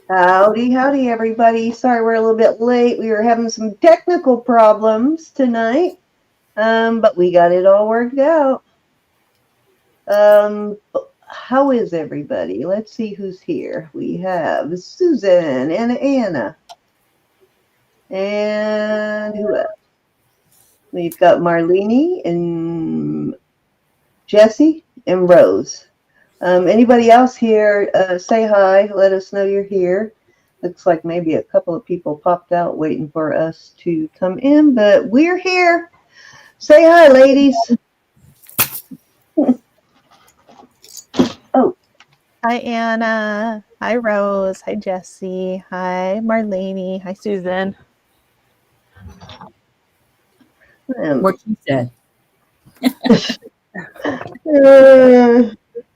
Howdy, howdy, everybody. Sorry we're a little bit late. We were having some technical problems tonight, but we got it all worked out. Um, how is everybody? Let's see who's here. We have Susan and Anna. And who else? We've got Marlene and Jesse and Rose. Anybody else here, say hi. Let us know you're here. Looks like maybe a couple of people popped out waiting for us to come in, but we're here. Say hi, ladies. Oh. Hi, Anna. Hi, Rose. Hi, Jessie. Hi, Marlene. Hi, Susan. What she said.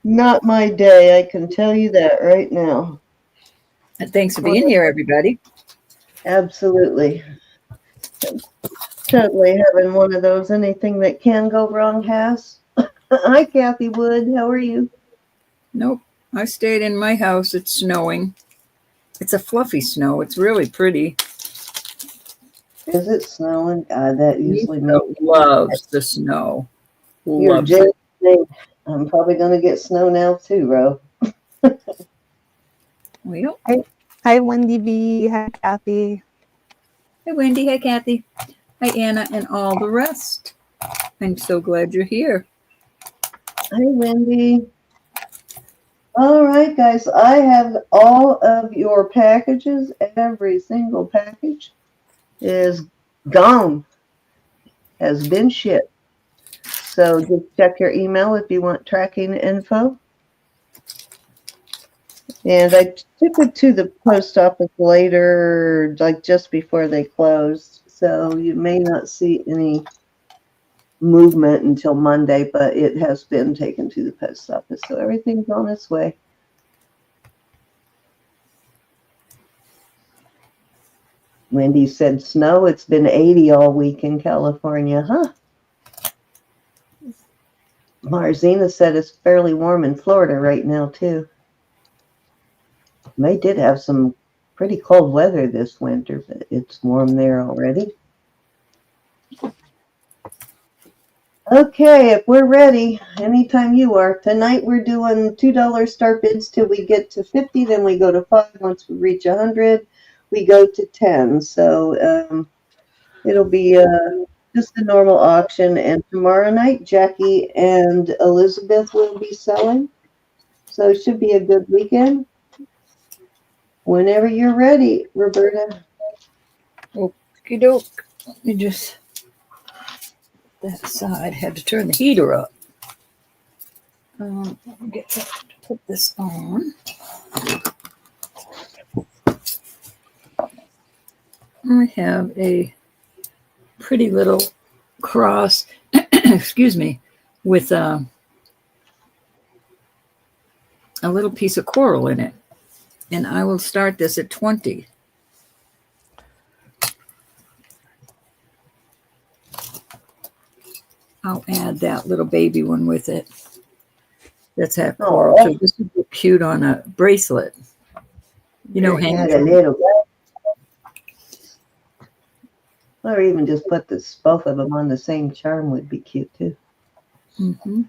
Not my day, I can tell you that right now. And thanks for being here, everybody. Absolutely. Totally having one of those anything that can go wrong has. Hi, Kathy Wood. How are you? Nope. I stayed in my house. It's snowing. It's a fluffy snow. It's really pretty. Is it snowing? God, that usually makes loves the snow. You're just I'm probably going to get snow now too, Ro. Well. Hi, Wendy B. Hi, Kathy. Hi, Wendy. Hi, Kathy. Hi, Anna, and all the rest. I'm so glad you're here. Hi, Wendy. All right, guys. I have all of your packages. Every single package is gone, has been shipped. So just check your email if you want tracking info. And I took it to the post office later, like just before they closed. So you may not see any movement until Monday, but it has been taken to the post office. So everything's on its way. Wendy said snow. It's been 80 all week in California, huh? Marzina said it's fairly warm in Florida right now, too. They did have some pretty cold weather this winter, but it's warm there already. Okay, if we're ready, anytime you are. Tonight we're doing $2 start bids till we get to 50, then we go to 5. Once we reach 100, we go to 10. So it'll be just a normal auction. And tomorrow night, Jackie and Elizabeth will be selling. So it should be a good weekend. Whenever you're ready, Roberta. Okie doke. Let me just that side. Had to turn the heater up. Put this on. I have a pretty little cross, excuse me, with a little piece of coral in it. And I will start this at 20. I'll add that little baby one with it. That's that coral too. This would look cute on a bracelet. You know, hang a little. Or even just put both of them on the same charm would be cute too. Mm-hmm.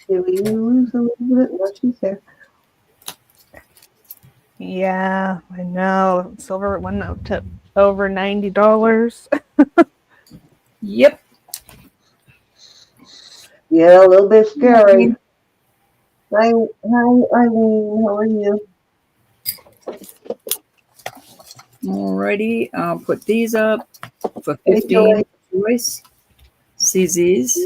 Did we lose a little bit? No, she's there. Yeah, I know. Silver went up to over $90. Yep. Yeah, a little bit scary. Hi, Eileen. How are you? Alrighty, I'll put these up for 15. Joyce, CZs.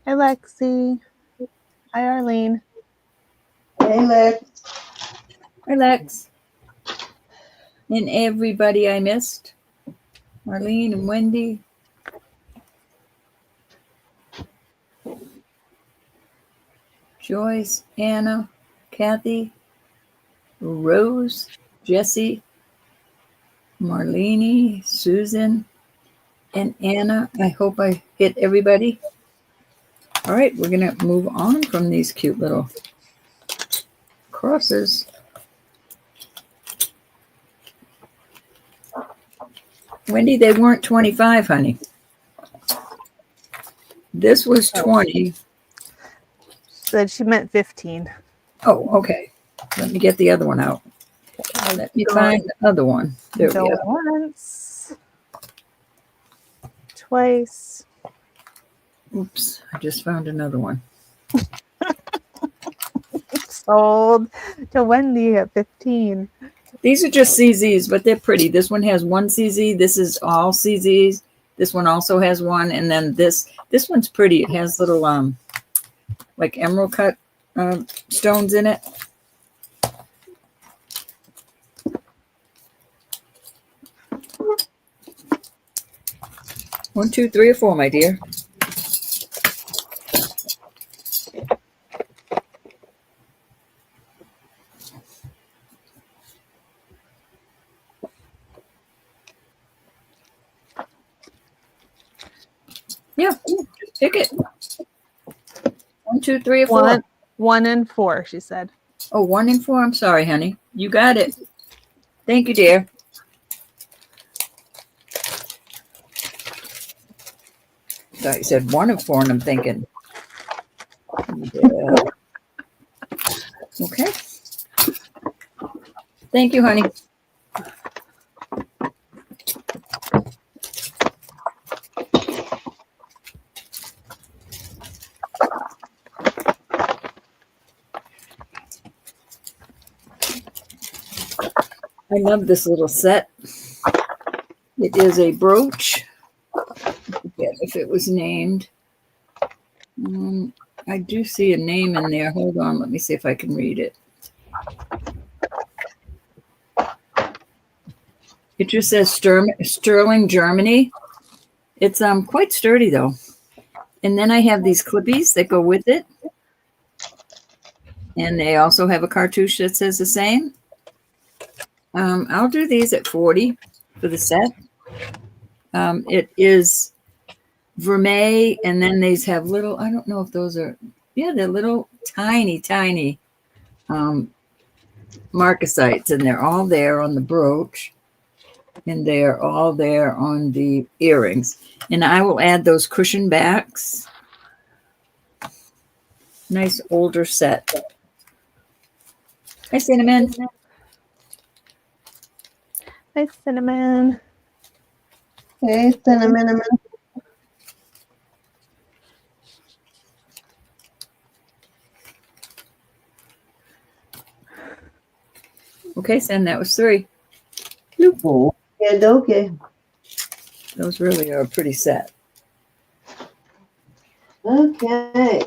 Hi, Lexi. Hi, Arlene. Hey, Lex. Hi, Lex. And everybody I missed. Marlene and Wendy. Joyce, Anna, Kathy, Rose, Jessie, Marlene, Susan, and Anna. I hope I hit everybody. All right, we're going to move on from these cute little crosses. Wendy, they weren't 25, honey. This was 20. Said she meant 15. Oh, okay. Let me get the other one out. Let me find the other one. There we Go go. once, twice. Oops, I just found another one. Sold to Wendy at 15. These are just CZs, but they're pretty. This one has one CZ. This is all CZs. This one also has one, and then this one's pretty. It has little like emerald cut stones in it. One, two, three, or four, my dear. Yeah, just pick it. 1, 2, 3, or 4. 1 and 4, she said. Oh, 1 and 4. I'm sorry, honey. You got it. Thank you, dear. Thought you said 1 and 4, and I'm thinking. Yeah. Okay. Thank you, honey. I love this little set. It is a brooch. I forget if it was named. I do see a name in there. Hold on. Let me see if I can read it. It just says Sterling, Germany. It's quite sturdy, though. And then I have these clippies that go with it. And they also have a cartouche that says the same. I'll do these at 40 for the set. It is vermeil, and then these have little, I don't know if those are, yeah, they're little tiny marcasites, and they're all there on the brooch, and they're all there on the earrings. And I will add those cushion backs. Nice older set. Hi, Cinnamon. Hi, Cinnamon. Hey, cinnamon. Okay, Sin, that was 3. Oh, yeah, okay. Those really are a pretty set. Okay.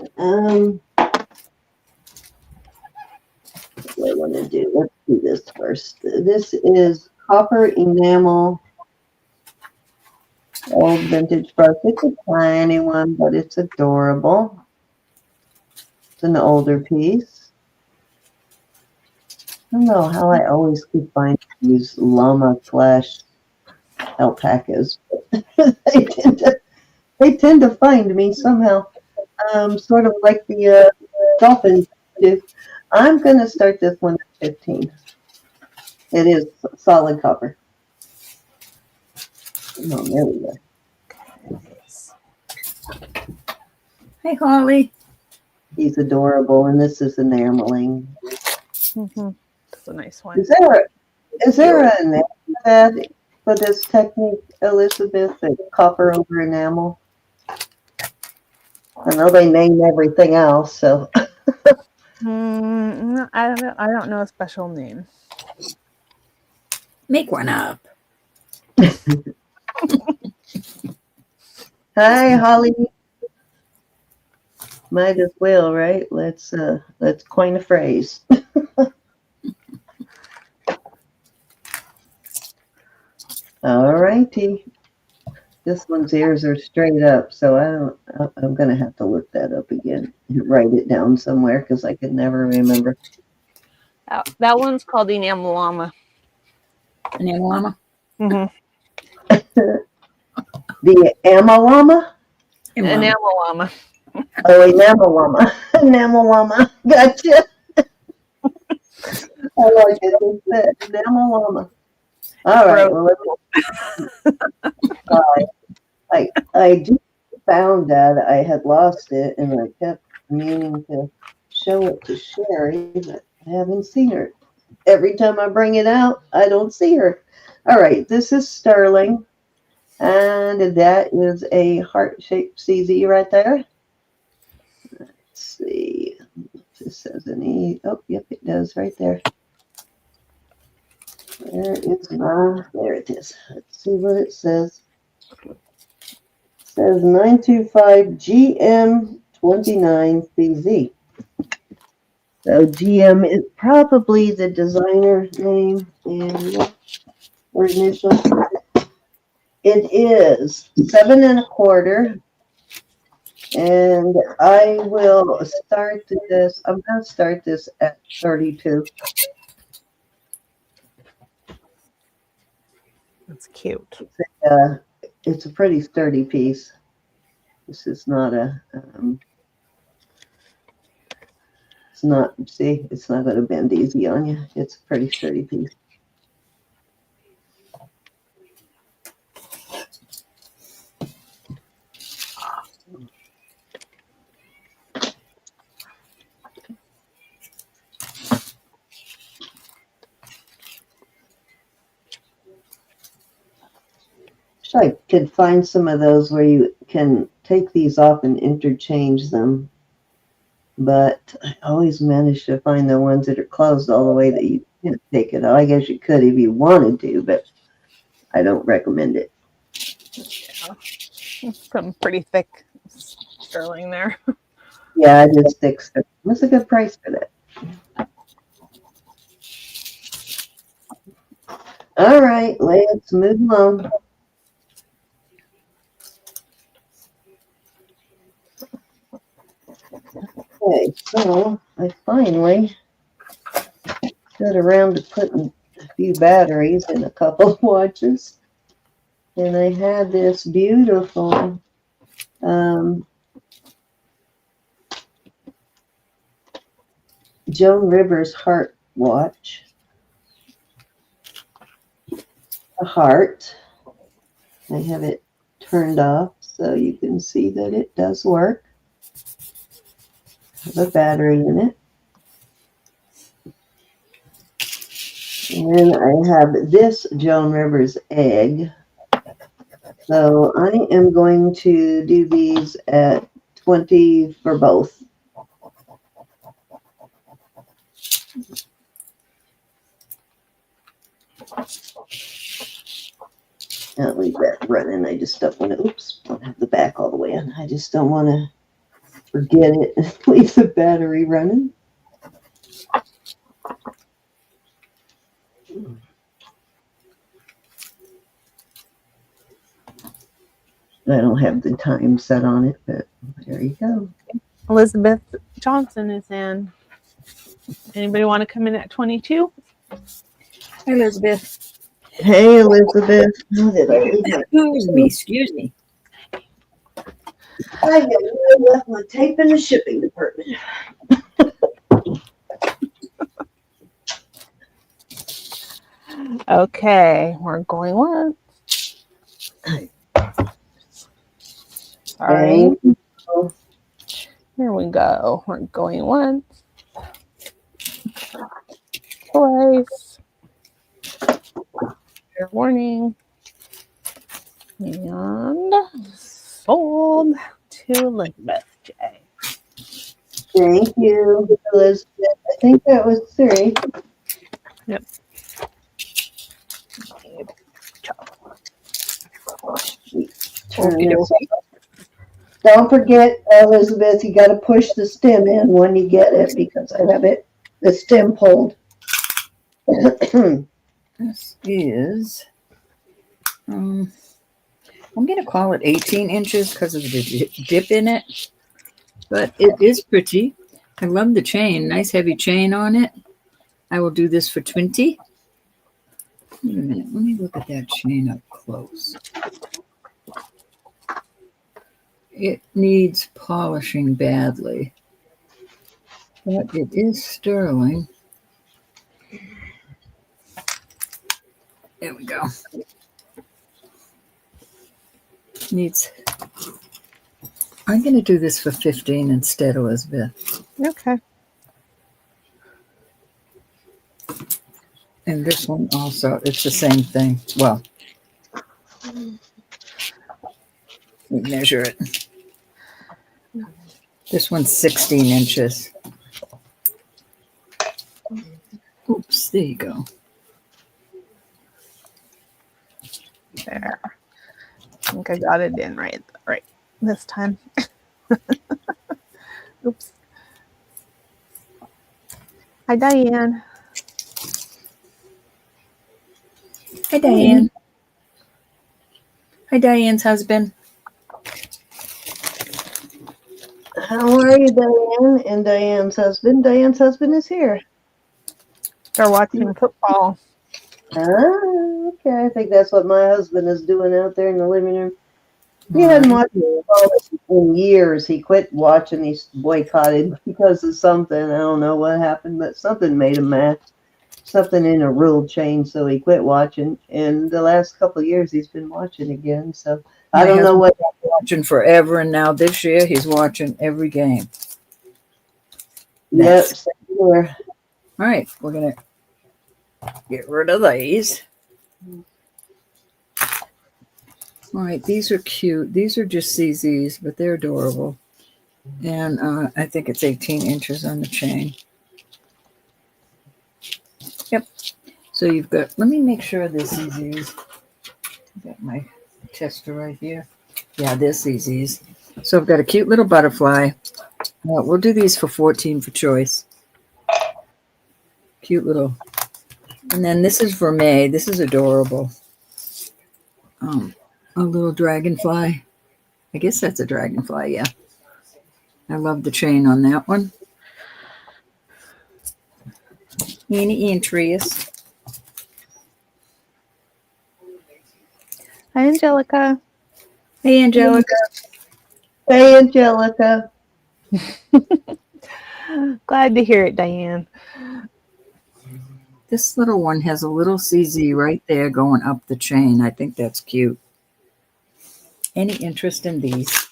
What do I want to do? Let's do this first. This is copper enamel, old vintage brush. It's a tiny one, but it's adorable. It's an older piece. I don't know how I always keep finding these llama slash alpacas. they tend to find me somehow. Sort of like the dolphins do. I'm going to start this one at 15. It is solid copper. Oh, there we go. Hey, Holly. He's adorable, and this is enameling. Mm-hmm. That's a nice one. Is there a name for this technique, Elizabeth? That copper over enamel? I know they name everything else, so. I don't know a special name. Make one up. Hi, Holly. Might as well, right? Let's coin a phrase. All righty. This one's ears are straight up, so I'm gonna have to look that up again and write it down somewhere because I could never remember. That one's called Enamelama. Llama. Mm-hmm. The Amalama? Enamelama. Oh, Enamelama. Enamelama. Gotcha. I like it. It's Enamelama. All right. Well, I just found that I had lost it, and I kept meaning to show it to Sherry, but I haven't seen her. Every time I bring it out, I don't see her. All right, this is sterling, and that is a heart-shaped CZ right there. Let's see. This says an E. Oh, yep, it does right there. There it is. Let's see what it says. It says 925 GM29CZ. So GM is probably the designer name and or initial. It is 7 1/4. And I will start this. I'm going to start this at 32. That's cute. It's a pretty sturdy piece. This is not it's not going to bend easy on you. It's a pretty sturdy piece. Wish I could find some of those where you can take these off and interchange them. But I always manage to find the ones that are closed all the way that you can't take it off. I guess you could if you wanted to, but I don't recommend it. Yeah. Some pretty thick sterling there. Yeah, it is thick stuff. What's a good price for that? All right, let's move along. Okay, so I finally got around to putting a few batteries in a couple of watches. And I had this beautiful Joan Rivers heart watch. A heart. I have it turned off so you can see that it does work. I have a battery in it. And then I have this Joan Rivers egg. So I am going to do these at 20 for both. I'll leave that running. I just don't want to, oops, don't have the back all the way in. I just don't want to forget it and leave the battery running. I don't have the time set on it, but there you go. Elizabeth Johnson is in. Anybody want to come in at 22? Hi, Elizabeth. Hey, Elizabeth. How did I leave my Excuse me. I left my tape in the shipping department. Okay, we're going once. Sorry. Here we go. We're going once. Twice. Fair warning. And sold to Elizabeth J. Thank you, Elizabeth. I think that was 3. Yep. Turn this off. Don't forget, Elizabeth, you got to push the stem in when you get it because I have it, the stem pulled. This is I'm going to call it 18 inches because of the dip in it. But it is pretty. I love the chain. Nice heavy chain on it. I will do this for 20. Wait a minute. Let me look at that chain up close. It needs polishing badly. But it is sterling. There we go. Needs. I'm going to do this for 15 instead, Elizabeth. Okay. And this one also, it's the same thing. Well, we measure it. This one's 16 inches. Oops, there you go. There. I think I got it in right this time. Oops. Hi, Diane. Hi, Diane. Hi, Diane's husband. How are you, Diane? And Diane's husband. Diane's husband is here. They're watching football. Ah, okay. I think that's what my husband is doing out there in the living room. He hadn't watched football in years. He quit watching. He's boycotted because of something. I don't know what happened, but something made him mad. Something in a rule changed, so he quit watching. And the last couple of years, he's been watching again. So I don't know what. Watching forever, and now this year he's watching every game. Yep. Sure. All right, we're gonna get rid of these. All right, these are cute. These are just CZs, but they're adorable. And I think it's 18 inches on the chain. Yep. So you've got, let me make sure they're CZs. I've got my tester right here. Yeah, they're CZs. So I've got a cute little butterfly. We'll do these for 14 for choice. Cute little. And then this is Vermeil. This is adorable. A little dragonfly. I guess that's a dragonfly, yeah. I love the chain on that one. Any interest? Hi, Angelica. Hey, Angelica. Hey, Angelica. Glad to hear it, Diane. This little one has a little CZ right there going up the chain. I think that's cute. Any interest in these?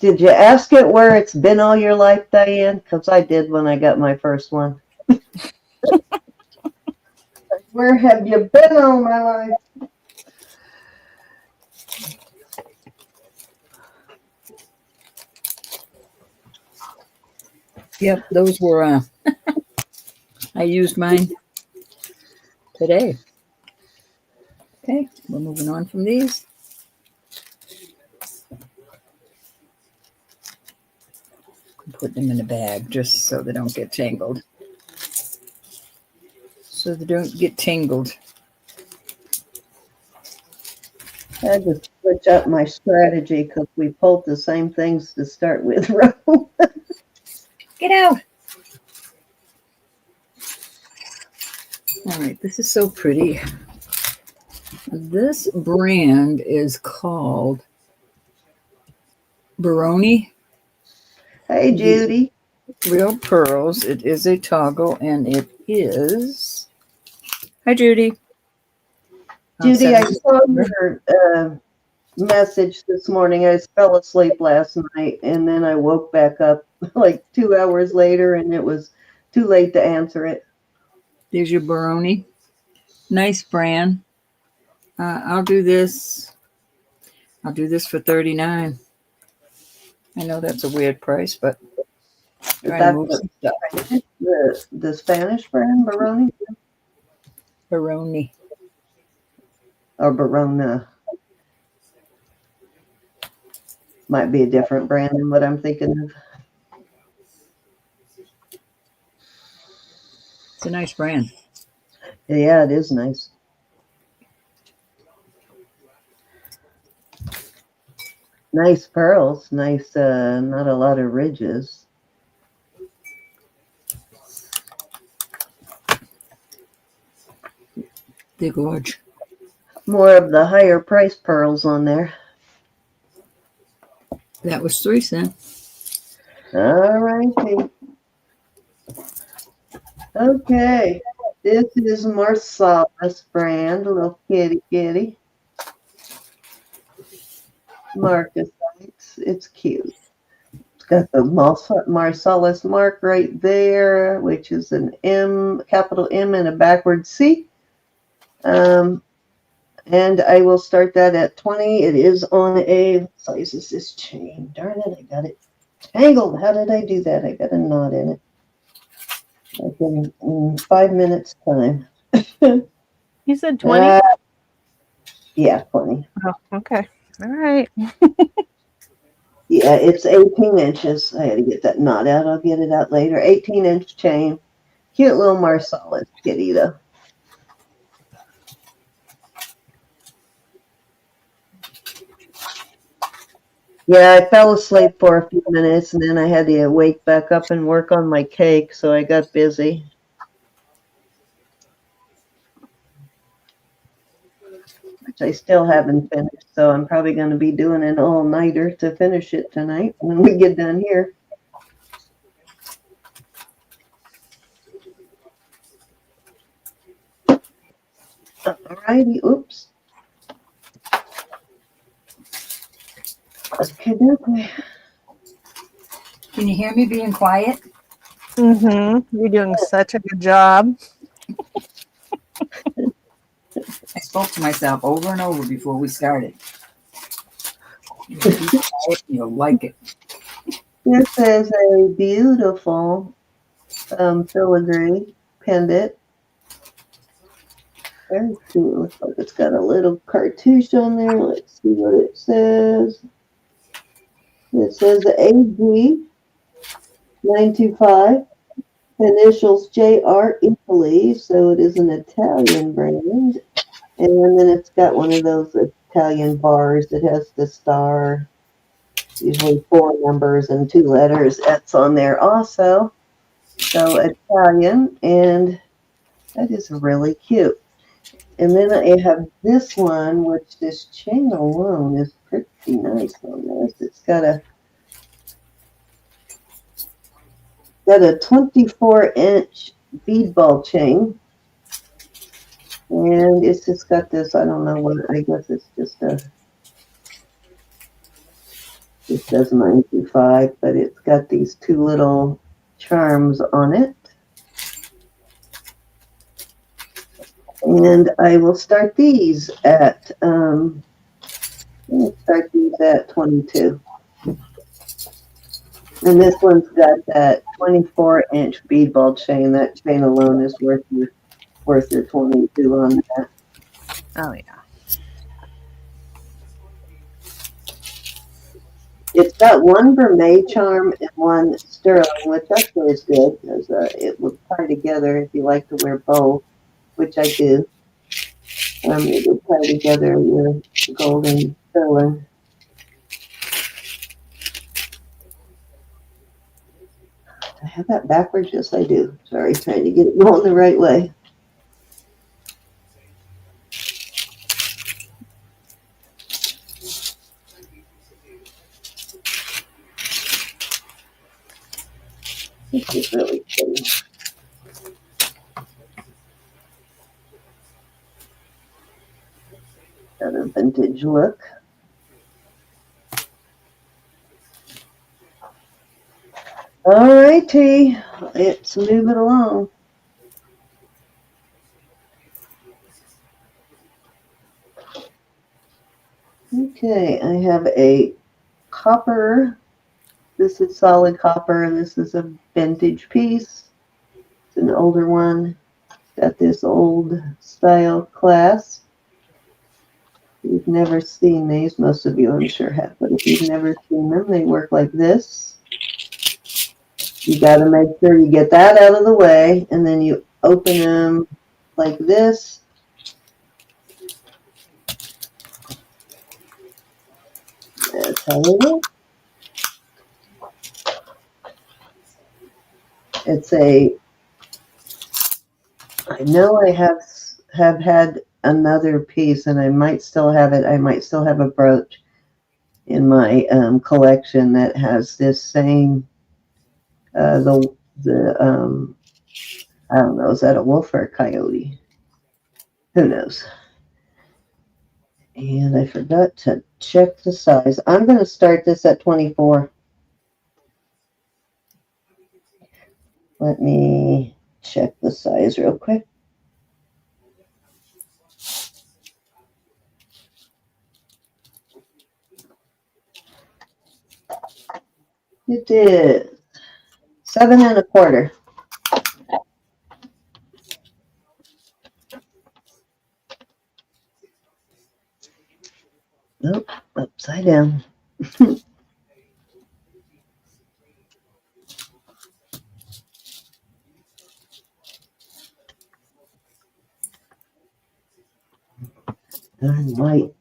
Did you ask it where it's been all your life, Diane? Because I did when I got my first one. Where have you been all my life? Yep, those were, I used mine today. Okay, we're moving on from these. Put them in a bag just so they don't get tangled. So they don't get tangled. I had to switch up my strategy because we pulled the same things to start with. Get out. All right, this is so pretty. This brand is called Baroni. Hey, Judy. Real pearls. It is a toggle, and it is. Hi, Judy. Judy, I saw your message this morning. I fell asleep last night, and then I woke back up like 2 hours later, and it was too late to answer it. There's your Baroni. Nice brand. I'll do this. I'll do this for $39. I know that's a weird price, but trying to move some stuff. The Spanish brand, Baroni? Baroni. Or Barona. Might be a different brand than what I'm thinking of. It's a nice brand. Yeah, it is nice. Nice pearls, nice, not a lot of ridges. They gorge. More of the higher price pearls on there. That was 3 cents. All righty. Okay, this is Marsalis brand, little kitty. Marcus, it's cute. It's got the Marsalis mark right there, which is an M, capital M and a backward C. And I will start that at 20. It is on a, what size is this chain? Darn it, I got it tangled. How did I do that? I got a knot in it. Like in 5 minutes time. You said 20? Yeah, 20. Oh, okay. All right. Yeah, it's 18 inches. I had to get that knot out. I'll get it out later. 18-inch chain. Cute little Marsalis kitty, though. Yeah, I fell asleep for a few minutes, and then I had to wake back up and work on my cake, so I got busy. Which I still haven't finished, so I'm probably going to be doing an all-nighter to finish it tonight when we get done here. Alrighty, oops. Okay. Can you hear me being quiet? Mm-hmm. You're doing such a good job. I spoke to myself over and over before we started. You'll like it. This is a beautiful filigree pendant. Very cute. Looks like it's got a little cartouche on there. Let's see what it says. It says AG 925. Initials JR Italy, so it is an Italian brand. And then it's got one of those Italian bars that has the star, usually 4 numbers and 2 letters. That's on there also. So Italian, and that is really cute. And then I have this one, which this chain alone is pretty nice on this. It's got a 24-inch bead ball chain. And it's just got this, I don't know what, I guess it's just it says 925, but it's got these 2 little charms on it. And I will start these at, 22. And this one's got that 24-inch bead ball chain. That chain alone is worth your 22 on that. Oh, yeah. It's got one vermeil charm and one sterling, which actually is good because it would tie together if you like to wear both, which I do. It would tie together your gold and sterling. I have that backwards? Yes, I do. Sorry, trying to get it going the right way. This is really pretty. Got a vintage look. All righty, let's move it along. Okay, I have a copper. This is solid copper. This is a vintage piece. It's an older one. It's got this old style clasp. You've never seen these. Most of you, I'm sure, have. But if you've never seen them, they work like this. You got to make sure you get that out of the way, and then you open them like this. Let's Hello? It's a, I know I have had another piece, and I might still have it. I might still have a brooch in my collection that has this same, the I don't know, is that a wolf or a coyote? Who knows? And I forgot to check the size. I'm going to start this at 24. Let me check the size real quick. It is 7 1/4. Nope, upside down. Darn light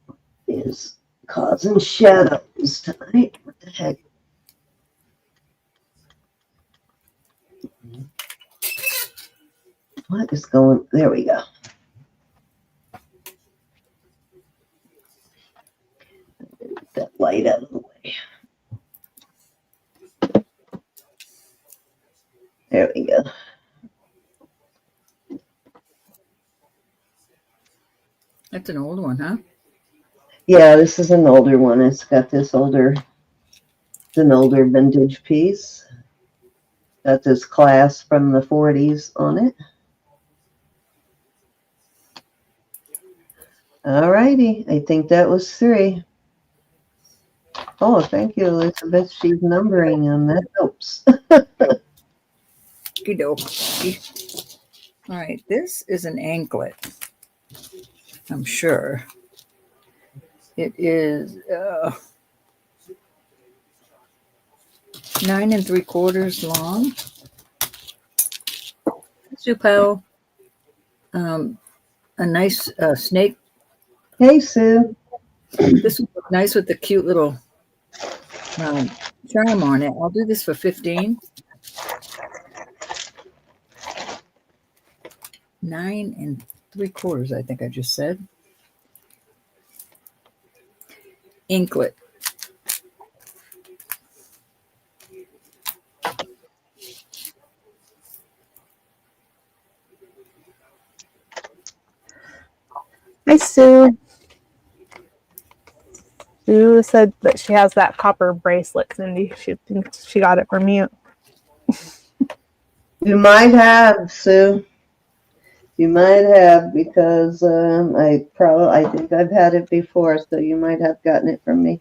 is causing shadows tonight. What the heck? What is going? There we go. Get that light out of the way. There we go. That's an old one, huh? Yeah, this is an older one. It's got this older, it's an older vintage piece. Got this clasp from the 40s on it. All righty. I think that was 3. Oh, thank you, Elizabeth. She's numbering them. That helps. Okey-doke. All right, this is an anklet. I'm sure. It is 9 3/4 long. Supel, a nice snake. Hey, Sue. This would look nice with the cute little charm on it. I'll do this for 15. 9 3/4, I think I just said. Anklet. Hi, Sue. Sue said that she has that copper bracelet, Cindy. She thinks she got it from you. You might have, Sue. You might have, because I think I've had it before, so you might have gotten it from me.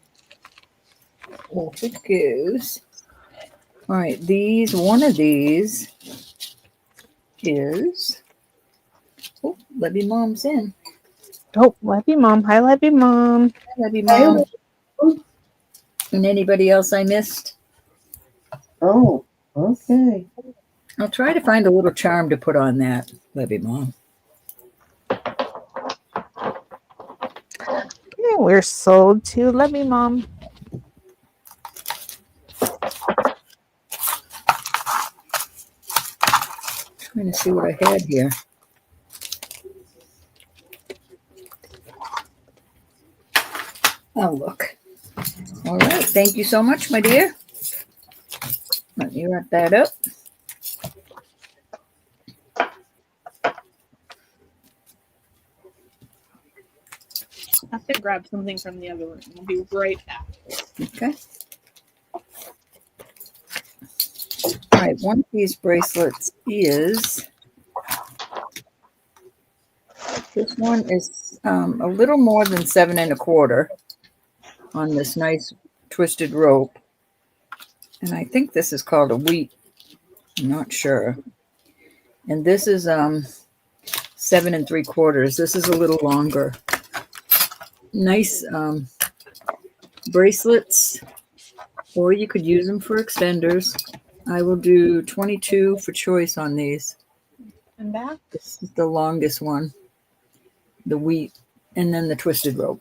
Off it goes. All right, one of these is, oh, Levy Mom's in. Oh, love you, Mom. Hi, love you, Mom. Levy Mom. And anybody else I missed? Oh, okay. I'll try to find a little charm to put on that, Levy Mom. Okay, we're sold to love you, Mom. Trying to see what I had here. Oh, look. All right. Thank you so much, my dear. Let me wrap that up. I have to grab something from the other room. I'll be right back. Okay. All right. One of these bracelets is, this one is a little more than 7 1/4 on this nice twisted rope. And I think this is called a wheat. I'm not sure. And this is 7 3/4. This is a little longer. Nice bracelets, or you could use them for extenders. I will do 22 for choice on these. And back. This is the longest one, the wheat, and then the twisted rope.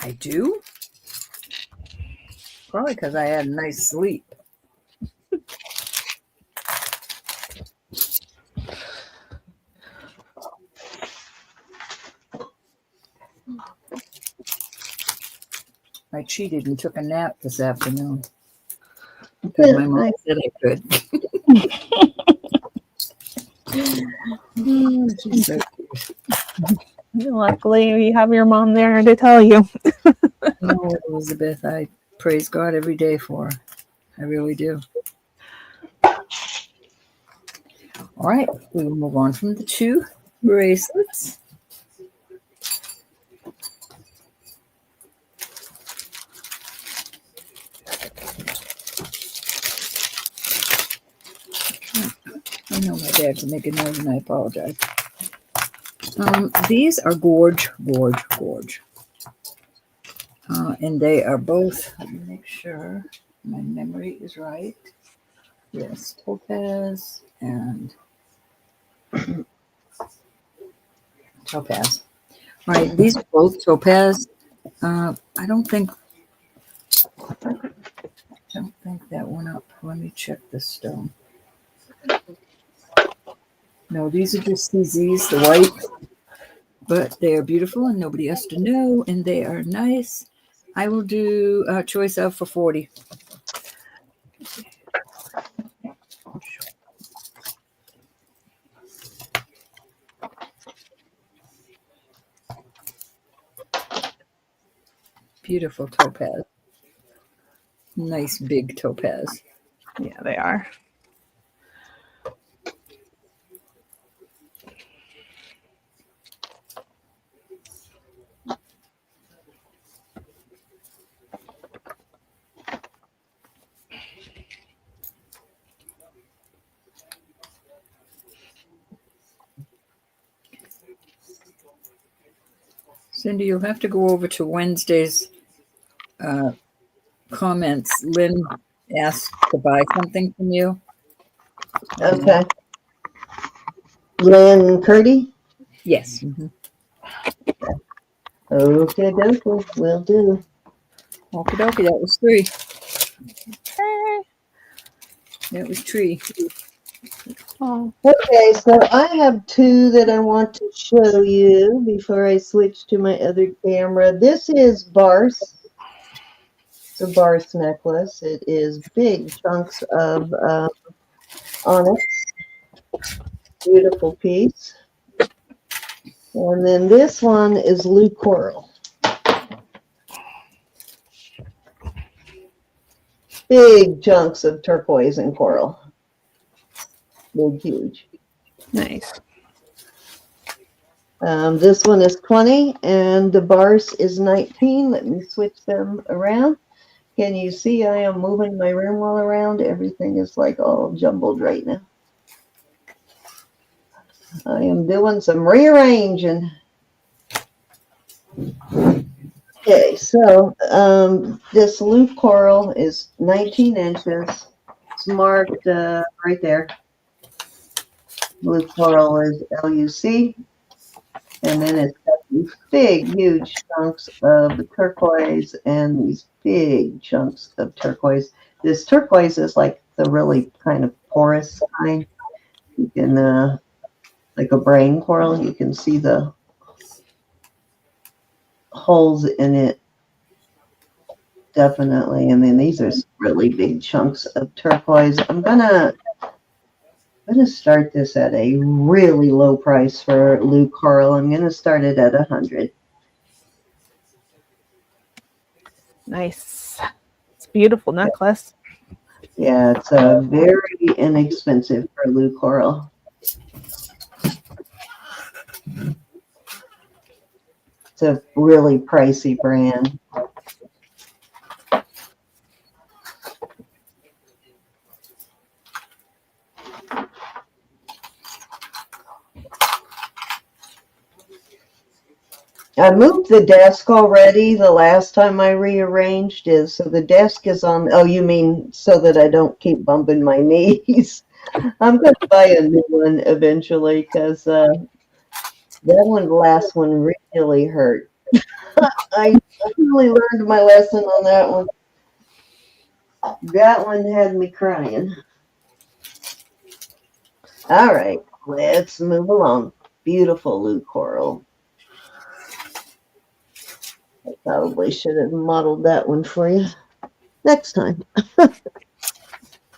I do. Probably because I had a nice sleep. I cheated and took a nap this afternoon because my mom said I could. Oh, she's so cute. Luckily, you have your mom there to tell you. No, Elizabeth, I praise God every day for her. I really do. All right, we will move on from the 2 bracelets. I know my dad's making noise and I apologize. These are gorge. And they are both, let me make sure my memory is right. Yes, topaz and topaz. All right, these are both topaz. I don't think that went up. Let me check the stone. No, these are just CZs, the white, but they are beautiful and nobody has to know, and they are nice. I will do a choice of for 40. Beautiful topaz. Nice big topaz. Yeah, they are. Cindy, you'll have to go over to Wednesday's comments. Lynn asked to buy something from you. Okay. Lynn Curdy? Yes. Mm-hmm. Okay, dokie, will do. Okie dokie, that was 3. Okay. That was tree. Oh, Okay, so I have 2 that I want to show you before I switch to my other camera. This is Barse. It's a Barse necklace. It is big chunks of onyx. Beautiful piece. And then this one is Blue Coral. Big chunks of turquoise and coral. Big, huge. nice. This one is 20 and the Barse is 19. Let me switch them around. Can you see I am moving my room all around? Everything is like all jumbled right now. I am doing some rearranging. Okay, so this loop coral is 19 inches. It's marked right there. Loop coral is LUC. And then it's got these big, huge chunks of turquoise and these big chunks of turquoise. This turquoise is like the really kind of porous kind. You can, like a brain coral, you can see the holes in it. Definitely. And then these are really big chunks of turquoise. I'm gonna start this at a really low price for Lou Coral. I'm gonna start it at 100. Nice. It's a beautiful necklace. Yeah, it's very inexpensive for Lou Coral. It's a really pricey brand. I moved the desk already. The last time I rearranged is so the desk is on. Oh, you mean so that I don't keep bumping my knees? I'm going to buy a new one eventually because that one, the last one, really hurt. I I really learned my lesson on that one. That one had me crying. All right, let's move along. Beautiful blue coral. I probably should have modeled that one for you next time.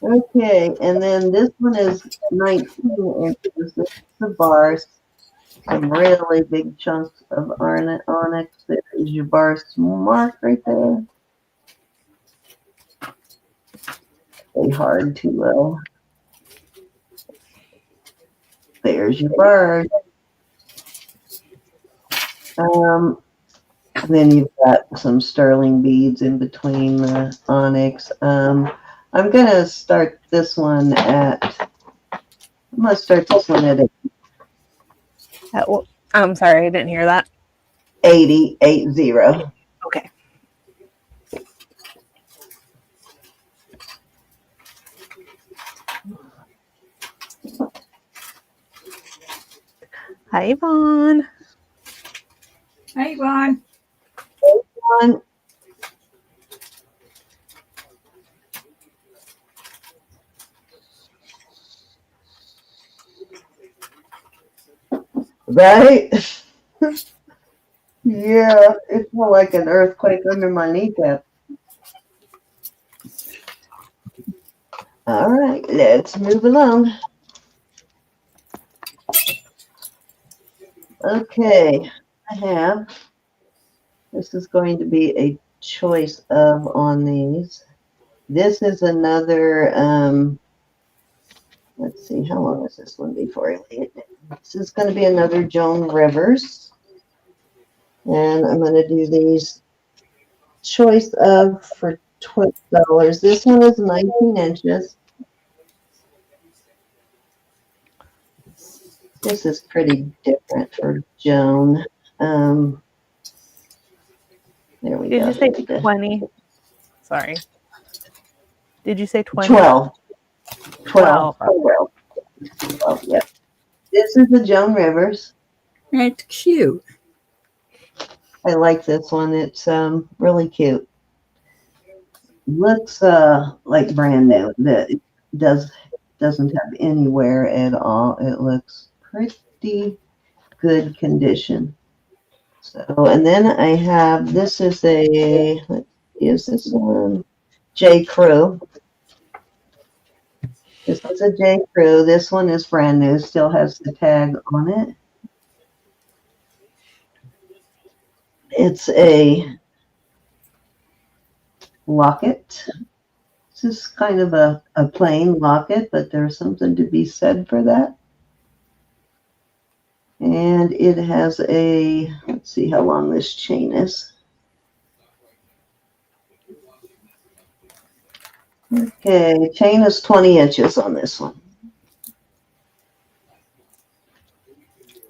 Okay, and then this one is 19 inches. This is the bars. Some really big chunks of onyx. There is your bar mark right there. They hard too low. There's your bar. Then you've got some sterling beads in between the onyx. I'm gonna start this one at. I'm gonna start this one at I'm sorry, I didn't hear that. 80, 80. Okay. Hi, Yvonne. Hi, Yvonne. One. Right? Yeah, it's more like an earthquake under my kneecap. All right, let's move along. Okay, this is going to be a choice of on these. This is another, let's see, how long is this one before I lay it down? This is going to be another Joan Rivers. And I'm going to do these choice of for $12. This one is 19 inches. This is pretty different for Joan. There we Did go. you say 20? Sorry. Did you say 20? 12. 12. 12, yep. This is the Joan Rivers. That's cute. I like this one. It's really cute. Looks like brand new. That doesn't have any wear at all. It looks pretty good condition. So, and then I have, this is a, is this one? J. Crew. This is a J. Crew. This one is brand new, still has the tag on it. It's a locket. This is kind of a plain locket, but there's something to be said for that. And it has a, let's see how long this chain is. Okay, chain is 20 inches on this one.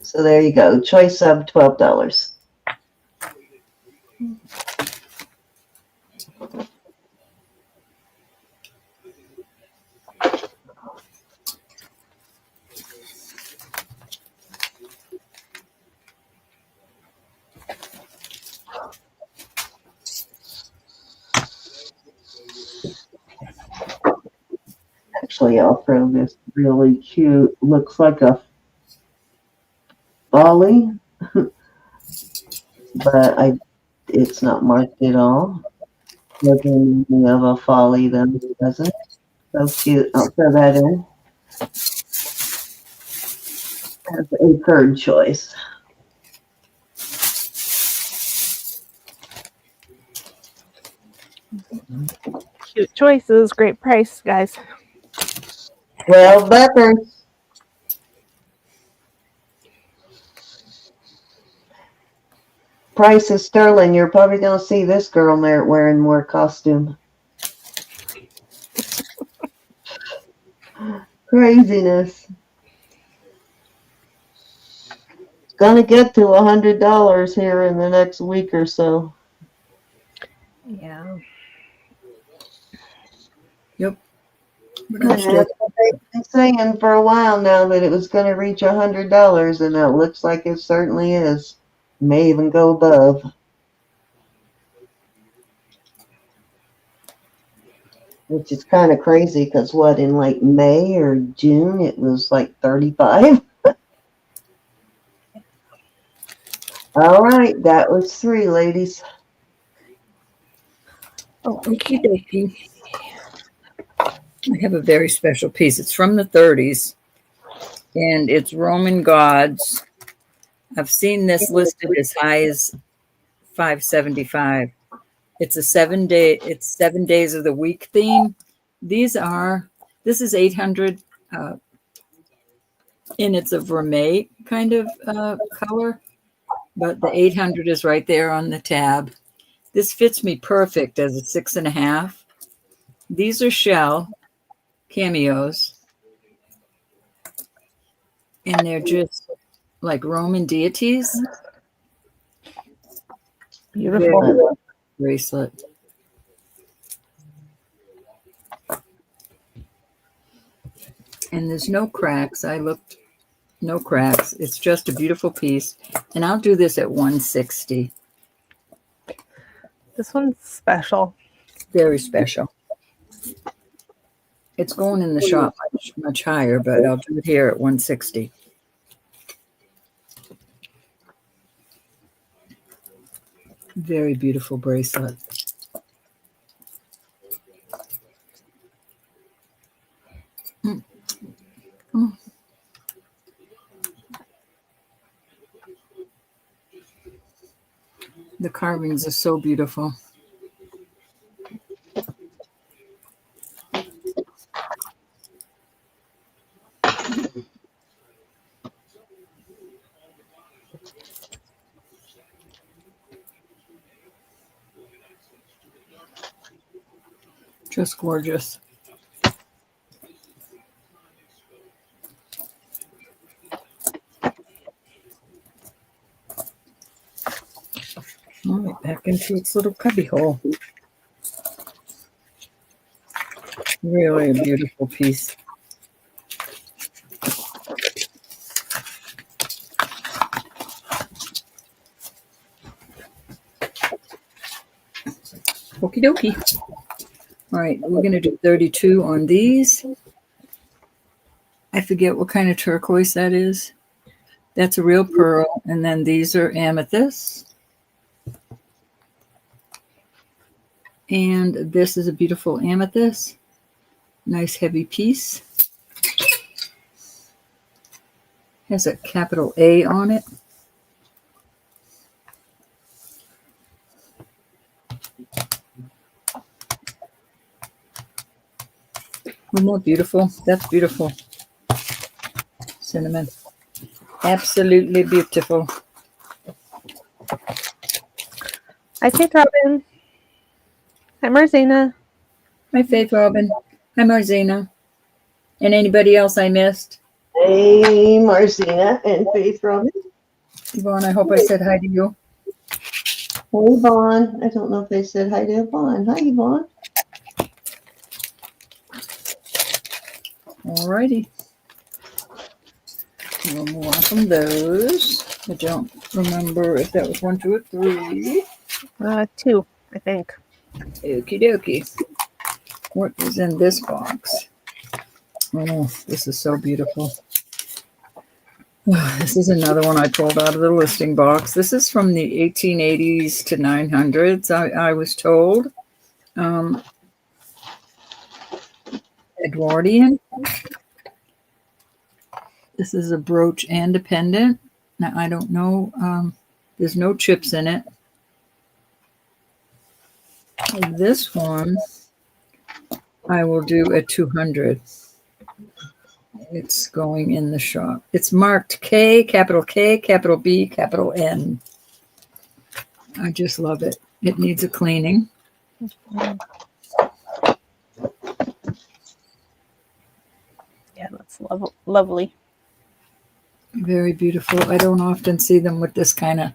So there you go, choice of $12. Actually, I'll throw this really cute, looks like a folly, but it's not marked at all. Looking of a folly, then it doesn't. So cute. I'll throw that in as a third choice. Cute choices, great price, guys. $12. Price is sterling. You're probably going to see this girl wearing more costume. Craziness. It's going to get to $100 here in the next week or so. Yeah. Yep. That's what they've been saying for a while now, that it was going to reach $100, and it looks like it certainly is. May even go above. which is kind of crazy because what, in like May or June, it was like 35. All right, that was 3, ladies. Okie dokie. I have a very special piece. It's from the 30s, and it's Roman gods. I've seen this listed as high as $575. It's a 7-day. It's 7 days of the week theme. This is 800, and it's a vermeil kind of color, but the 800 is right there on the tab. This fits me perfect as a 6.5. These are shell cameos, and they're just like Roman deities. Beautiful. Bracelet. And there's no cracks. I looked, no cracks. It's just a beautiful piece. And I'll do this at 160. This one's special. Very special. It's going in the shop much higher, but I'll do it here at 160. Very beautiful bracelet. Come on. The carvings are so beautiful. Just gorgeous. All right, back into its little cubby hole. Really a beautiful piece. Okie dokie. All right, we're going to do 32 on these. I forget what kind of turquoise that is. That's a real pearl. And then these are amethyst. And this is a beautiful amethyst. Nice heavy piece. Has a capital A on it. Isn't that beautiful? That's beautiful. Cinnamon. Absolutely beautiful. Hi, Faith Robin. Hi, Marzina. Hi, Faith Robin. Hi, Marzina. And anybody else I missed? Hey, Marcina and Faith Robin. Yvonne, I hope I said hi to you. Hey, Yvonne. I don't know if they said hi to Yvonne. Hi, Yvonne. All righty. We'll move on from those. I don't remember if that was 1, 2, or 3. 2, I think. Okie dokie. What is in this box? Oh, this is so beautiful. This is another one I pulled out of the listing box. This is from the 1880s to 900s, I was told. Edwardian. This is a brooch and a pendant. Now, I don't know. There's no chips in it. And this one, I will do at 200. It's going in the shop. It's marked K, capital B, capital N. I just love it. It needs a cleaning. Yeah, that's lovely. Very beautiful. I don't often see them with this kind of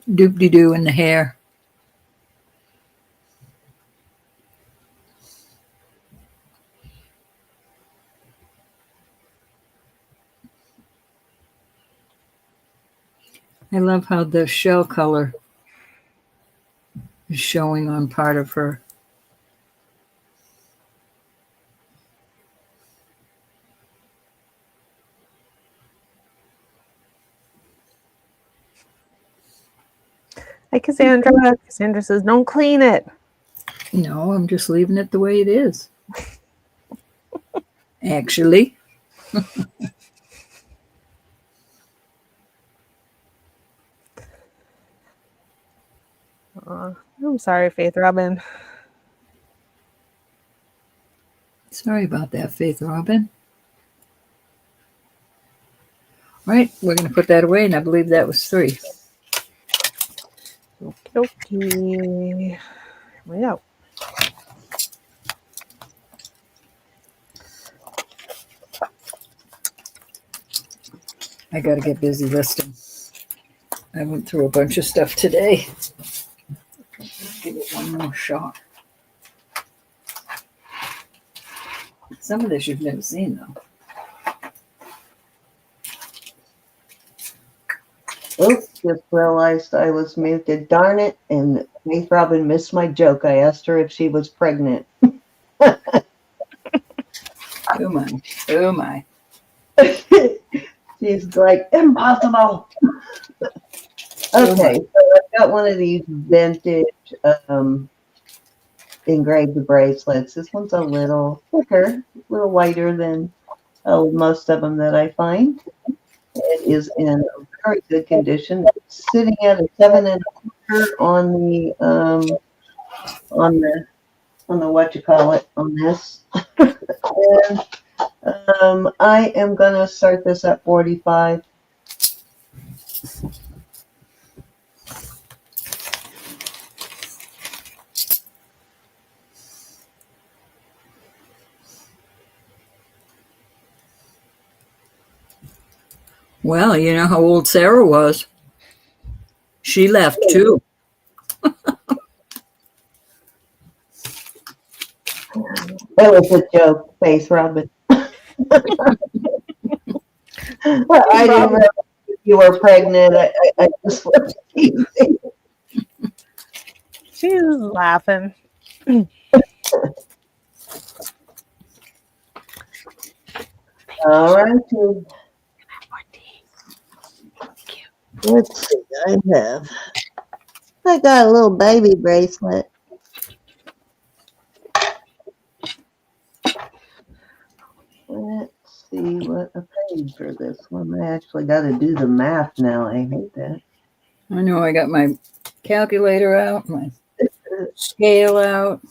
doop-de-doo in the hair. I love how the shell color is showing on part of her Hi, Cassandra. Cassandra says, don't clean it. No, I'm just leaving it the way it is. Actually. I'm sorry, Faith Robin. Sorry about that, Faith Robin. Right, we're going to put that away, and I believe that was 3. Okay. Here we go. I got to get busy listing. I went through a bunch of stuff today. Let's give it one more shot. Some of this you've never seen, though. Oops, just realized I was muted. Darn it. And Faith Robin missed my joke. I asked her if she was pregnant. Oh my. Oh my. She's like, impossible. Okay, so I've got one of these vintage engraved bracelets. This one's a little thicker, a little whiter than most of them that I find. It is in very good condition. It's sitting at a 7 1/4 on the what you call it on this. And I am gonna start this at 45. Well, you know how old Sarah was. She left too. It was a joke, Faith Robin. Well, I didn't know if you were pregnant. I just was teasing. She's laughing. All right. Let's see. I got a little baby bracelet. Let's see what I paid for this one. I actually got to do the math now. I hate that. I know I got my calculator out, my scale out.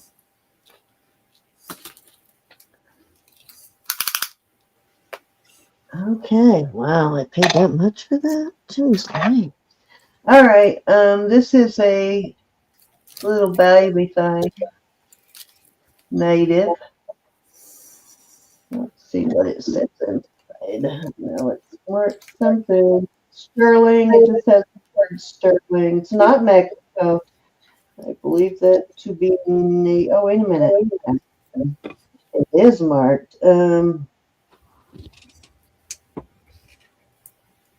Okay. Wow, I paid that much for that? Jeez, dang. All right. This is a little baby thing. Native. Let's see what it says inside. No, it's smart something. Sterling. It just has the word sterling. It's not Mexico. I believe that to be. Oh, wait a minute. It is marked.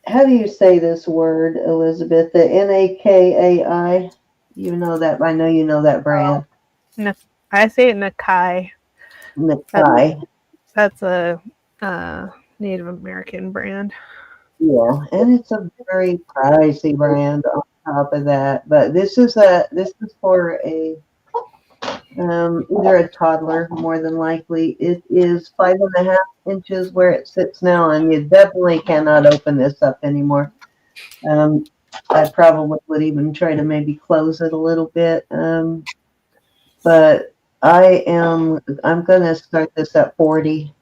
How do you say this word, Elizabeth? The Nakai. You know that. I know you know that brand. I say it Nakai. Nakai. That's a Native American brand. Yeah, and it's a very pricey brand on top of that. But this is for a either a toddler, more than likely. It is 5.5 inches where it sits now, and you definitely cannot open this up anymore. I probably would even try to maybe close it a little bit. But I'm gonna start this at 40.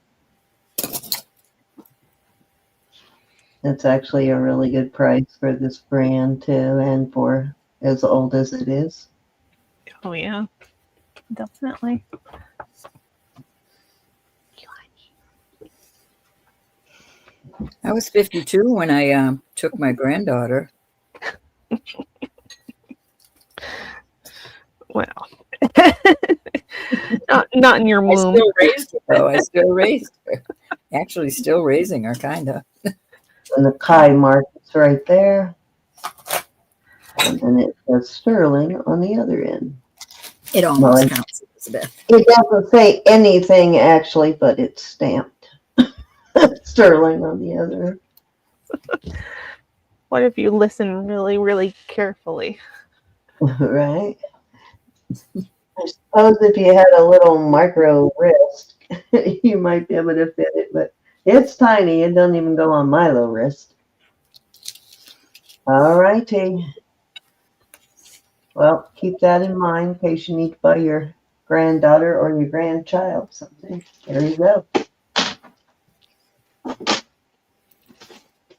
It's actually a really good price for this brand too, and for as old as it is. Oh yeah, definitely. I was 52 when I took my granddaughter. Well, not in your I womb. still raised her, though. I still raised her. Actually, still raising her, kind of. And the Kai mark is right there. And then it says sterling on the other end. It almost counts, Elizabeth. It doesn't say anything actually, but it's stamped. Sterling on the other end. What if you listen really, really carefully? Right? I suppose if you had a little micro wrist, you might be able to fit it, but it's tiny. It doesn't even go on my little wrist. All righty. Well, keep that in mind in case you need to buy your granddaughter or your grandchild something. There you go.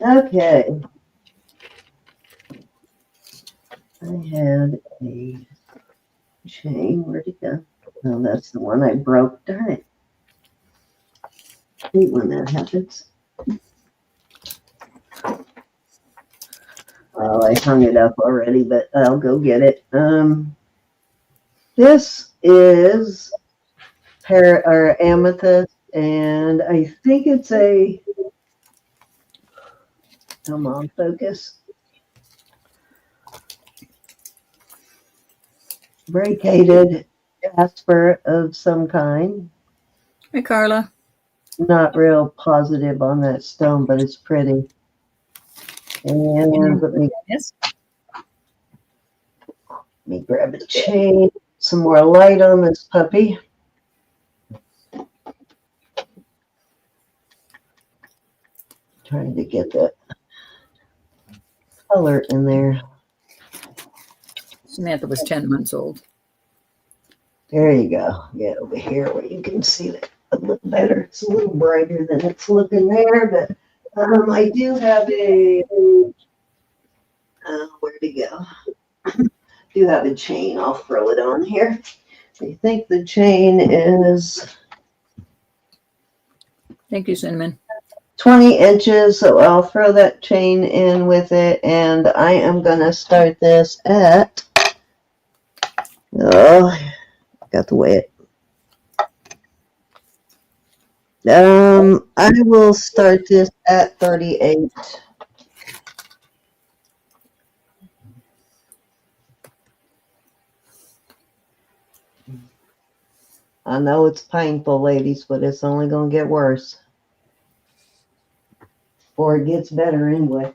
Okay. I had a chain. Where'd it go? Oh, that's the one I broke. Darn it. I hate when that happens. Oh, I hung it up already, but I'll go get it. This is or amethyst, and I think it's a, come on, focus. Braided jasper of some kind. Hey, Carla. Not real positive on that stone, but it's pretty. And Yes. let me grab a chain, some more light on this puppy. Trying to get the color in there. Samantha was 10 months old. There you go. Get over here where you can see that a little better. It's a little brighter than it's looking there, but I do have a, where'd it go? Do have a chain. I'll throw it on here. I think the chain is Thank you, Cinnamon. 20 inches, so I'll throw that chain in with it, and I am going to start this at, oh, got to weigh it. I will start this at 38. I know it's painful, ladies, but it's only going to get worse. Or it gets better anyway.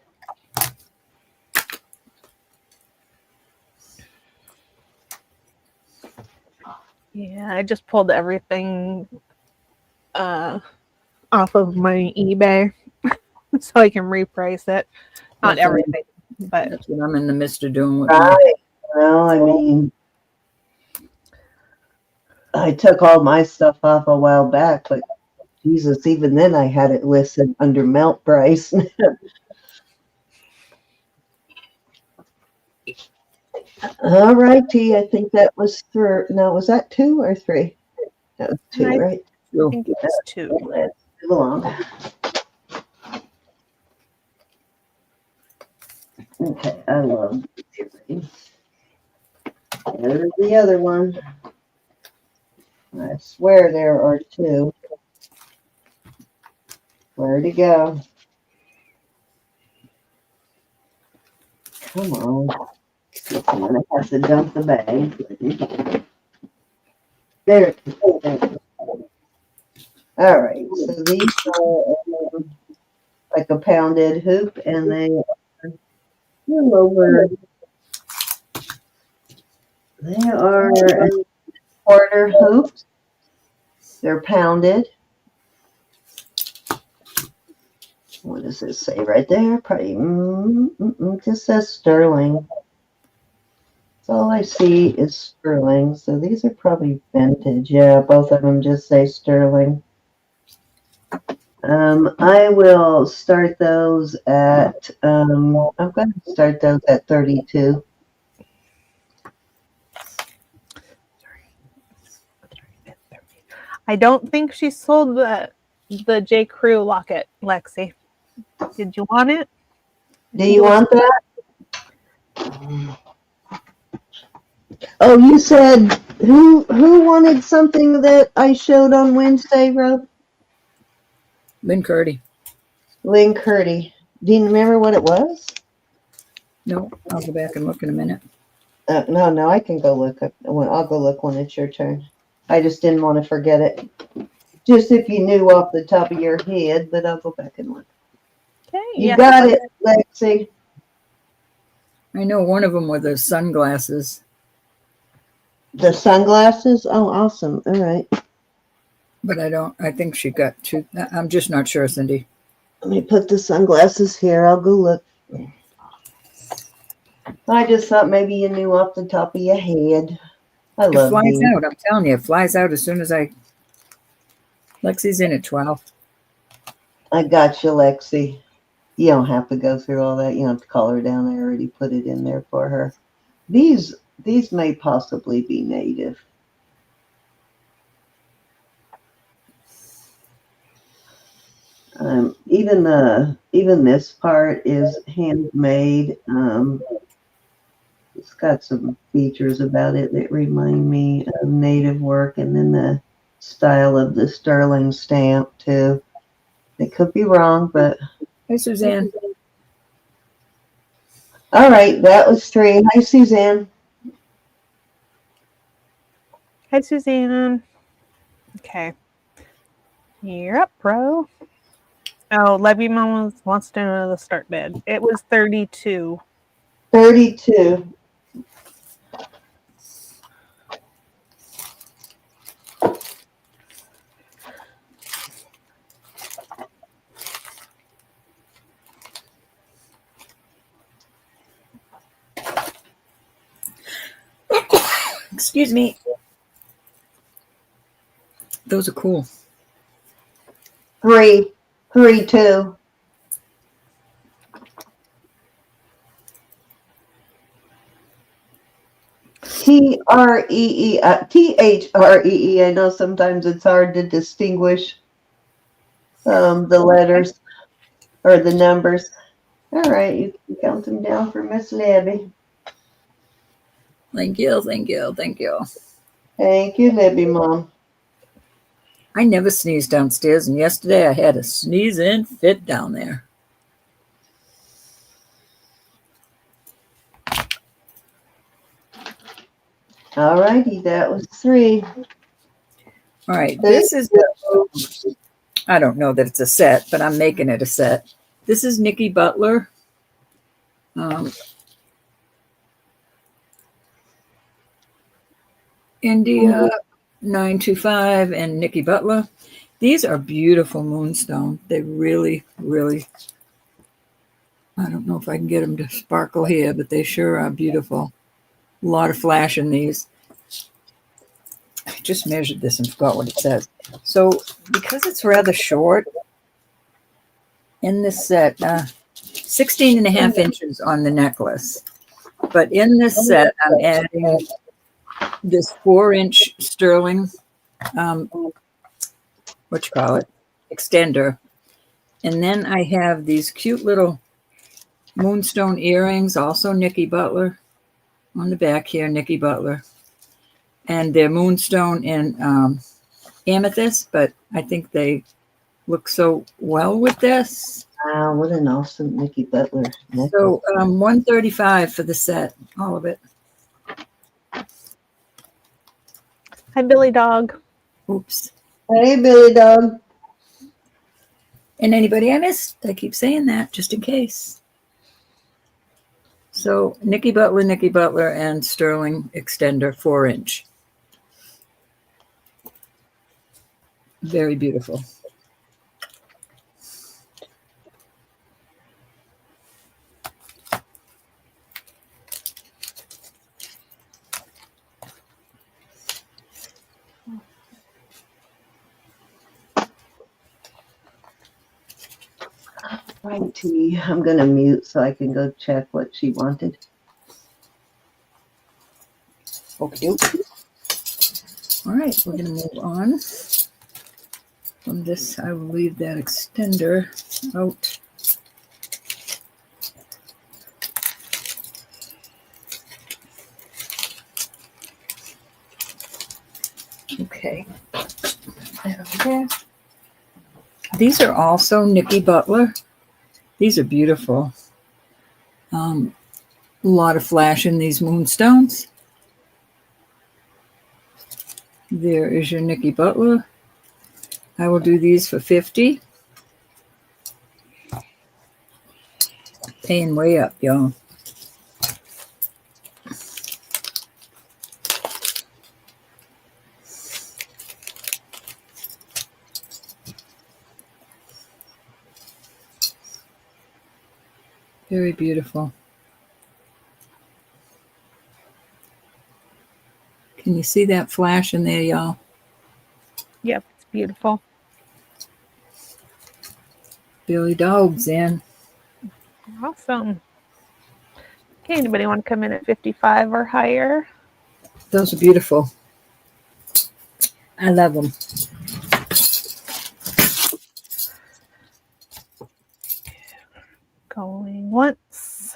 Yeah, I just pulled everything off of my eBay so I can reprice it. Not That's everything, but That's what I'm in the midst of doing with Right. Well, I mean, I took all my stuff off a while back, but Jesus, even then I had it listed under melt price. All righty, I think that was through. No, was that 2 or 3? That was 2, I right? I think it was 2. Let's move along. Okay, I love it. There's the other one. I swear there are 2. Where'd it go? Come on. I'm gonna have to dump the bag. There it is. All right, so these are like a pounded hoop, and they are a little over. They are a quarter hoops. They're pounded. What does it say right there? Probably just says sterling. So all I see is sterling. So these are probably vintage. Yeah, both of them just say sterling. I will start those at, I'm going to start those at 32. I don't think she sold the J. Crew locket, Lexi. Did you want it? Do you want that? Oh, you said who wanted something that I showed on Wednesday, Rob? Lynn Curdy. Lynn Curdy. Do you remember what it was? No, I'll go back and look in a minute. No, I can go look. I'll go look when it's your turn. I just didn't want to forget it. Just if you knew off the top of your head, but I'll go back and look. Okay. You got it, Lexi. I know one of them were the sunglasses, The sunglasses? Oh, awesome. All right. but I think she got two. I'm just not sure, Cindy. Let me put the sunglasses here. I'll go look. I just thought maybe you knew off the top of your head. I It love flies these. out. I'm telling you, it flies out as soon as Lexi's in at 12. I got you, Lexi. You don't have to go through all that. You don't have to call her down. I already put it in there for her. These may possibly be native. Even this part is handmade. It's got some features about it that remind me of native work, and then the style of the sterling stamp too. It could be wrong, but Hey, Suzanne. all right, that was 3. Hi, Suzanne. Hi, Suzanne. Okay. You're up, bro. Oh, Levy Mama wants to know the start bid. It was 32. 32. Excuse me. Those are cool. 3. 3, 2. THREE. I know sometimes it's hard to distinguish the letters or the numbers. All right, you can count them down for Miss Libby. Thank you, thank you, thank you. Thank you, Libby Mom. I never sneeze downstairs, and yesterday I had a sneeze in fit down there. All righty, that was 3. All right, this is, I don't know that it's a set, but I'm making it a set. This is Nicki Butler. India 925 and Nicki Butler. These are beautiful moonstone. They really, really, I don't know if I can get them to sparkle here, but they sure are beautiful. A lot of flash in these. I just measured this and forgot what it says. So because it's rather short in this set, 16 and a half inches on the necklace. But in this set, I'm adding this 4-inch sterling, extender. And then I have these cute little moonstone earrings, also Nicki Butler. On the back here, Nicki Butler. And they're moonstone and amethyst, but I think they look so well with this. Wow, what an awesome Nicki Butler necklace. So $135 for the set, all of it. Hi, Billy Dog. Oops. Hey, Billy Dog. And anybody I missed, I keep saying that just in case. So Nicki Butler, and sterling extender 4-inch. Very beautiful. Righty, I'm going to mute so I can go check what she wanted. Okay. All right, we're going to move on. From this, I will leave that extender out. Okay. Okay. These are also Nicki Butler. These are beautiful. A lot of flash in these moonstones. There is your Nicki Butler. I will do these for $50. Paying way up, y'all. Very beautiful. Can you see that flash in there, y'all? Yep, it's beautiful. Billy Dog's in. Awesome. Okay, anybody want to come in at 55 or higher? Those are beautiful. I love them. Going once,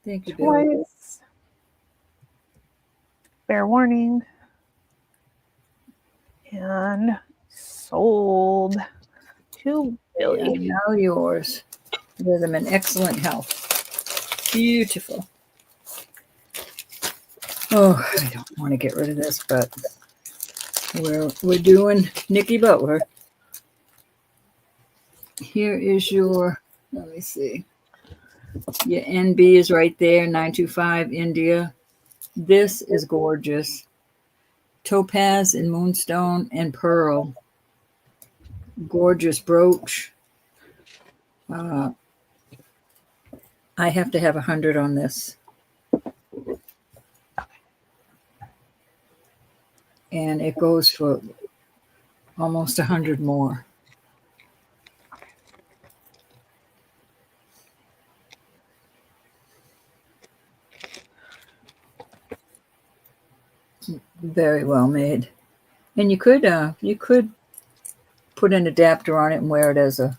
Thank you, Billy. twice. Fair warning. And sold to Billy. And now yours. With them in excellent health. Beautiful. Oh, I don't want to get rid of this, but we're doing Nicki Butler. Here is your, let me see. Your NB is right there, 925 India. This is gorgeous. Topaz and moonstone and pearl. Gorgeous brooch. I have to have 100 on this. And it goes for almost 100 more. Very well made. And you could put an adapter on it and wear it as a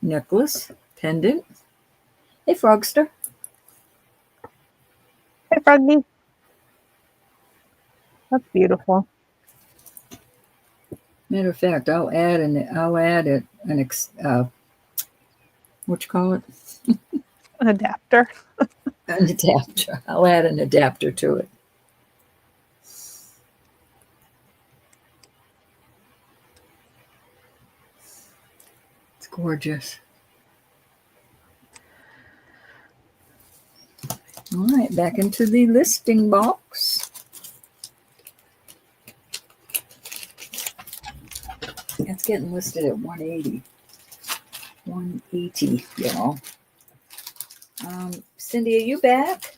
necklace, pendant. Hey, Frogster. Hey, Froggy. That's beautiful. Matter of fact, I'll add what you call it? An adapter. An adapter. I'll add an adapter to it. It's gorgeous. All right, back into the listing box. It's getting listed at 180. 180, y'all. Cindy, are you back?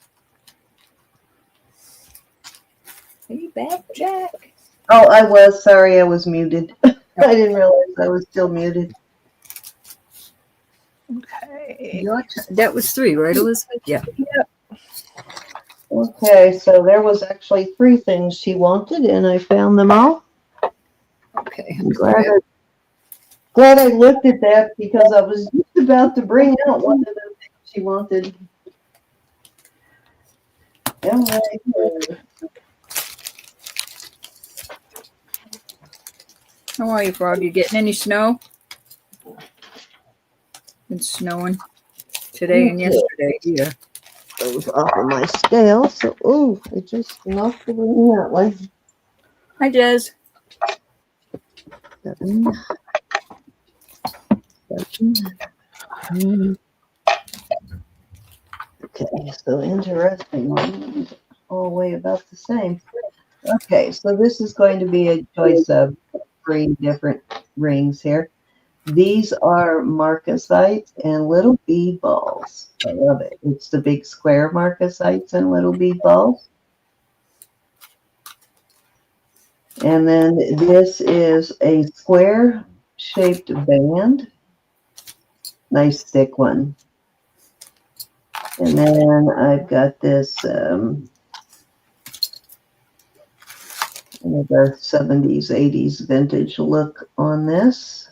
Are you back, Jack? Oh, I was. Sorry, I was muted. I didn't realize I was still muted. Okay. That was 3, right, Elizabeth? Yeah. Yep. Okay, so there was actually 3 things she wanted, and I found them all. Okay. I'm glad I looked at that because I was just about to bring out one of the things she wanted. All right. How are you, Frog? You getting any snow? It's snowing today and yesterday here. Those off of my scale, so it just knocked it in that way. Hi, Jez. 7, 7. Okay, so interesting. All weigh about the same. Okay, so this is going to be a choice of 3 different rings here. These are marcasites and little bead balls. I love it. It's the big square marcasites and little bead balls. And then this is a square shaped band. Nice thick one. And then I've got this kind of a 70s, 80s vintage look on this.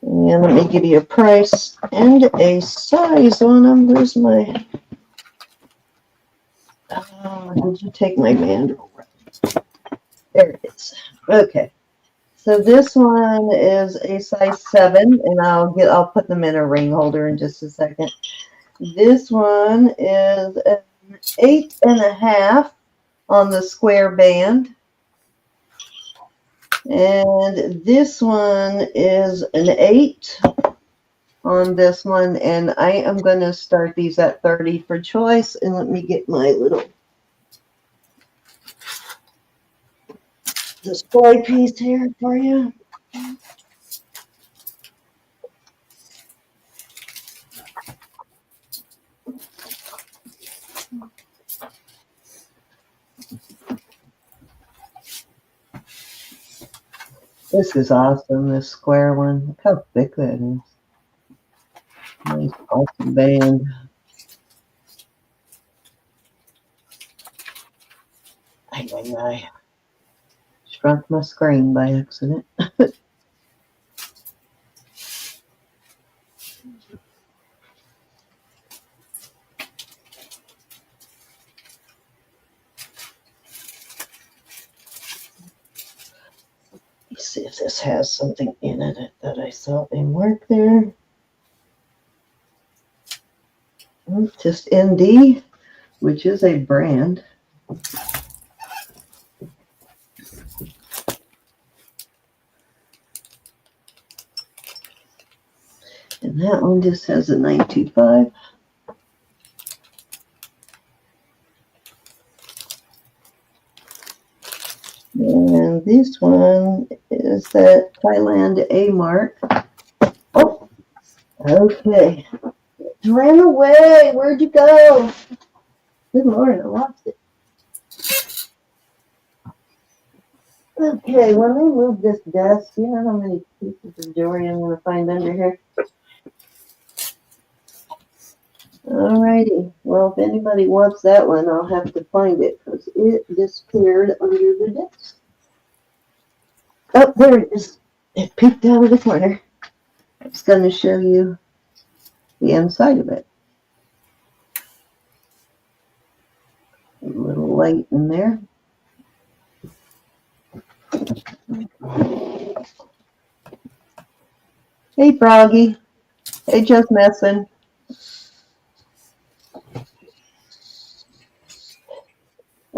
And let me give you a price and a size on them. Where's my... did you take my mandrel? There it is. Okay. So this one is a size 7, and I'll put them in a ring holder in just a second. This one is an 8.5 on the square band. And this one is an 8 on this one. And I am going to start these at 30 for choice. And let me get my little display piece here for you. This is awesome, this square one. Look how thick that is. Nice, awesome band. I shrunk my screen by accident. Let's see if this has something in it that I thought didn't work there. Just ND, which is a brand. And that one just has a 925. And this one is that Thailand A mark. Oh, okay. It ran away. Where'd you go? Good Lord, I lost it. Okay, when we move this desk, you know how many pieces of jewelry I'm going to find under here? Alrighty. Well, if anybody wants that one, I'll have to find it because it disappeared under the desk. Oh, there it is. It peeked out of the corner. I'm just going to show you the inside of it. A little light in there. Hey, Froggy. Hey, just messing.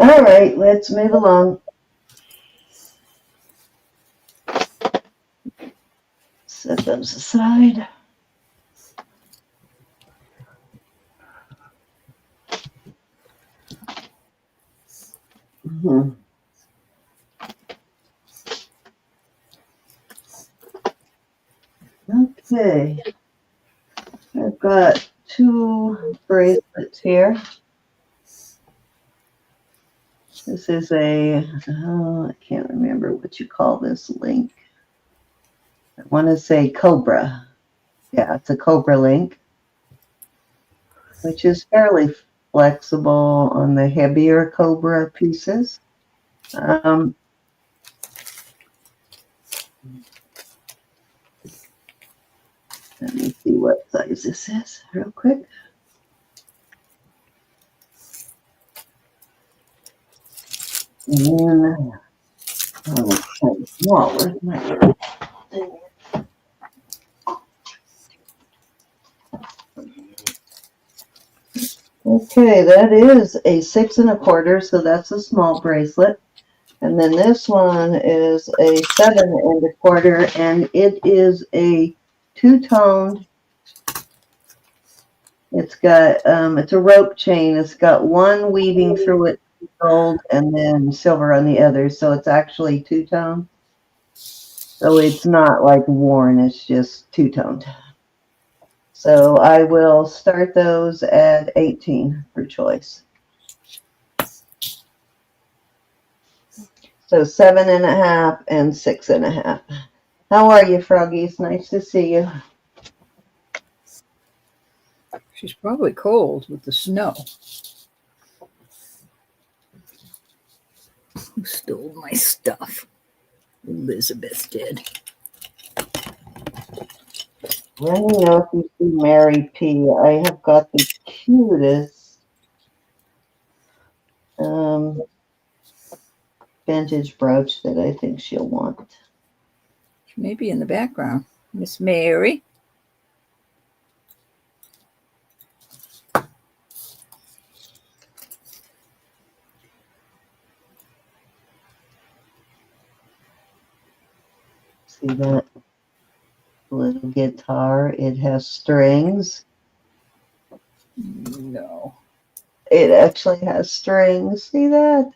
All right, let's move along. Set those aside. Okay. I've got 2 bracelets here. This is I can't remember what you call this link. I want to say Cobra. Yeah, it's a Cobra link, which is fairly flexible on the heavier Cobra pieces. Let me see what size this is real quick. And then, it's kind of small. Where's my thing? Okay, that is a 6 1/4, so that's a small bracelet. And then this one is a 7 1/4, and it is a 2-toned. It's got it's a rope chain. It's got one weaving through it, gold, and then silver on the other. So it's actually 2-toned. So it's not like worn. It's just 2-toned. So I will start those at 18 for choice. So 7 1/2 and 6 1/2. How are you, Froggies? Nice to see you. She's probably cold with the snow. Who stole my stuff? Elizabeth did. Let me know if you see Mary P. I have got the cutest vintage brooch that I think she'll want. She may be in the background. Miss Mary. See that little guitar? It has strings. No. It actually has strings. See that?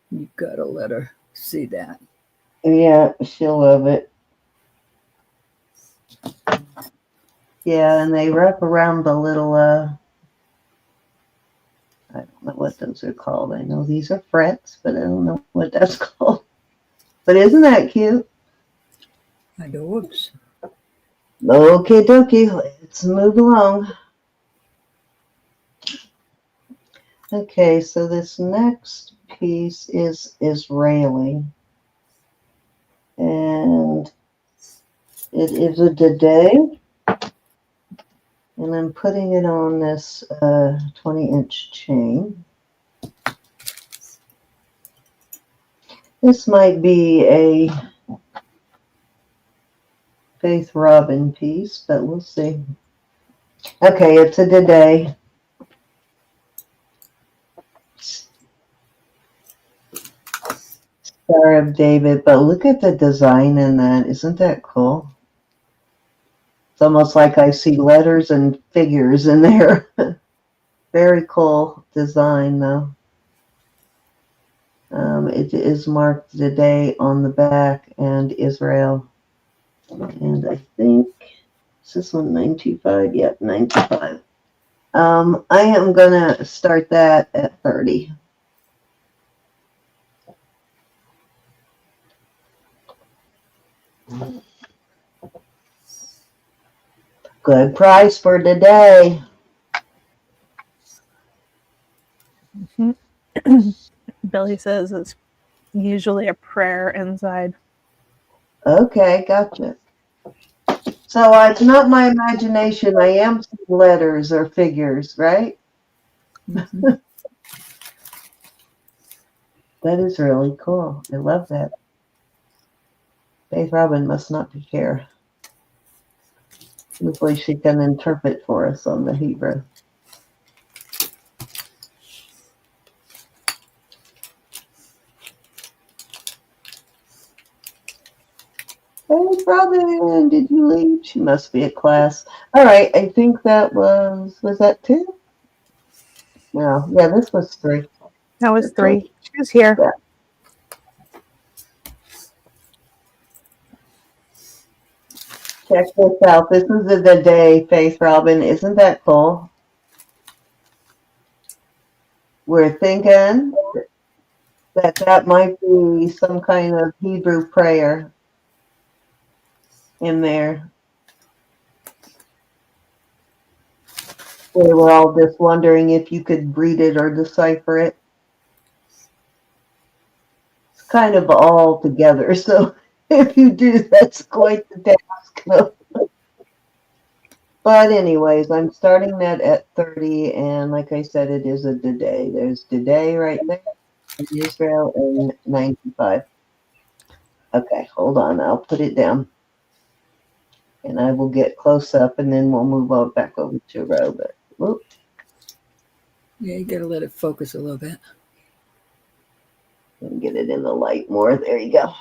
You gotta let her see that. Yeah, she'll love it. Yeah, and they wrap around the little, I don't know what those are called. I know these are frets, but I don't know what that's called. But isn't that cute? Adorbs. Okay, dokie. Let's move along. Okay, so this next piece is Israeli. And it is a dede. And I'm putting it on this 20-inch chain. This might be a Faith Robin piece, but we'll see. Okay, it's a dede. Star of David, but look at the design in that. Isn't that cool? It's almost like I see letters and figures in there. Very cool design, though. It is marked today on the back and Israel. And I think, is this one 925? Yep, 925. I am going to start that at 30. Good price for today. Billy says it's usually a prayer inside. Okay, gotcha. So it's not my imagination. I am seeing letters or figures, right? Mm-hmm. That is really cool. I love that. Faith Robin must not be here. Hopefully she can interpret for us on the Hebrew. Faith Robin, did you leave? She must be at class. All right, I think that was that 2? No, yeah, this was 3. That was 3. She was here. Yeah. Check this out. This is the day, Faith Robin. Isn't that cool? We're thinking that might be some kind of Hebrew prayer in there. We were all just wondering if you could read it or decipher it. It's kind of all together, so if you do, that's quite the task. But anyways, I'm starting that at 30, and like I said, it is a dede. There's dede right there in Israel and 95. Okay, hold on. I'll put it down. And I will get close up, and then we'll move on back over to Robert. Whoop. Yeah, you got to let it focus a little bit. And get it in the light more. There you go.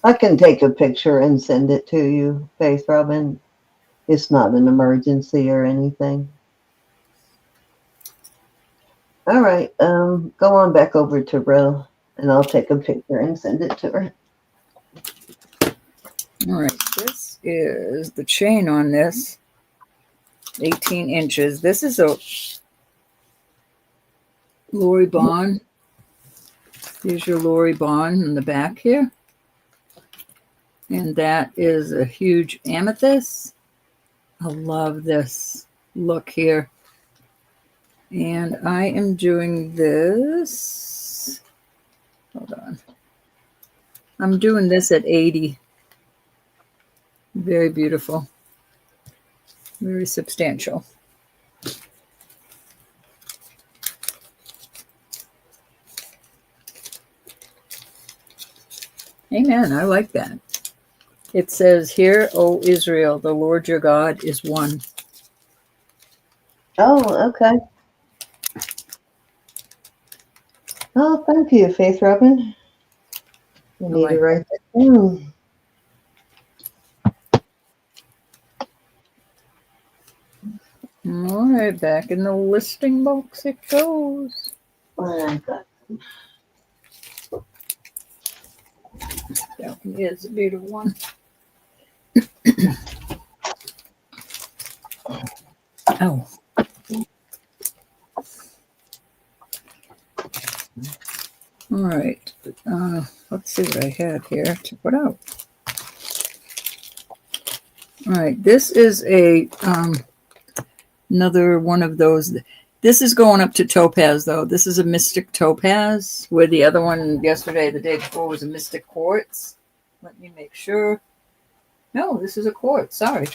I can take a picture and send it to you, Faith Robin. It's not an emergency or anything. All right, go on back over to Ro, and I'll take a picture and send it to her. All right, this is the chain on this, 18 inches. This is a Lori Bond. Here's your Lori Bond in the back here. And that is a huge amethyst. I love this look here. And I am doing this. Hold on. I'm doing this at 80. Very beautiful. Very substantial. Amen. I like that. It says, "Hear, O Israel, the Lord your God is one." Oh, okay. Oh, thank you, Faith Robin. You need to write that down. All right, back in the listing box it goes. I got That one is a beautiful one. Oh. All right. Let's see what I have here to put out. All right. This is a another one of those. This is going up to topaz, though. This is a mystic topaz, where the other one yesterday, the day before, was a mystic quartz. Let me make sure. No, this is a quartz. Sorry.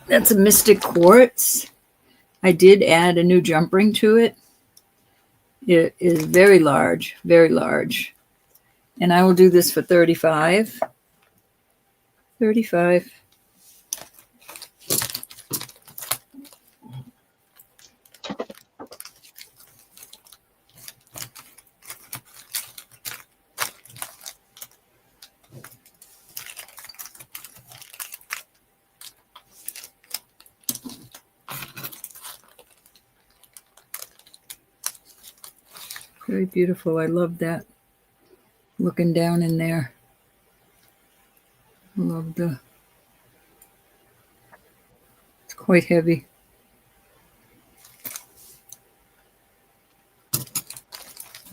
That's a mystic quartz. I did add a new jump ring to it. It is very large, very large. And I will do this for 35. 35. Very beautiful. I love that. Looking down in there. I love the... It's quite heavy.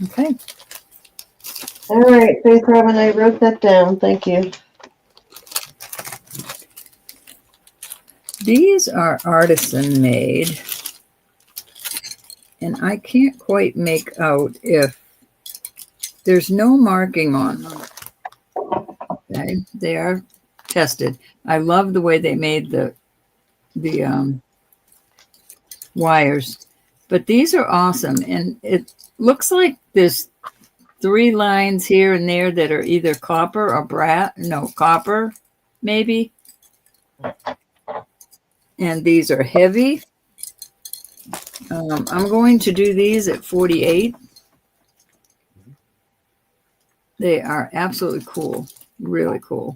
Okay. All right, Faith Robin, I wrote that down. Thank you. These are artisan made. And I can't quite make out if there's no marking on them. Okay, they are tested. I love the way they made the wires, but these are awesome. And it looks like there's 3 lines here and there that are either copper or copper, maybe. And these are heavy. I'm going to do these at 48. They are absolutely cool. Really cool.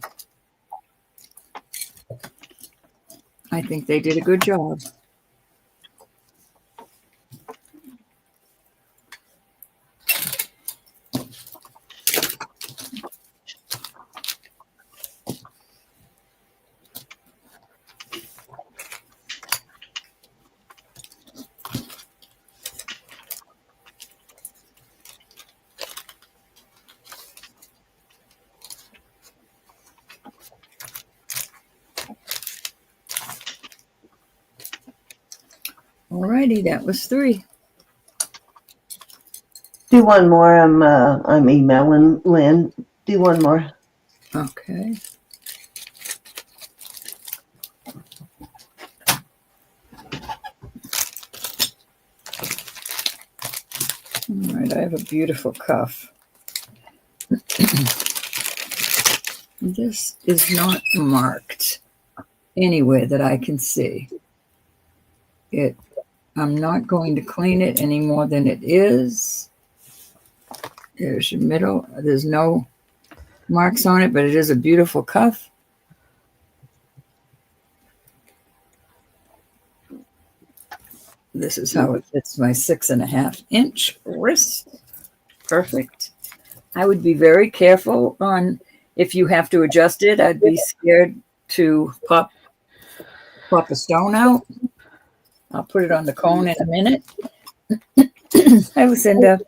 I think they did a good job. Alrighty, that was 3. Do one more. I'm emailing Lynn. Do one more. Okay. All right, I have a beautiful cuff. This is not marked anywhere that I can see. I'm not going to clean it any more than it is. There's your middle. There's no marks on it, but it is a beautiful cuff. This is how it fits my 6.5-inch wrist. Perfect. I would be very careful on if you have to adjust it. I'd be scared to pop a stone out. I'll put it on the cone in a minute. Hi, Lucinda.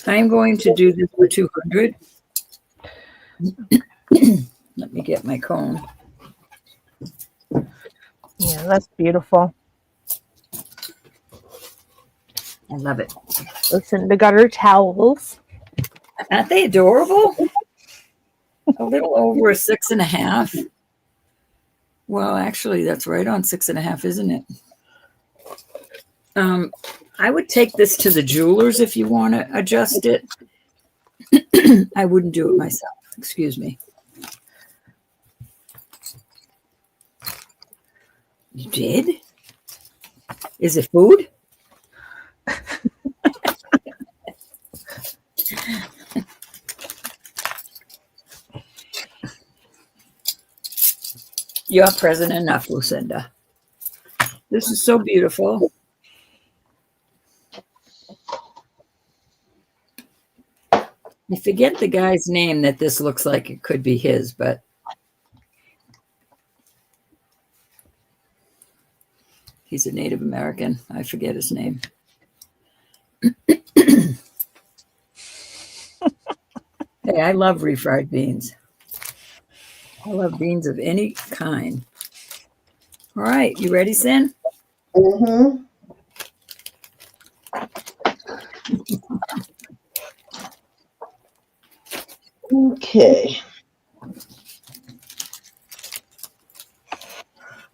I'm going to do this for 200. Let me get my cone. Yeah, that's beautiful. I love it. Lucinda got her towels. Aren't they adorable? A little over a 6.5. Well, actually, that's right on 6.5, isn't it? I would take this to the jewelers if you want to adjust it. I wouldn't do it myself. Excuse me. You did? Is it food? You're present enough, Lucinda. This is so beautiful. I forget the guy's name that this looks like it could be his, but he's a Native American. I forget his name. Hey, I love refried beans. I love beans of any kind. All right, you ready, Sin? Mm-hmm. Okay.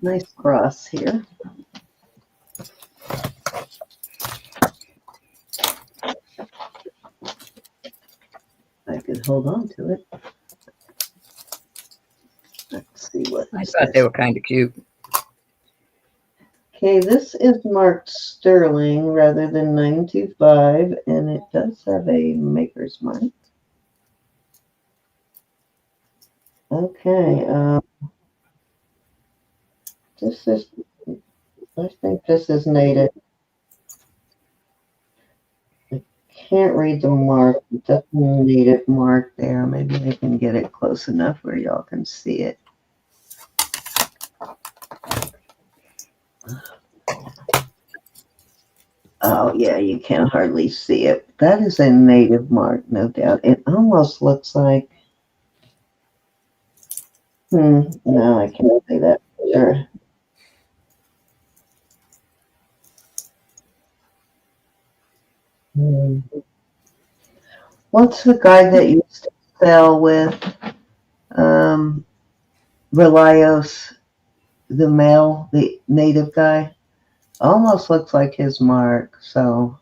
Nice cross here. I could hold on to it. Let's see what I this thought is. they were kind of cute. Okay, this is marked sterling rather than 925, and it does have a maker's mark. Okay, this is, I think this is native. I can't read the mark. It doesn't native mark there. Maybe I can get it close enough where y'all can see it. Oh, yeah, you can hardly see it. That is a native mark, no doubt. It almost looks like, no, I can't say that for sure. What's the guy that used to sell with Relios, the male, the native guy? Almost looks like his mark, so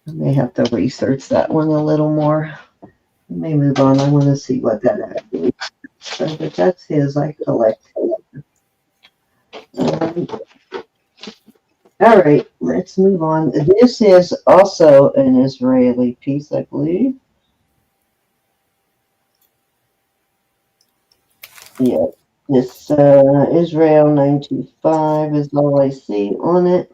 I may have to research that one a little more. I may move on. I want to see what that actually is. So, but that's his. I collect. All right, let's move on. This is also an Israeli piece, I believe. Yeah, this Israel 925 is all I see on it.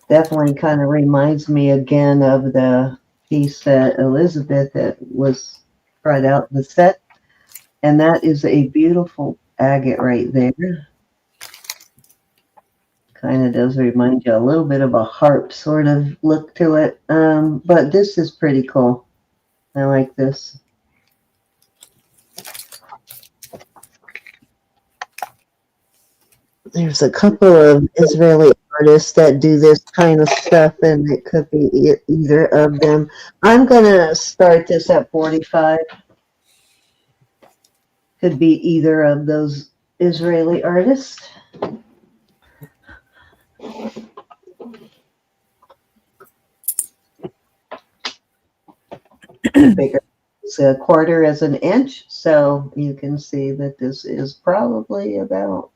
Definitely kind of reminds me again of the piece that Elizabeth that was tried out the set. And that is a beautiful agate right there. Kind of does remind you a little bit of a harp sort of look to it. But this is pretty cool. I like this. There's a couple of Israeli artists that do this kind of stuff, and it could be either of them. I'm going to start this at 45. Could be either of those Israeli artists. Bigger. It's a quarter as an inch, so you can see that this is probably about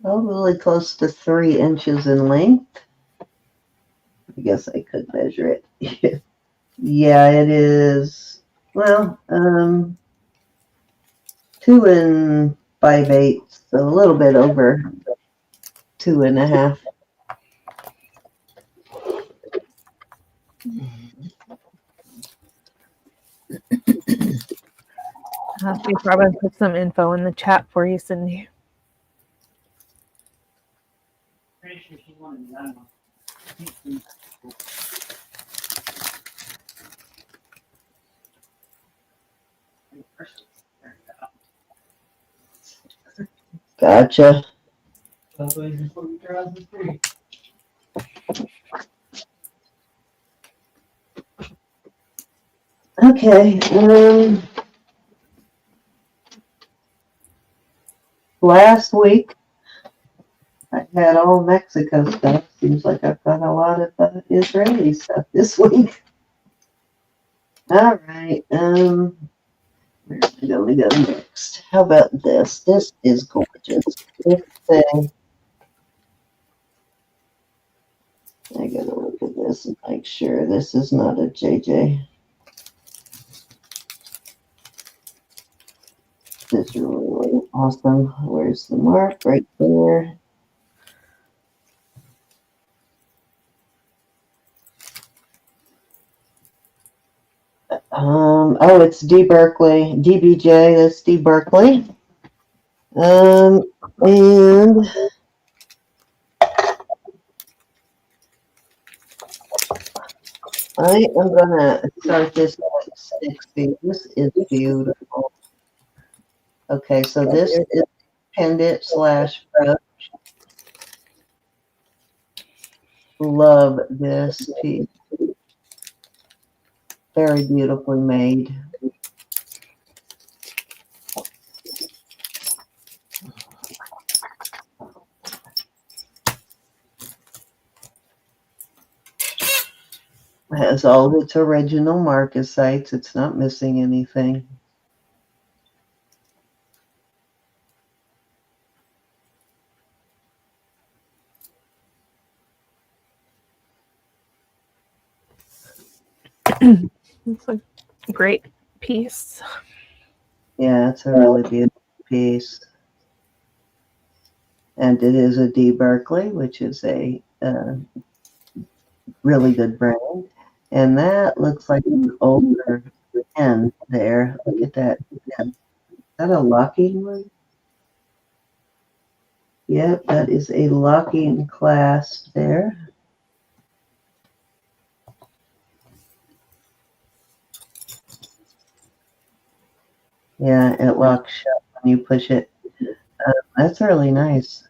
probably close to 3 inches in length. I guess I could measure it. Yeah, it is. Well, 2 5/8, so a little bit over 2.5. I'll see if Robin put some info in the chat for you, Cindy. Gotcha. Okay. Last week I had all Mexico stuff. Seems like I've got a lot of Israeli stuff this week. All right. Where am I going to go next? How about this? This is gorgeous. This thing. I gotta look at this and make sure this is not a JJ. This is really awesome. Where's the mark? Right there. Oh, it's D Berkeley, DBJ. That's D Berkeley. And I am gonna start this at 60. This is beautiful. Okay, so this is pendant slash brooch. Love this piece. Very beautifully made. It has all of its original marcasites. It's not missing anything. It's a great piece. Yeah, it's a really beautiful piece. And it is a D Berkeley, which is a really good brand. And that looks like an older pen there. Look at that. Is that a locking one? Yep, that is a locking clasp there. Yeah, it locks shut when you push it. That's really nice.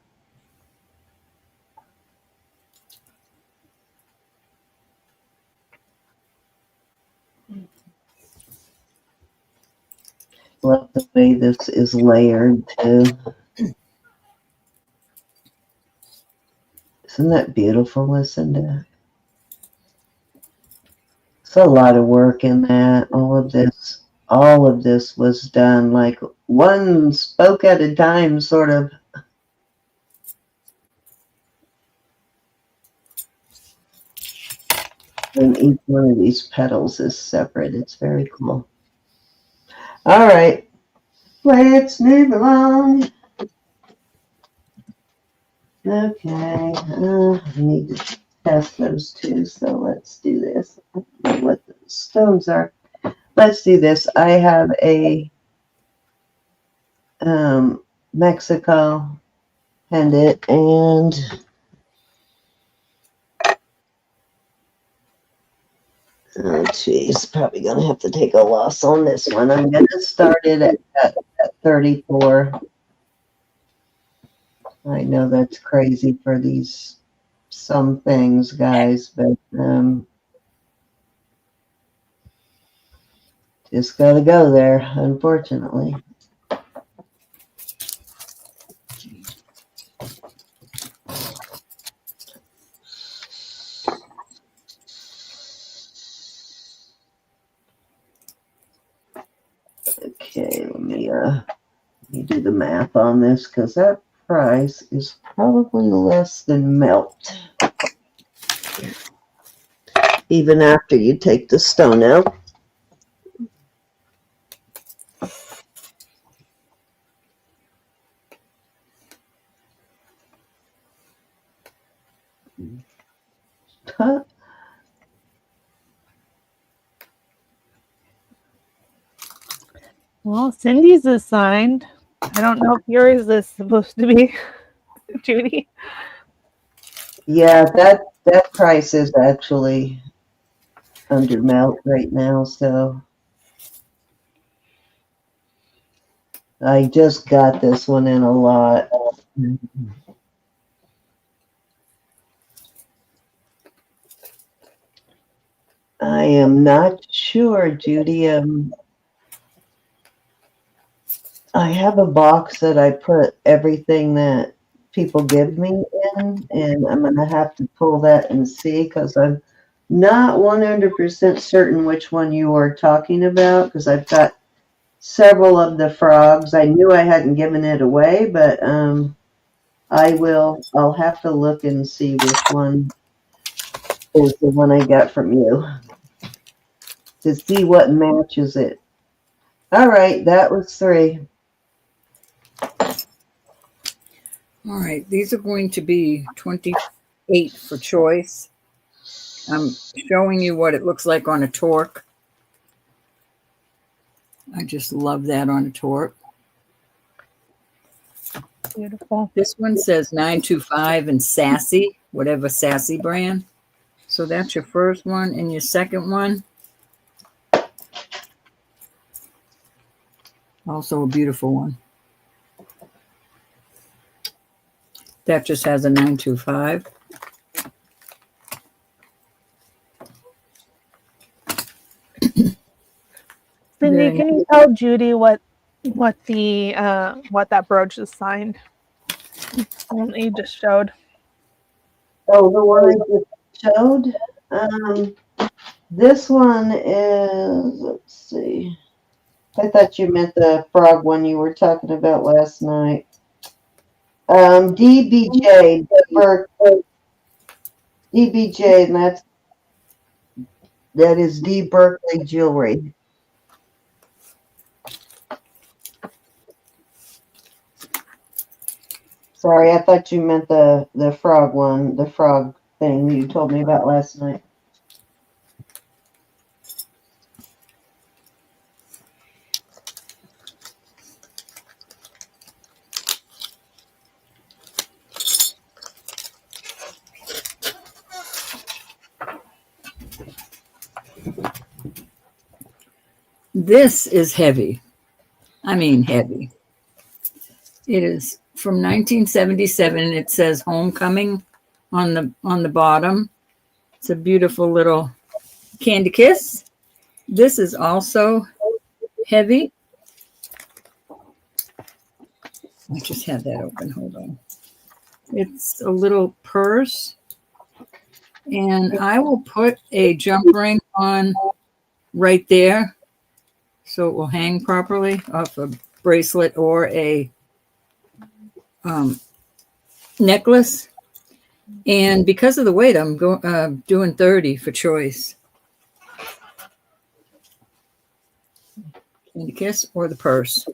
Love the way this is layered too. Isn't that beautiful, Lucinda? It's a lot of work in that. All of this was done like one spoke at a time, sort of. And each one of these petals is separate. It's very cool. All right, let's move along. Okay, I need to test those two, so let's do this. I don't know what the stones are. Let's do this. I have a Mexico pendant, and oh geez, probably gonna have to take a loss on this one. I'm gonna start it at 34. I know that's crazy for these some things, guys, but just gotta go there, unfortunately. Okay, let me do the math on this because that price is probably less than melt. Even after you take the stone out. Huh? Well, Cindy's is signed. I don't know if yours is supposed to be, Judy. Yeah, that price is actually under melt right now, so I just got this one in a lot. I am not sure, Judy. I have a box that I put everything that people give me in, and I'm going to have to pull that and see because I'm not 100% certain which one you are talking about because I've got several of the frogs. I knew I hadn't given it away, but I'll have to look and see which one is the one I got from you to see what matches it. All right, that was 3. All right, these are going to be 28 for choice. I'm showing you what it looks like on a torque. I just love that on a torque. Beautiful. This one says 925 and Sassy, whatever Sassy brand. So that's your first one. And your second one, also a beautiful one. That just has a 925. Cindy, can you tell Judy what that brooch is signed? The one that you just showed. Oh, the one I just showed. This one is, let's see. I thought you meant the frog one you were talking about last night. DBJ, DBJ, and that is D Berkeley Jewelry. Sorry, I thought you meant the frog one, the frog thing you told me about last night. This is heavy. I mean heavy. It is from 1977. It says Homecoming on the bottom. It's a beautiful little candy kiss. This is also heavy. I just had that open. Hold on. It's a little purse. And I will put a jump ring on right there so it will hang properly off a bracelet or a necklace. And because of the weight, I'm doing 30 for choice. Candy kiss or the purse.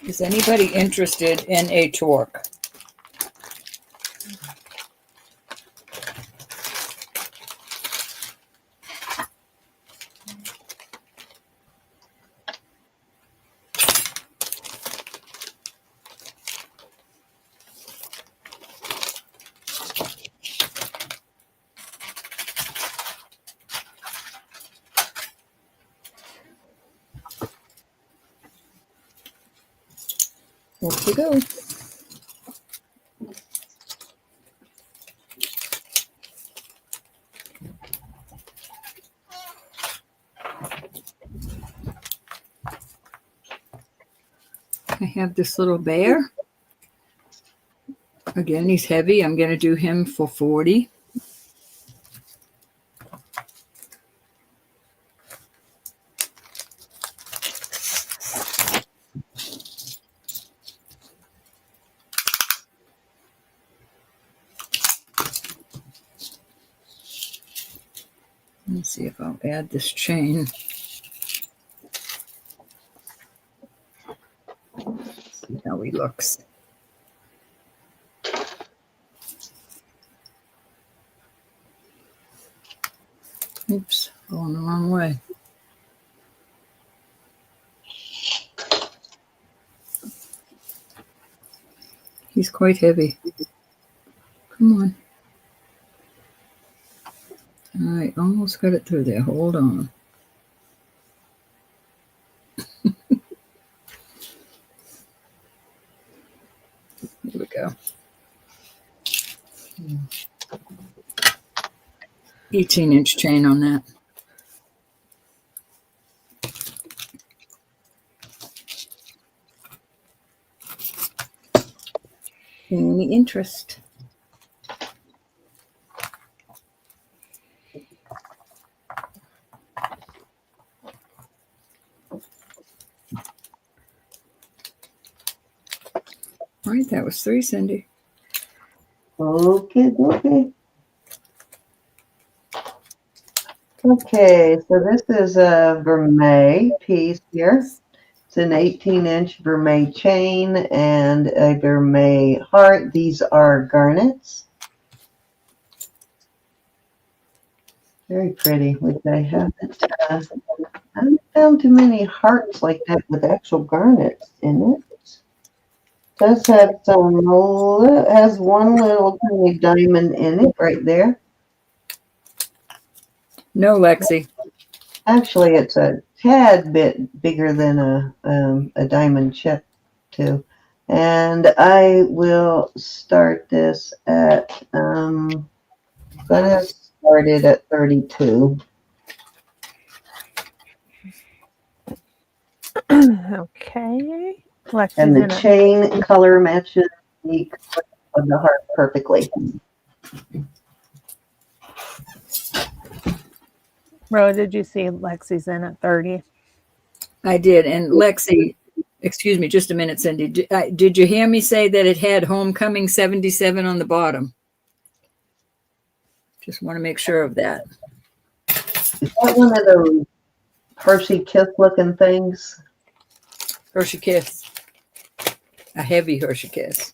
Is anybody interested in a torque? Off we go. I have this little bear. Again, he's heavy. I'm going to do him for 40. Let me see if I'll add this chain. See how he looks. Oops, going the wrong way. He's quite heavy. Come on. All right, almost got it through there. Hold on. Here we go. 18-inch chain on that. Any interest? All right, that was 3, Cindy. Okay. Okay, so this is a vermeil piece here. It's an 18-inch vermeil chain and a vermeil heart. These are garnets. Very pretty, which I haven't found too many hearts like that with actual garnets in it. Does have some, has one little tiny diamond in it right there. No, Lexi. Actually, it's a tad bit bigger than a diamond chip, too. And I will start this at, gonna start it at 32. Okay. Lexi's And the in it. chain color matches the color of the heart perfectly. Ro, did you see Lexi's in at 30? I did. And Lexi, excuse me, just a minute, Cindy. Did you hear me say that it had Homecoming 77 on the bottom? Just want to make sure of that. Is that one of those Hershey Kiss looking things? Hershey Kiss. A heavy Hershey Kiss.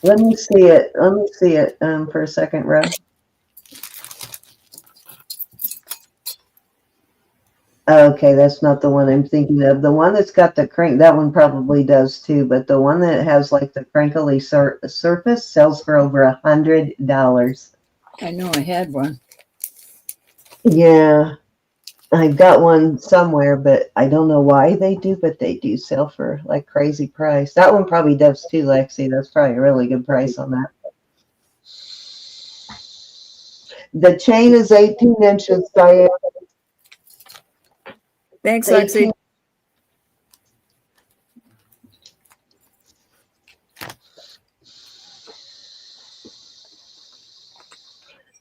Let me see it. Let me see it for a second, Ro. Okay, that's not the one I'm thinking of. The one that's got the crank, that one probably does too, but the one that has like the crinkly surface sells for over $100. I know I had one. Yeah, I've got one somewhere, but I don't know why they do, but they do sell for like crazy price. That one probably does too, Lexi. That's probably a really good price on that. The chain is 18 inches diameter. Thanks, Lexi.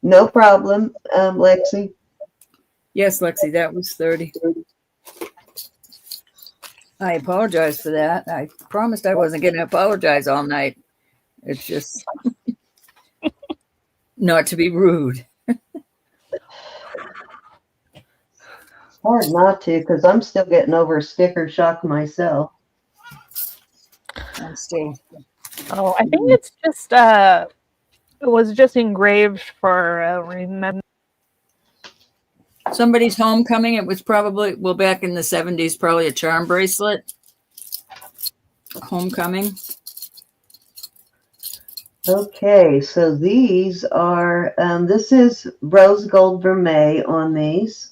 No problem, Lexi. Yes, Lexi, that was 30. I apologize for that. I promised I wasn't going to apologize all night. It's just not to be rude. Hard not to, because I'm still getting over sticker shock myself. I'm still. Oh, I think it's just it was just engraved for remember. Somebody's homecoming. It was probably, well, back in the 70s, probably a charm bracelet. Homecoming. Okay, so these are, this is rose gold vermeil on these.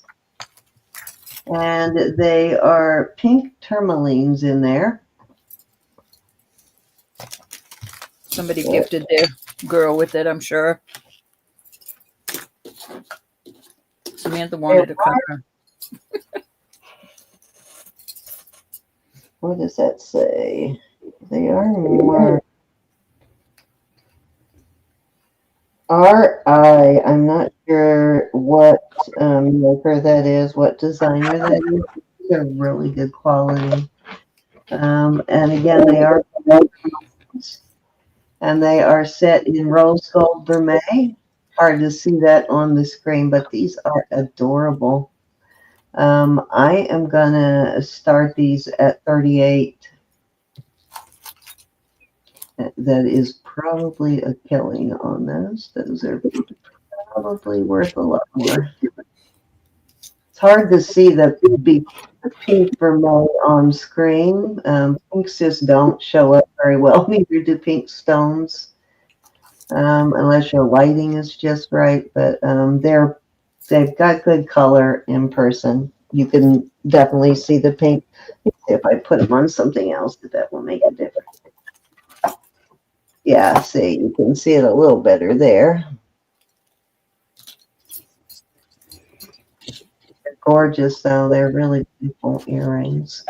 And they are pink tourmalines in there. Somebody gifted their girl with it, I'm sure. Samantha wanted to cover. What does that say? They are marked RI. I'm not sure what maker that is, what designer that is. They're really good quality. And again, they are set in rose gold vermeil. Hard to see that on the screen, but these are adorable. I am gonna start these at 38. That is probably a killing on those. Those are probably worth a lot more. It's hard to see the pink vermeil on screen. Pinks just don't show up very well. Neither do pink stones, unless your lighting is just right. But they've got good color in person. You can definitely see the pink. If I put them on something else, that will make a difference. Yeah, see, you can see it a little better there. They're gorgeous, though. They're really beautiful earrings.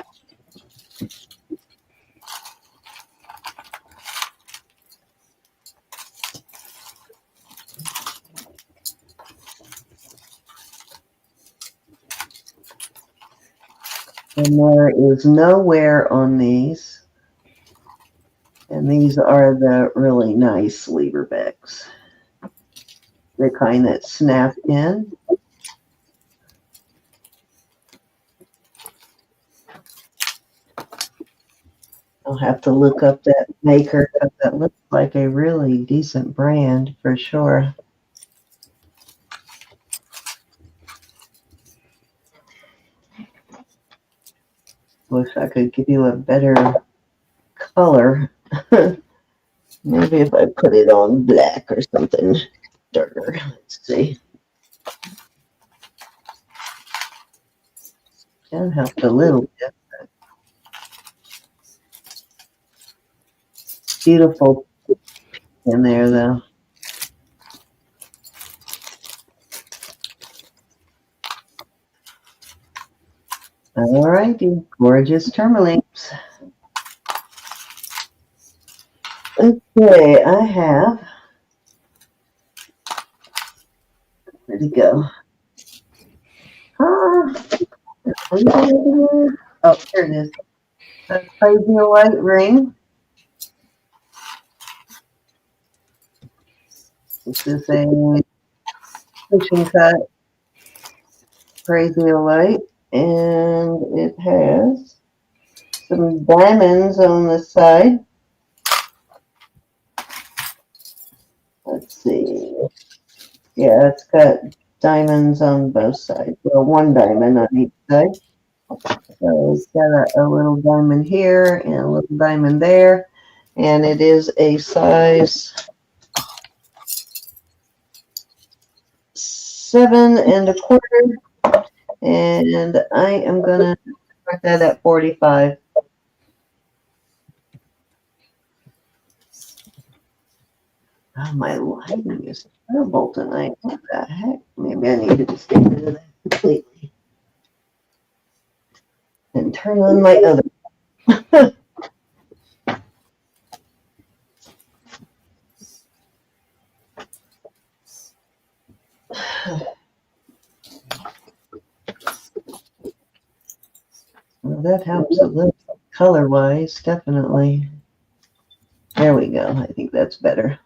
And there is no wear on these. And these are the really nice leverbacks. The kind that snap in. I'll have to look up that maker because that looks like a really decent brand for sure. Wish I could give you a better color. Maybe if I put it on black or something darker. Let's see. That helped a little bit. Beautiful in there though. All righty, gorgeous tourmalines. Okay, I have. Where'd it go? Oh, here it is. A crazy white ring. This is a fishing cut crazy white, and it has some diamonds on the side. Let's see. Yeah, it's got diamonds on both sides. Well, one diamond on each side. So it's got a little diamond here and a little diamond there. And it is a size 7 1/4. And I am going to start that at 45. Oh, my lighting is terrible tonight. What the heck? Maybe I needed to get rid of that completely. And turn on my other. Well, that helps a little color-wise, definitely. There we go. I think that's better.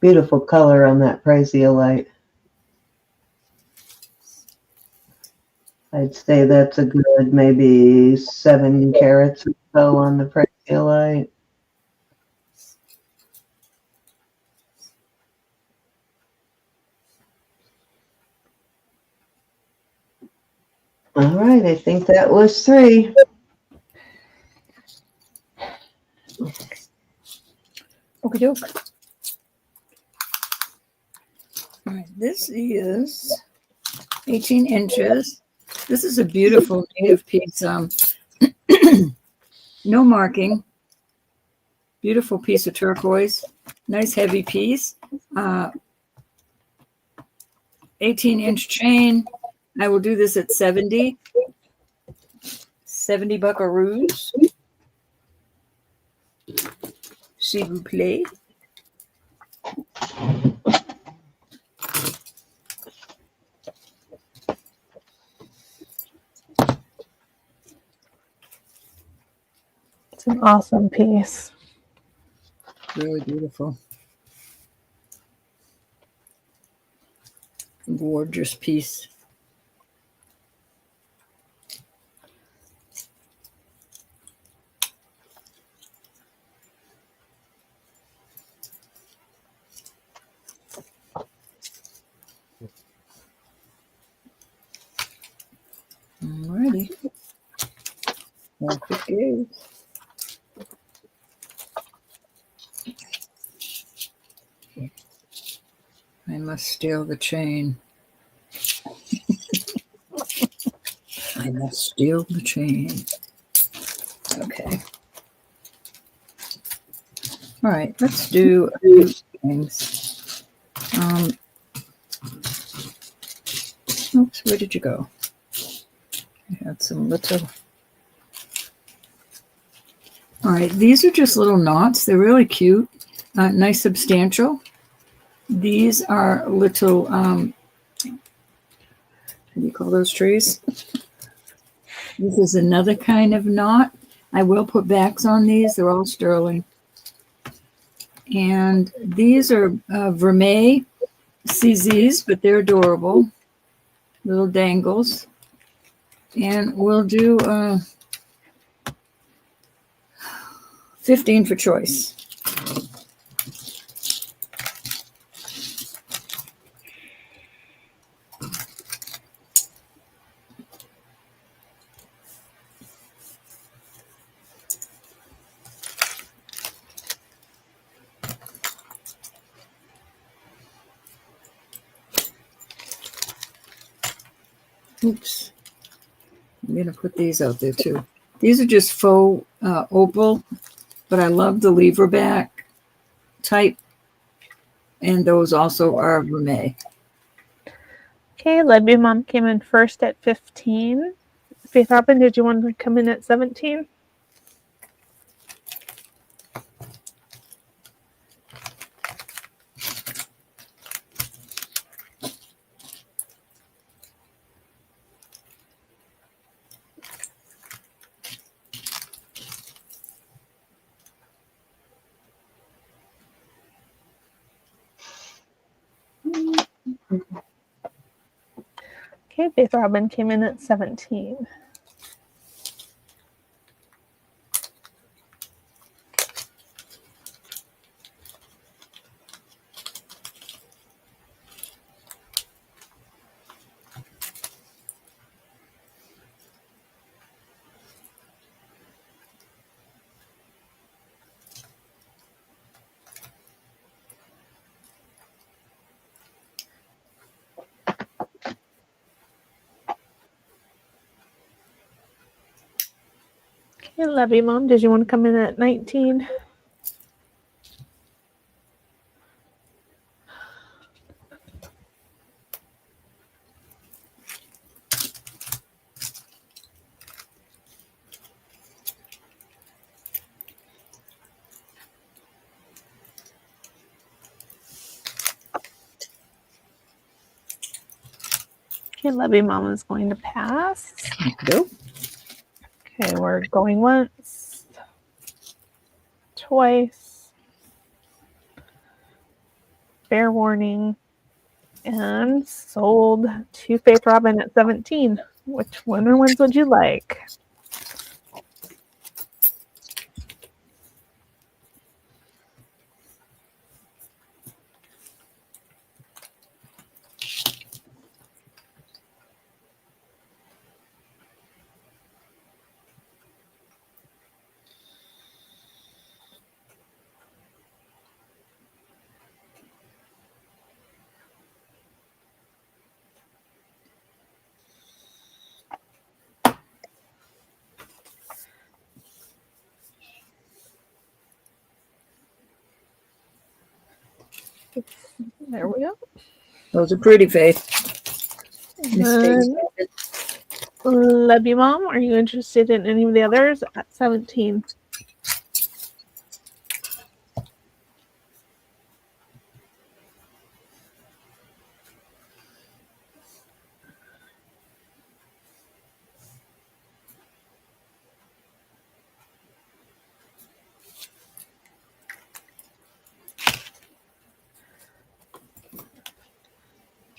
Beautiful color on that Praisiolite. I'd say that's a good maybe 7 carats or so on the Praisiolite. All right, I think that was 3. Okie doke. All right, this is 18 inches. This is a beautiful native piece. No marking. Beautiful piece of turquoise. Nice heavy piece. 18-inch chain. I will do this at 70. 70 buckaroos. S'il vous plaît. It's an awesome piece. Really beautiful. Gorgeous piece. Alrighty. Off it goes. I must steal the chain. I must steal the chain. Okay. All right, let's do a few things. Oops, where did you go? I had some little. All right, these are just little knots. They're really cute, nice, substantial. These are little, what do you call those trees? This is another kind of knot. I will put backs on these. They're all sterling. And these are vermeil CZs, but they're adorable. Little dangles. And we'll do 15 for choice. Oops. I'm going to put these out there too. These are just faux opal, but I love the lever back type. And those also are vermeil. Okay, Libby Mom came in first at 15. Faith Robin, did you want to come in at 17? Okay, Faith Robin came in at 17. Okay, Libby Mom, did you want to come in at 19? Okay, Libby Mom is going to pass. Nope. Okay, we're going once, twice, fair warning, and sold to Faith Robin at 17. Which winner ones would you like? There we go. Those are pretty, Faith. Mistakes. Libby Mom, are you interested in any of the others at 17?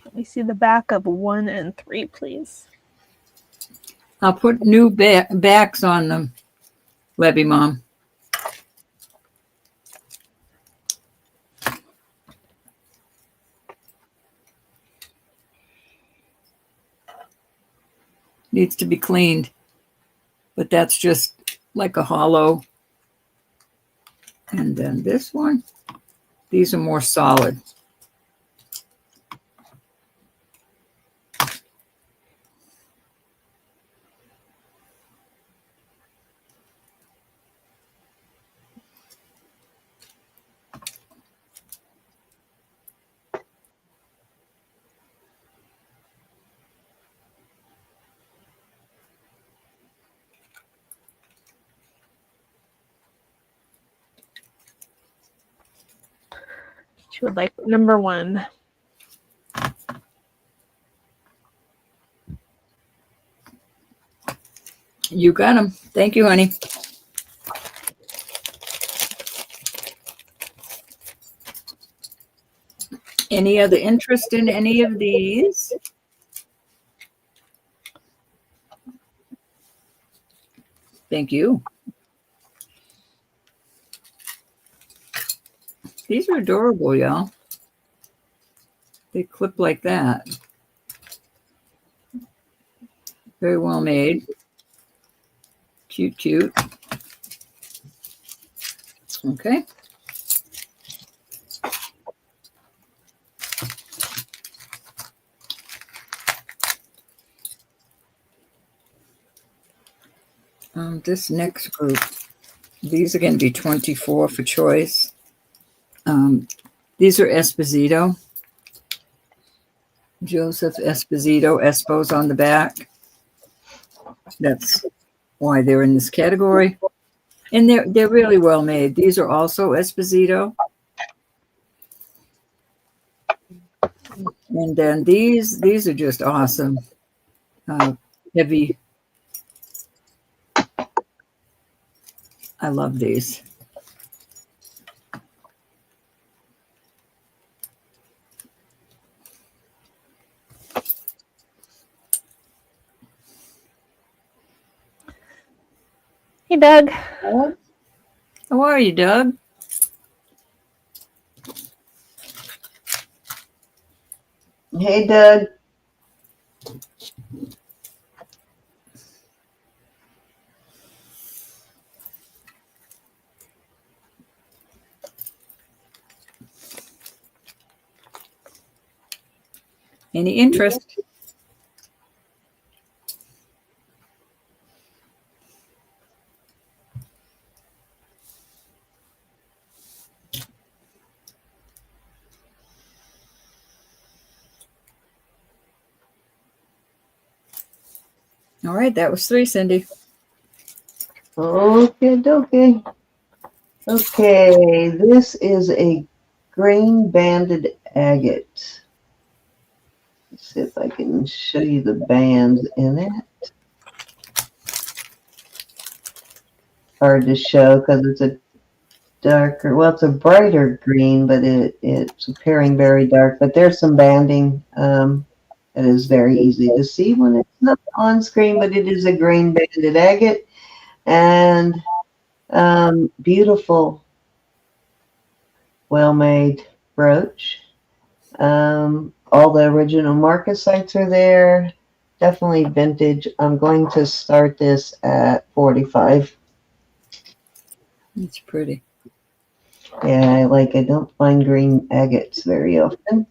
Let me see the back of 1 and 3, please. I'll put new backs on them, Libby Mom. Needs to be cleaned, but that's just like a hollow. And then this one, these are more solid. She would like number 1. You got them. Thank you, honey. Any other interest in any of these? Thank you. These are adorable, y'all. They clip like that. Very well made. Cute, cute. Okay. This next group, these are going to be 24 for choice. These are Esposito. Joseph Esposito, Espo's on the back. That's why they're in this category. And they're really well made. These are also Esposito. And then these are just awesome. Heavy. I love these. Hey, Doug. How are you, Doug? Hey, Doug. Any interest? All right, that was 3, Cindy. Okay. Okay, this is a grain banded agate. Let's see if I can show you the bands in it. Hard to show because it's a darker, well, it's a brighter green, but it's appearing very dark. But there's some banding. It is very easy to see when it's not on screen, but it is a grain banded agate and beautiful, well-made brooch. All the original marcasites are there. Definitely vintage. I'm going to start this at 45. It's pretty. Yeah, I don't find green agates very often.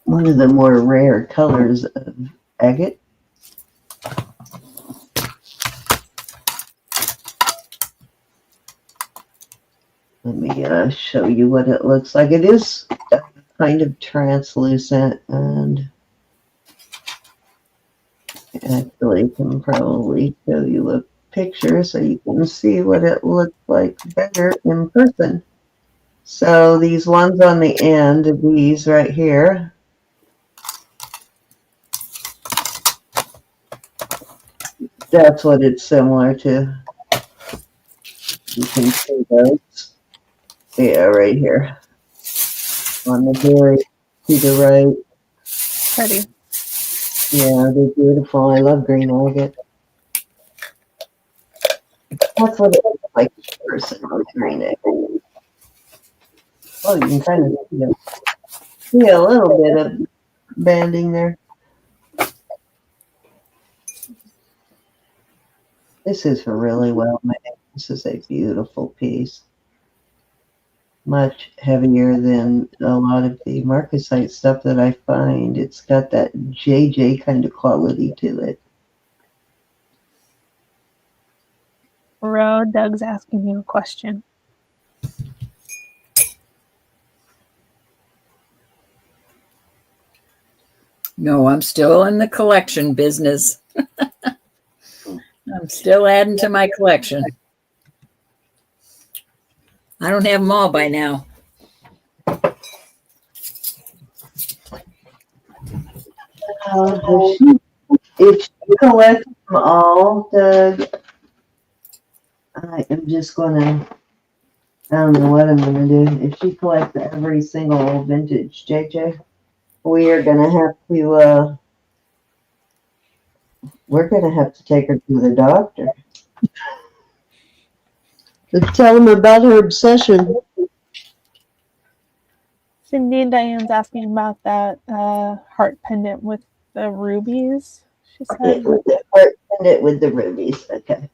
One of the more rare colors of agate. Let me show you what it looks like. It is kind of translucent, and actually can probably show you a picture so you can see what it looks like better in person. So these ones on the end of these right here, that's what it's similar to. You can see those. Yeah, right here. On the very to the right. Ready. Yeah, they're beautiful. I love green agate. That's what it looks like in person on green agate. Oh, you can kind of see a little bit of banding there. This is really well made. This is a beautiful piece. Much heavier than a lot of the marcasite stuff that I find. It's got that JJ kind of quality to it. Ro, Doug's asking you a question. No, I'm still in the collection business. I'm still adding to my collection. I don't have them all by now. If you collect them all, Doug, I am just going to I don't know what I'm gonna do. If she collects every single vintage JJ, we are gonna have to, we're gonna have to take her to the doctor. To tell him about her obsession. Cindy and Diane's asking about that heart pendant with the rubies. She said With the heart pendant with the rubies. Okay.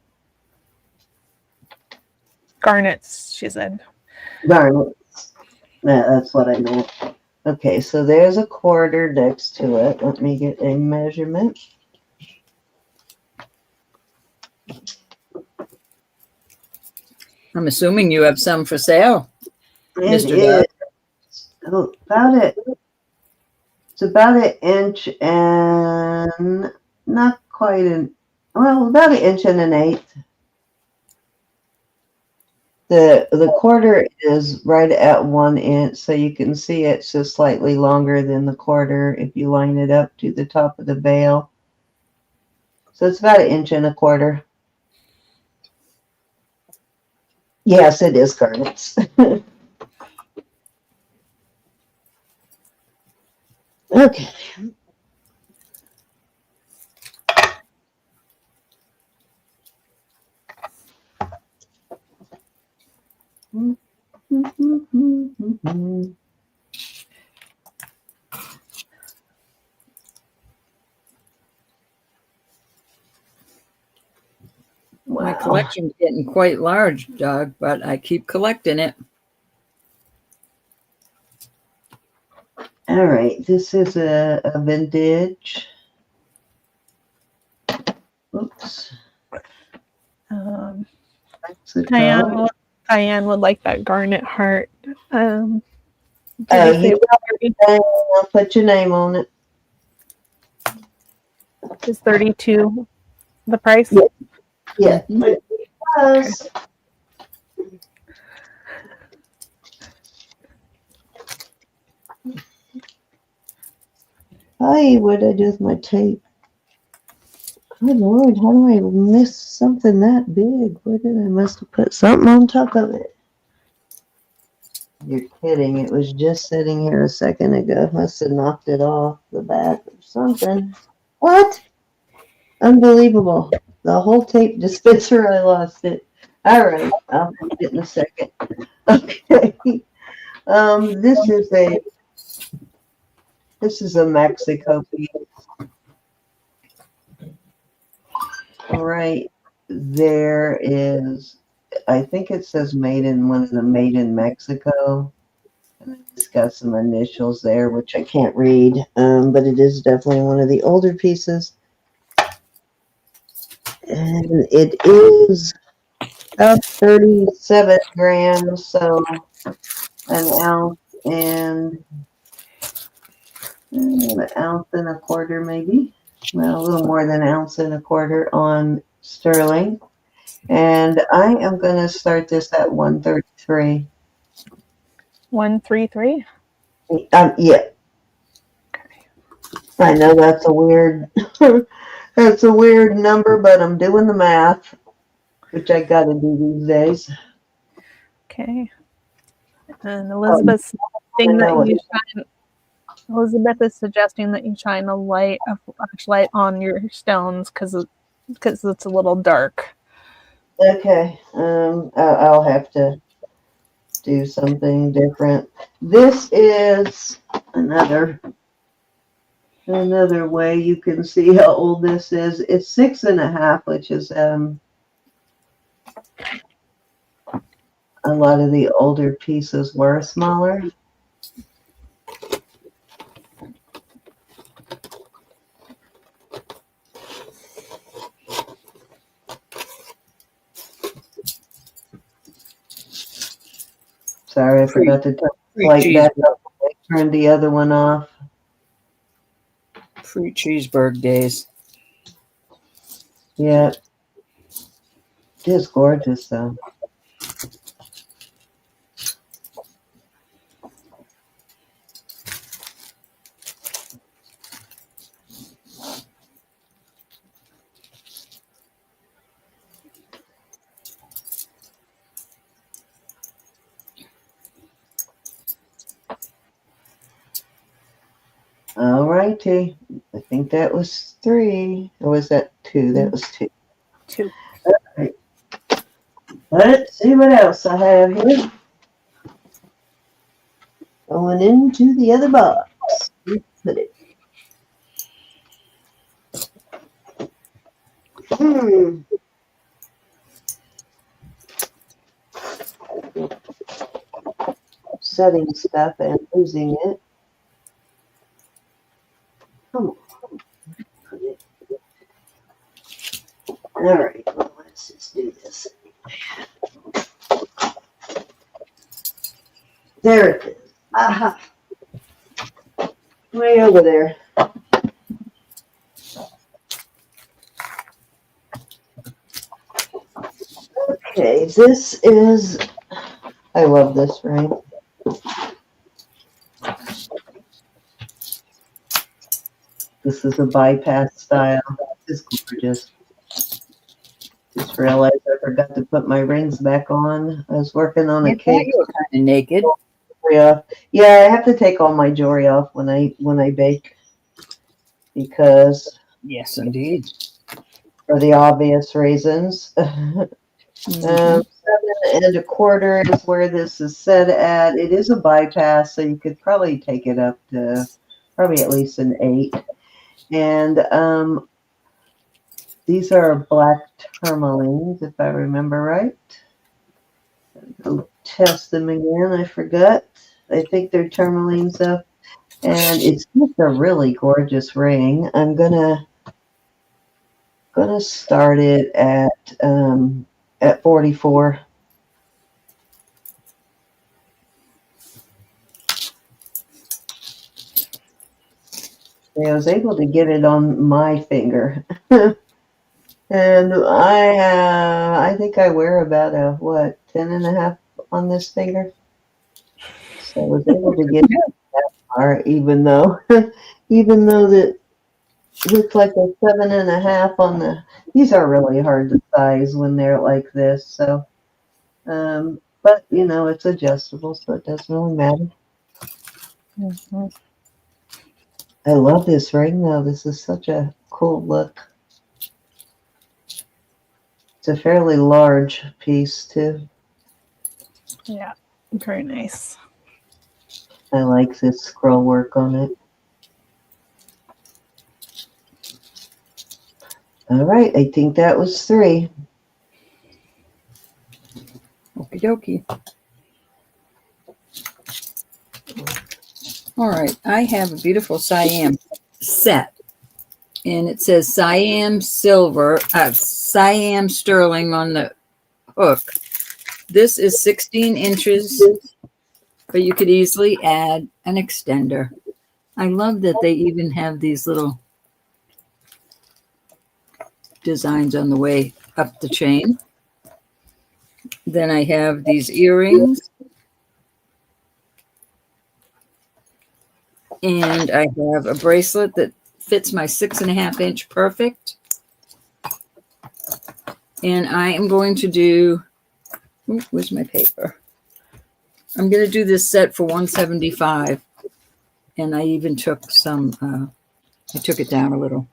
garnets. She said. Garnets. Yeah, that's what I know. Okay, so there's a quarter next to it. Let me get a measurement. I'm assuming you have some for sale, It Mr. Doug. It's about an inch and not quite about an inch and an eighth. The quarter is right at 1 inch, so you can see it's just slightly longer than the quarter if you line it up to the top of the veil. So it's about an inch and a quarter. Yes, it is garnets. Okay. My Wow. collection's getting quite large, Doug, but I keep collecting it. All right, this is a vintage. Oops. Mexico. Diane would like that garnet heart. Did Oh, you say you I'll put your name on it. is 32 the price? Yeah. Yeah. Mhm. It was. Hi, what did I do with my tape? Good Lord, how do I miss something that big? Where did I must have put something on top of it? You're kidding. It was just sitting here a second ago. Must have knocked it off the back or something. What? Unbelievable. The whole tape dispenser, I lost it. All right, I'll find it in a second. Okay. This is a Mexico piece. Right there is, I think it says made in one of the made in Mexico. And it's got some initials there, which I can't read, but it is definitely one of the older pieces. And it is about 37 grams, so an ounce and an ounce and a quarter, maybe. Well, a little more than an ounce and a quarter on sterling. And I am going to start this at 133. 133. Yeah. I know that's a weird that's a weird number, but I'm doing the math, which I got to do these days. Okay. And Elizabeth is suggesting that you shine a flashlight on your stones because it's a little dark. Okay. I'll have to do something different. This is another way you can see how old this is. It's 6.5, which is a lot of the older pieces were smaller. Sorry, I forgot to light that up. I turned the other one off. Free cheeseburger days. Yeah. It is gorgeous, though. righty. I think that was 3. Or was that 2? That was 2. 2. Right. Let's see what else I have here. Going into the other box. Let's put it. Setting stuff and losing it. Come on. Put it. All right. Well, let's just do this. There it is. Aha. Way over there. Okay, this is, I love this ring. This is a bypass style. It's gorgeous. Just realized I forgot to put my rings back on. I was working on a I thought cake. you were kind of naked. Yeah, I have to take all my jewelry off when I bake because Yes, indeed. for the obvious reasons. Mhm. 7 1/4 is where this is set at. It is a bypass, so you could probably take it up to probably at least an 8. And these are black tourmalines, if I remember right. Go test them again. I forgot. I think they're tourmalines though. And it's just a really gorgeous ring. I'm gonna start it at 44. I was able to get it on my finger. And I think I wear about a 10.5 on this finger. So I was able to get that far, even though that looks like a 7.5 on the. These are really hard to size when they're like this. So, but it's adjustable, so it doesn't really matter. Mm-hmm. I love this ring though. This is such a cool look. It's a fairly large piece too. Yeah, very nice. I like this scroll work on it. All right, I think that was 3. Okie dokie. All right, I have a beautiful Siam set, and it says Siam silver, Siam sterling on the hook. This is 16 inches, but you could easily add an extender. I love that they even have these little designs on the way up the chain. Then I have these earrings. And I have a bracelet that fits my 6.5 inch perfect. And I am going to do, where's my paper? I'm going to do this set for $175. And I even took some, I took it down a little.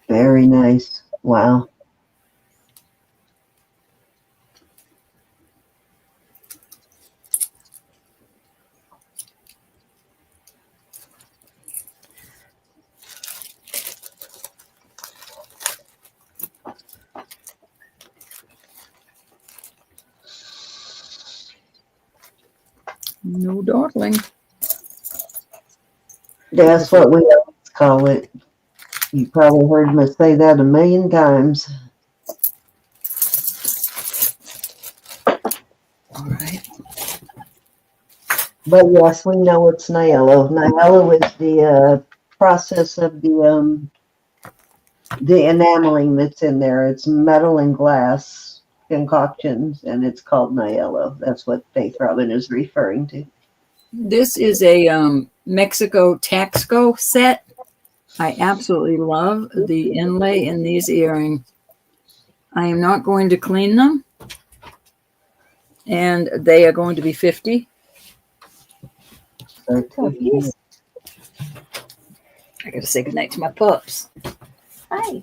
Very nice. Wow. No darling. That's what we always call it. You probably heard me say that a million times. All right. But yes, we know it's Niello. Niello is the process of the enameling that's in there. It's metal and glass concoctions, and it's called Niello. That's what Faith Robin is referring to. This is a Mexico Taxco set. I absolutely love the inlay in these earrings. I am not going to clean them. And they are going to be 50. Puppies. I got to say goodnight to my pups. Hi.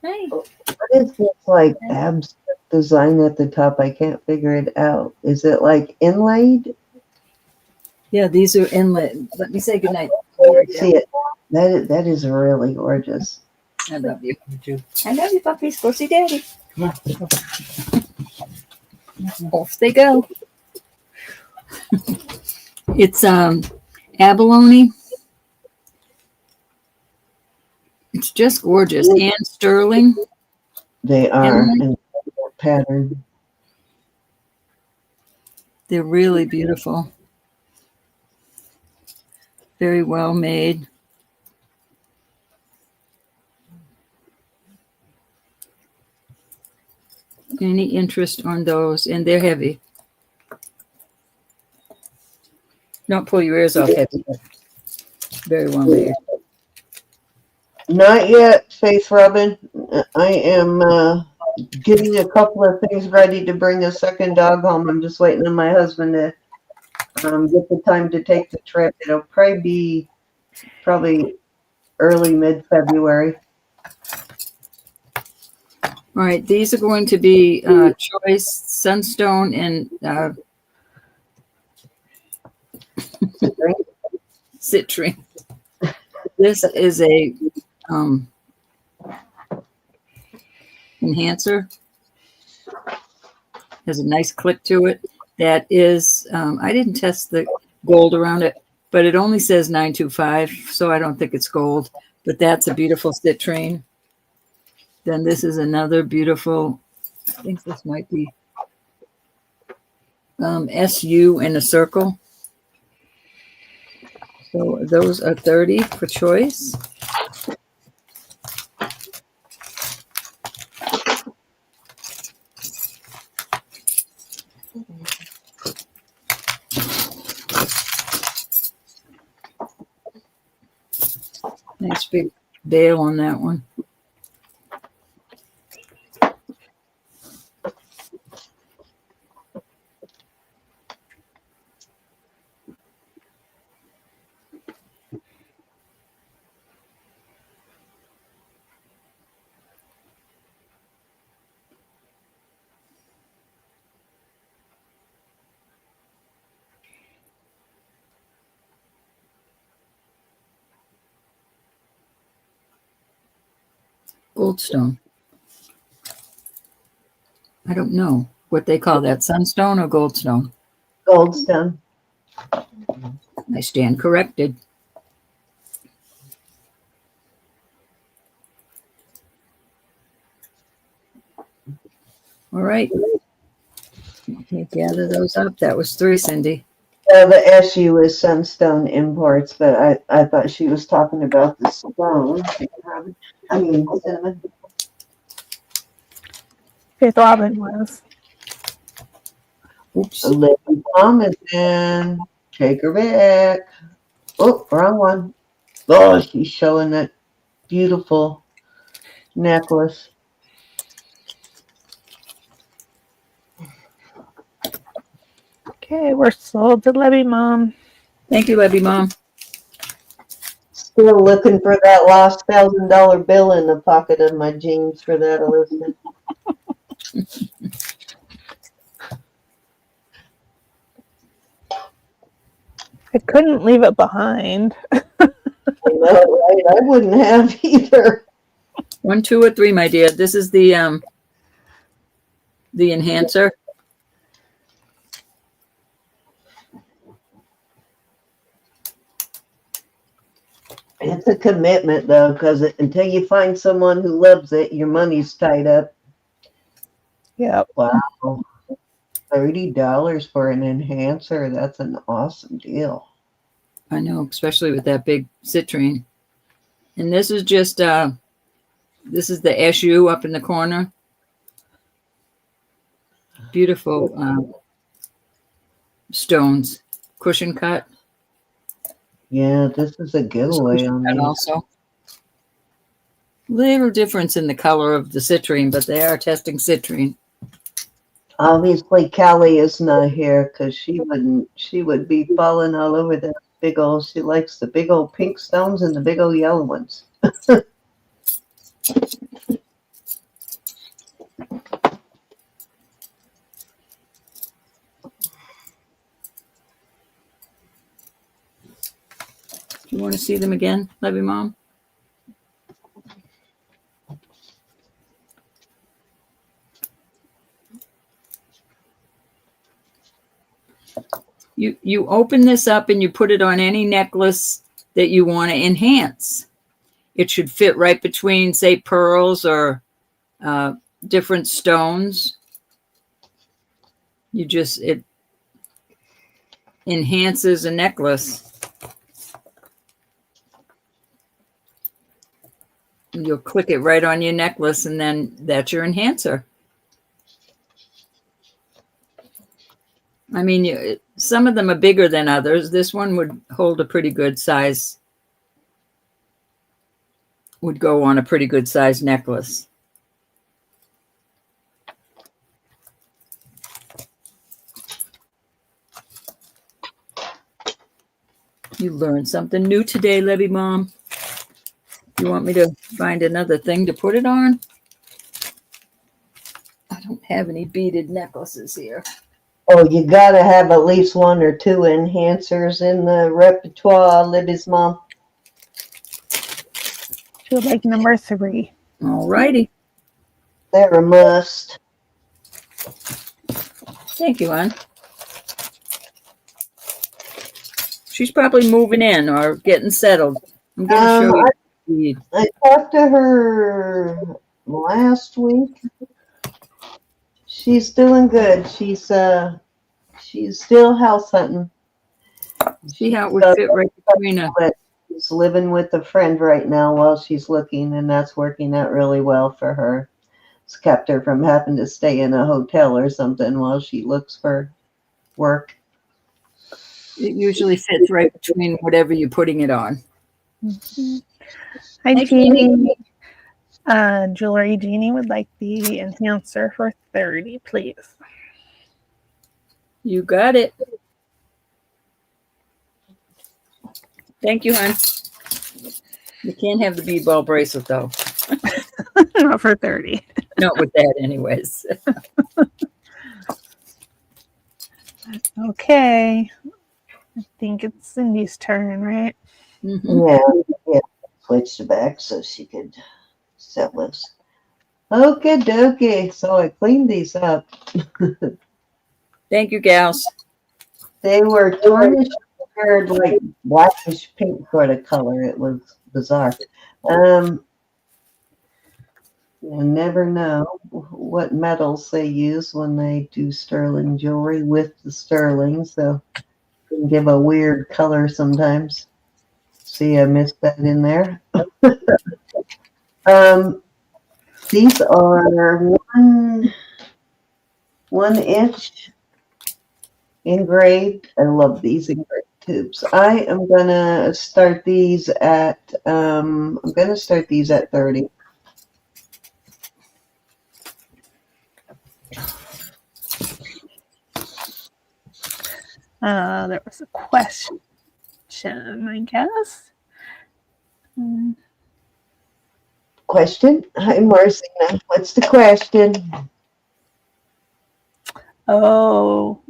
Hi. What is this like abstract design at the top? I can't figure it out. Is it like inlaid? Yeah, these are inlet. Let me say goodnight. See it. That is really gorgeous. I love you. I love you, puppies. Go see daddy. Come Off they go. It's abalone. It's just gorgeous. And sterling. They are Inlaid. in pattern. They're really beautiful. Very well made. Any interest on those? And they're heavy. Don't pull your ears off heavy. Very well made. Not yet, Faith Robin. I am getting a couple of things ready to bring a second dog home. I'm just waiting on my husband to get the time to take the trip. It'll probably be early mid-February. All right, these are going to be choice sunstone and citrine. This is a enhancer. Has a nice click to it. That is, I didn't test the gold around it, but it only says 925, so I don't think it's gold. But that's a beautiful citrine. Then this is another beautiful, I think this might be SU in a circle. So those are 30 for choice. Nice big bail on that one. Goldstone. I don't know what they call that, sunstone or goldstone. Goldstone. I stand corrected. All right. Okay, gather those up. That was 3, Cindy. The SU is Sunstone Imports, but I thought she was talking about the stone. I mean, cinnamon. Faith Robin was. Oops. Lady Plum is in. Take her back. Oh, wrong one. Oh, she's showing that beautiful necklace. Okay, we're sold to Levy Mom. Thank you, Levy Mom. Still looking for that lost $1,000 bill in the pocket of my jeans for that, Elizabeth. I couldn't leave it behind. I know, right? I wouldn't have either. 1, 2, or 3, my dear. This is the enhancer. It's a commitment, though, because until you find someone who loves it, your money's tied up. Yep. Wow. $30 for an enhancer. That's an awesome deal. I know, especially with that big citrine. And this is just this is the SU up in the corner. Beautiful stones, cushion cut. Yeah, this is a giveaway on And these. also, Little difference in the color of the citrine, but they are testing citrine. Obviously, Callie is not here because she would be falling all over the big old, she likes the big old pink stones and the big old yellow ones. You want to see them again, Levy Mom? You open this up and you put it on any necklace that you want to enhance. It should fit right between, say, pearls or different stones. It enhances a necklace. You'll click it right on your necklace, and then that's your enhancer. I mean, some of them are bigger than others. This one would hold a pretty good size, would go on a pretty good size necklace. You learned something new today, Levy Mom. You want me to find another thing to put it on? I don't have any beaded necklaces here. Oh, you gotta have at least one or two enhancers in the repertoire, Libby's mom. She would like number 3. All righty. They're a must. Thank you, Ann. She's probably moving in or getting settled. I'm going to show you. I talked to her last week. She's doing good. She's still house hunting. See how it would fit right between her. She's living with a friend right now while she's looking, and that's working out really well for her. It's kept her from having to stay in a hotel or something while she looks for work. It usually fits right between whatever you're putting it on. Mm-hmm. Hi, Jeannie. Jewelry Jeannie would like the enhancer for 30, please. You got it. Thank you, hon. You can't have the bead ball bracelet, though. Not for 30. Not with that, anyways. Okay. I think it's Cindy's turn, right? Mm-hmm. Yeah. Switched back so she could sell this. Okay, dokie. So I cleaned these up. Thank you, gals. They were tarnished, like blackish pink sort of color. It was bizarre. You never know what metals they use when they do sterling jewelry with the sterling, so it can give a weird color sometimes. See, I missed that in there. These are 1 inch engraved. I love these engraved tubes. I am gonna start these at 30. There was a question, I guess. Question? Hi, Marcina. What's the question? Oh,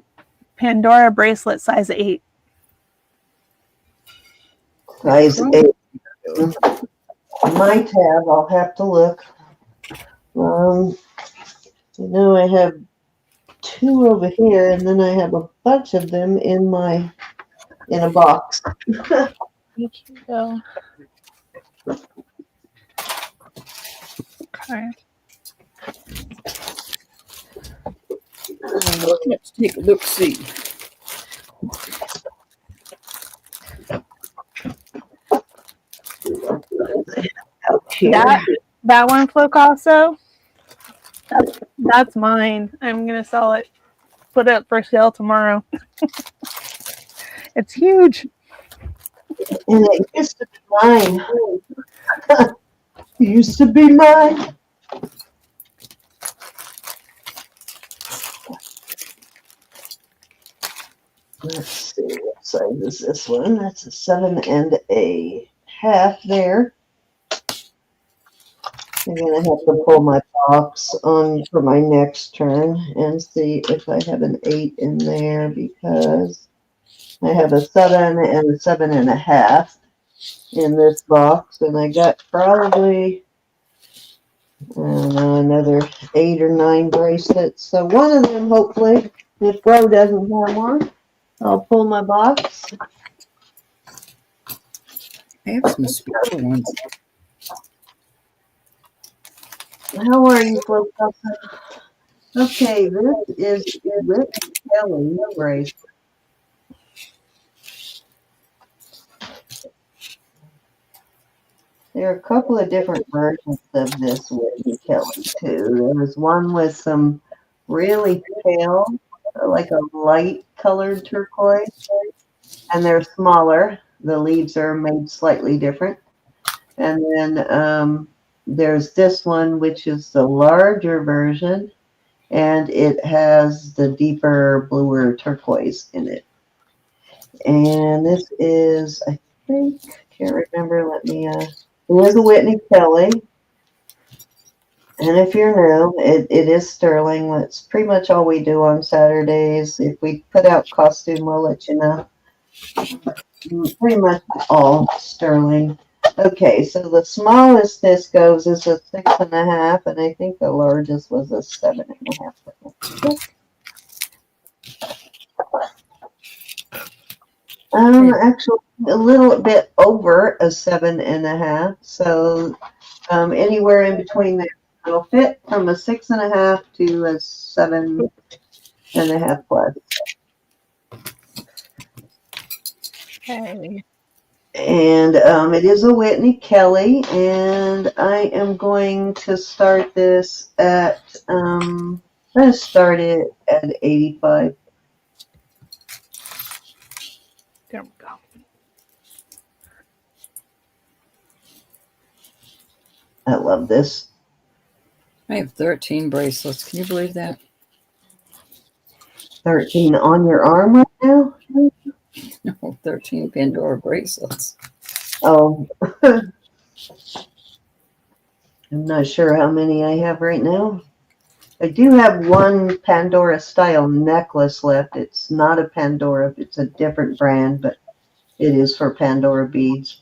Pandora bracelet size 8. Size 8. Might have. I'll have to look. I have 2 over here, and then I have a bunch of them in a box. Thank you. Okay. Let's take a look, see. That one, Flo Casso, that's mine. I'm gonna sell it, put it up for sale tomorrow. It's huge. And it used to be mine. Used to be mine. Let's see, what size is this one? That's a 7.5 there. I'm gonna have to pull my box on for my next turn and see if I have an 8 in there because I have a 7 and a 7.5 in this box, and I got probably I don't know, another 8 or 9 bracelets. So one of them, hopefully, if Bro doesn't have one, I'll pull my box. I have some special ones. How are you, folks? Okay, this is Rick Kelly bracelet. There are a couple of different versions of this Whitney Kelly too. There was one with some really pale, like a light colored turquoise, and they're smaller. The leaves are made slightly different. And then there's this one, which is the larger version, and it has the deeper bluer turquoise in it. And this is, I think, can't remember, let me, it is a Whitney Kelly. And if you're new, it is sterling. That's pretty much all we do on Saturdays. If we put out costume, we'll let you know. Pretty much all sterling. Okay, so the smallest this goes is a 6.5, and I think the largest was a 7.5. Actually, a little bit over a 7.5. So anywhere in between there. It'll fit from a 6.5 to a 7.5 plus. Okay. And it is a Whitney Kelly, and I am going to start this at I'm going to start it at 85. There we go. I love this. I have 13 bracelets. Can you believe that? 13 on your arm right now? No, 13 Pandora bracelets. Oh, I'm not sure how many I have right now. I do have one Pandora style necklace left. It's not a Pandora, it's a different brand, but it is for Pandora beads.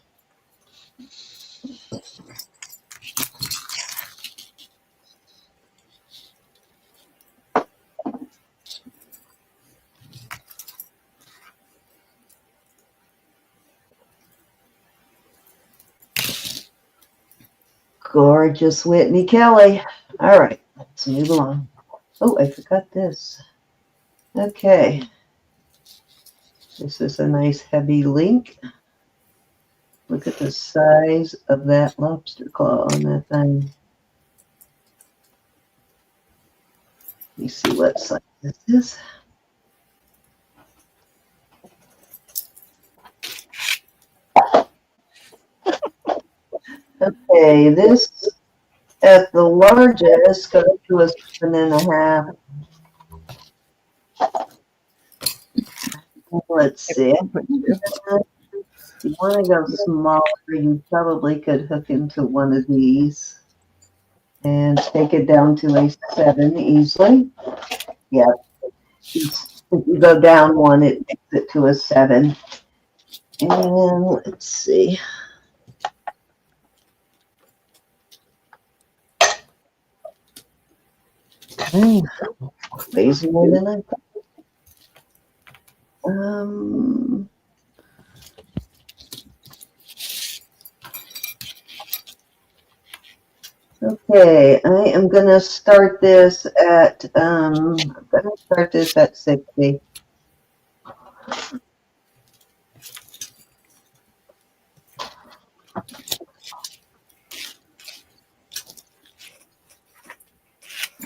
Gorgeous Whitney Kelly. All right, let's move along. Oh, I forgot this. Okay. This is a nice heavy link. Look at the size of that lobster claw on that thing. Let me see what size this is. Okay, this at the largest goes to a 7.5. Let's see. If you want to go smaller, you probably could hook into one of these and take it down to a 7 easily. Yeah. If you go down one, it takes it to a 7. And let's see. Weighs more than I thought. Okay, I am gonna start this at 60.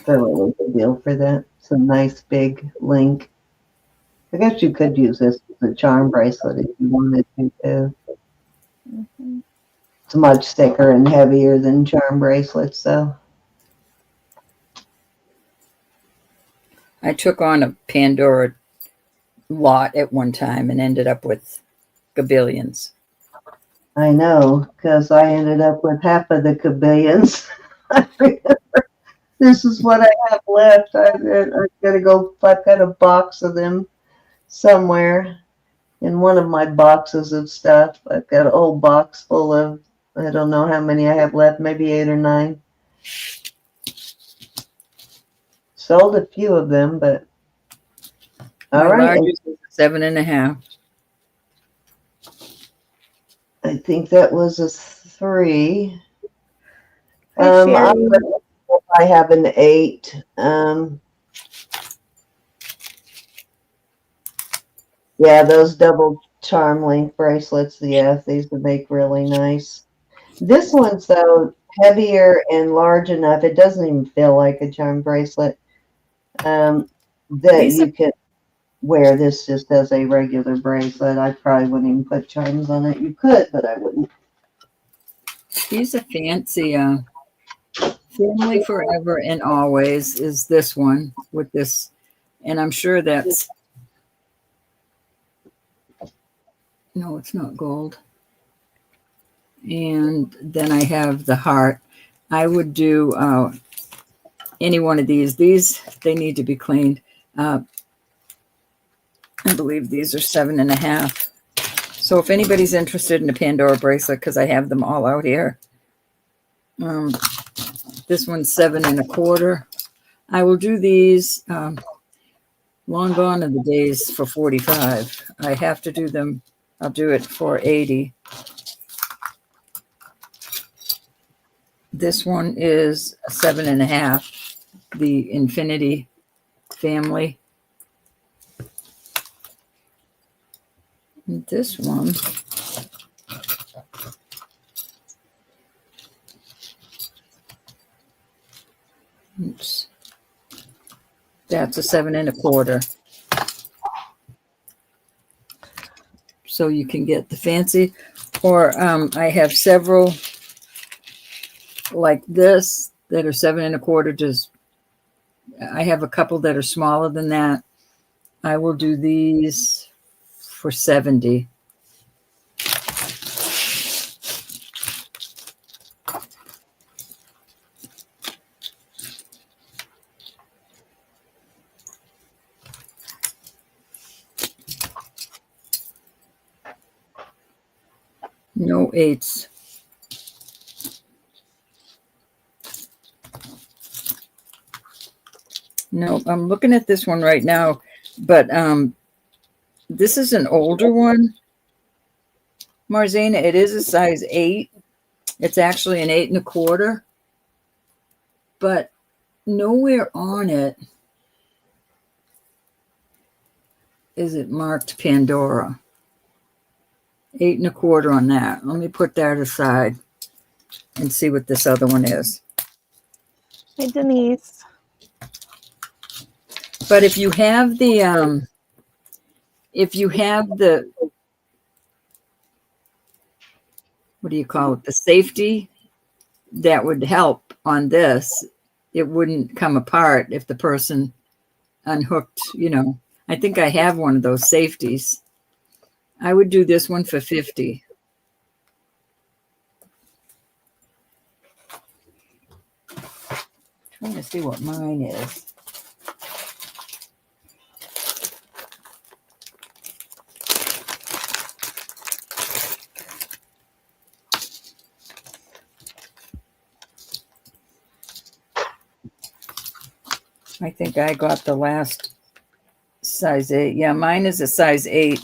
Really good deal for that. It's a nice big link. I guess you could use this as a charm bracelet if you wanted to too. Mm-hmm. It's much thicker and heavier than charm bracelets, so. I took on a Pandora lot at one time and ended up with gabillions. I know, because I ended up with half of the cabillions. This is what I have left. I've got to go. I've got a box of them somewhere in one of my boxes of stuff. I've got a whole box full of, I don't know how many I have left, maybe 8 or 9. Sold a few of them, but all My right. largest is 7.5. I think that was a 3. Hi, Sherry. I have an 8. Yeah, those double charm link bracelets. Yeah, these would make really nice. This one's though heavier and large enough. It doesn't even feel like a charm bracelet. That you can wear this just as a regular bracelet. I probably wouldn't even put charms on it. You could, but I wouldn't. These are fancy. Family Forever and Always is this one with this, and I'm sure that's, no, it's not gold. And then I have the heart. I would do any one of these. These, they need to be cleaned. I believe these are 7.5. So if anybody's interested in a Pandora bracelet, because I have them all out here, this one's 7.25. I will do these. Long gone are the days for 45. I have to do them. I'll do it for 80. This one is a 7.5. The Infinity family. And this one, oops, that's a 7.25. So you can get the fancy, or I have several like this that are 7.25. Just I have a couple that are smaller than that. I will do these for 70. No 8s. No, I'm looking at this one right now, but this is an older one. Marzana, it is a size 8. It's actually an 8.25, but nowhere on it is it marked Pandora. 8.25 on that. Let me put that aside and see what this other one is. Hi, Denise. But if you have the what do you call it? The safety that would help on this, it wouldn't come apart if the person unhooked, I think I have one of those safeties. I would do this one for 50. Trying to see what mine is. I think I got the last size 8. Yeah, mine is a size 8.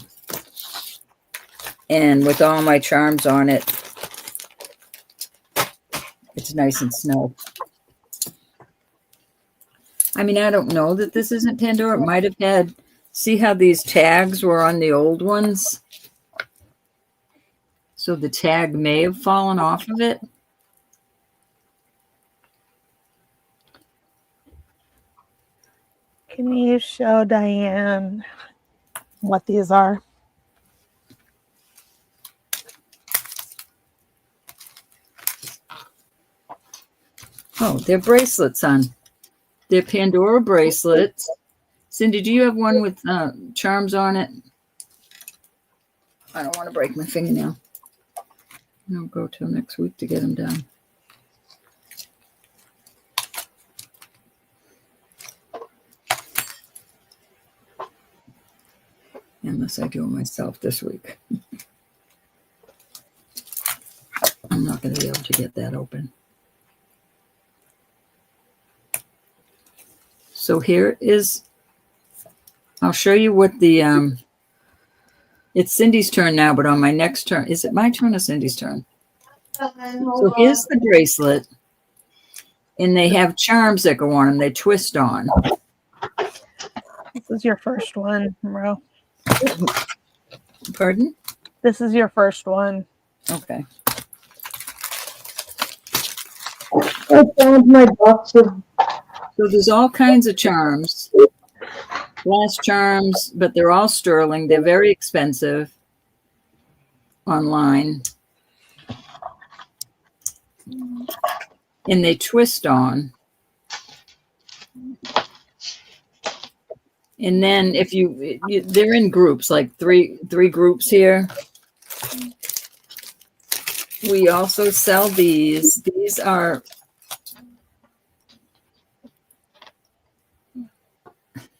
And with all my charms on it, it's nice and snug. I mean, I don't know that this isn't Pandora. It might have had, see how these tags were on the old ones? So the tag may have fallen off of it. Can you show Diane what these are? Oh, they're bracelets, hon. They're Pandora bracelets. Cindy, do you have one with charms on it? I don't want to break my fingernail. I'll go till next week to get them done. Unless I do it myself this week. I'm not going to be able to get that open. So here is, I'll show you what the, it's Cindy's turn now, but on my next turn, is it my turn or Cindy's turn? So here's the bracelet, and they have charms that go on and they twist on. This is your first one, Ro. Pardon? This is your first one. Okay. I found my box of. So there's all kinds of charms, glass charms, but they're all sterling. They're very expensive online. And they twist on. And then if they're in groups, like three groups here. We also sell these. These are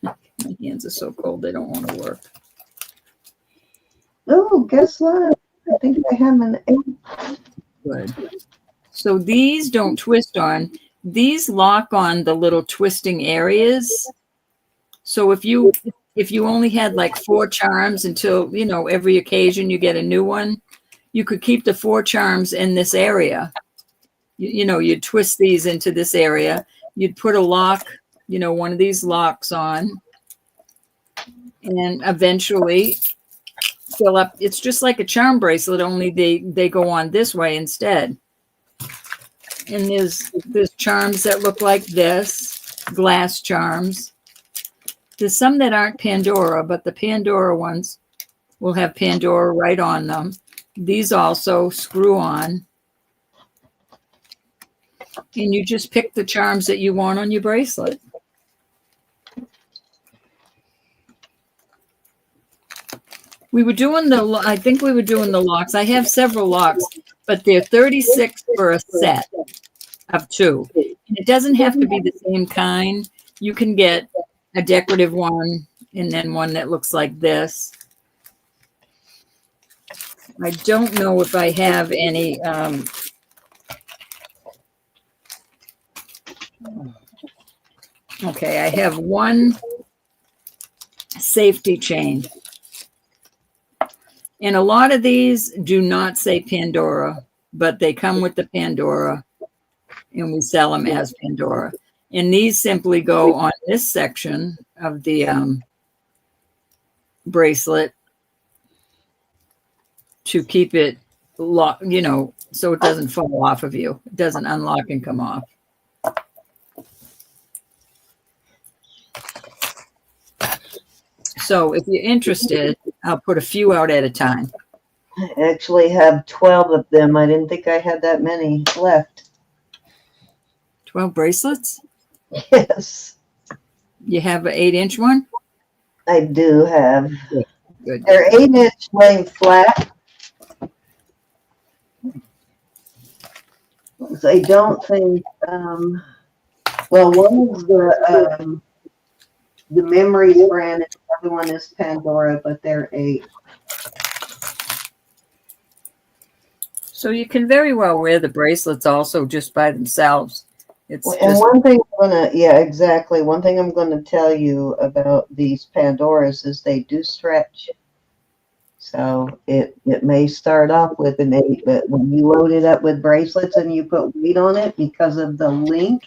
my hands are so cold they don't want to work. Oh, guess what? I think I have an 8. Good. So these don't twist on. These lock on the little twisting areas. So if you only had like 4 charms until, every occasion you get a new one, you could keep the 4 charms in this area. You'd twist these into this area. You'd put a lock, one of these locks on, and eventually fill up. It's just like a charm bracelet, only they go on this way instead. And there's charms that look like this, glass charms. There's some that aren't Pandora, but the Pandora ones will have Pandora right on them. These also screw on. And you just pick the charms that you want on your bracelet. I think we were doing the locks. I have several locks, but they're $36 for a set of 2. And it doesn't have to be the same kind. You can get a decorative one and then one that looks like this. I don't know if I have any okay, I have one safety chain. And a lot of these do not say Pandora, but they come with the Pandora and we sell them as Pandora. And these simply go on this section of the bracelet to keep it locked, so it doesn't fall off of you. It doesn't unlock and come off. So if you're interested, I'll put a few out at a time. I actually have 12 of them. I didn't think I had that many left. 12 bracelets? Yes, You have an 8-inch one? I do have. Good. They're 8-inch laying flat. So I don't think, well, one is the Memories brand, and the other one is Pandora, but they're 8. So you can very well wear the bracelets also just by themselves. It's And just, one thing exactly. One thing I'm gonna tell you about these Pandoras is they do stretch. So it may start off with an 8, but when you load it up with bracelets and you put weight on it, because of the link,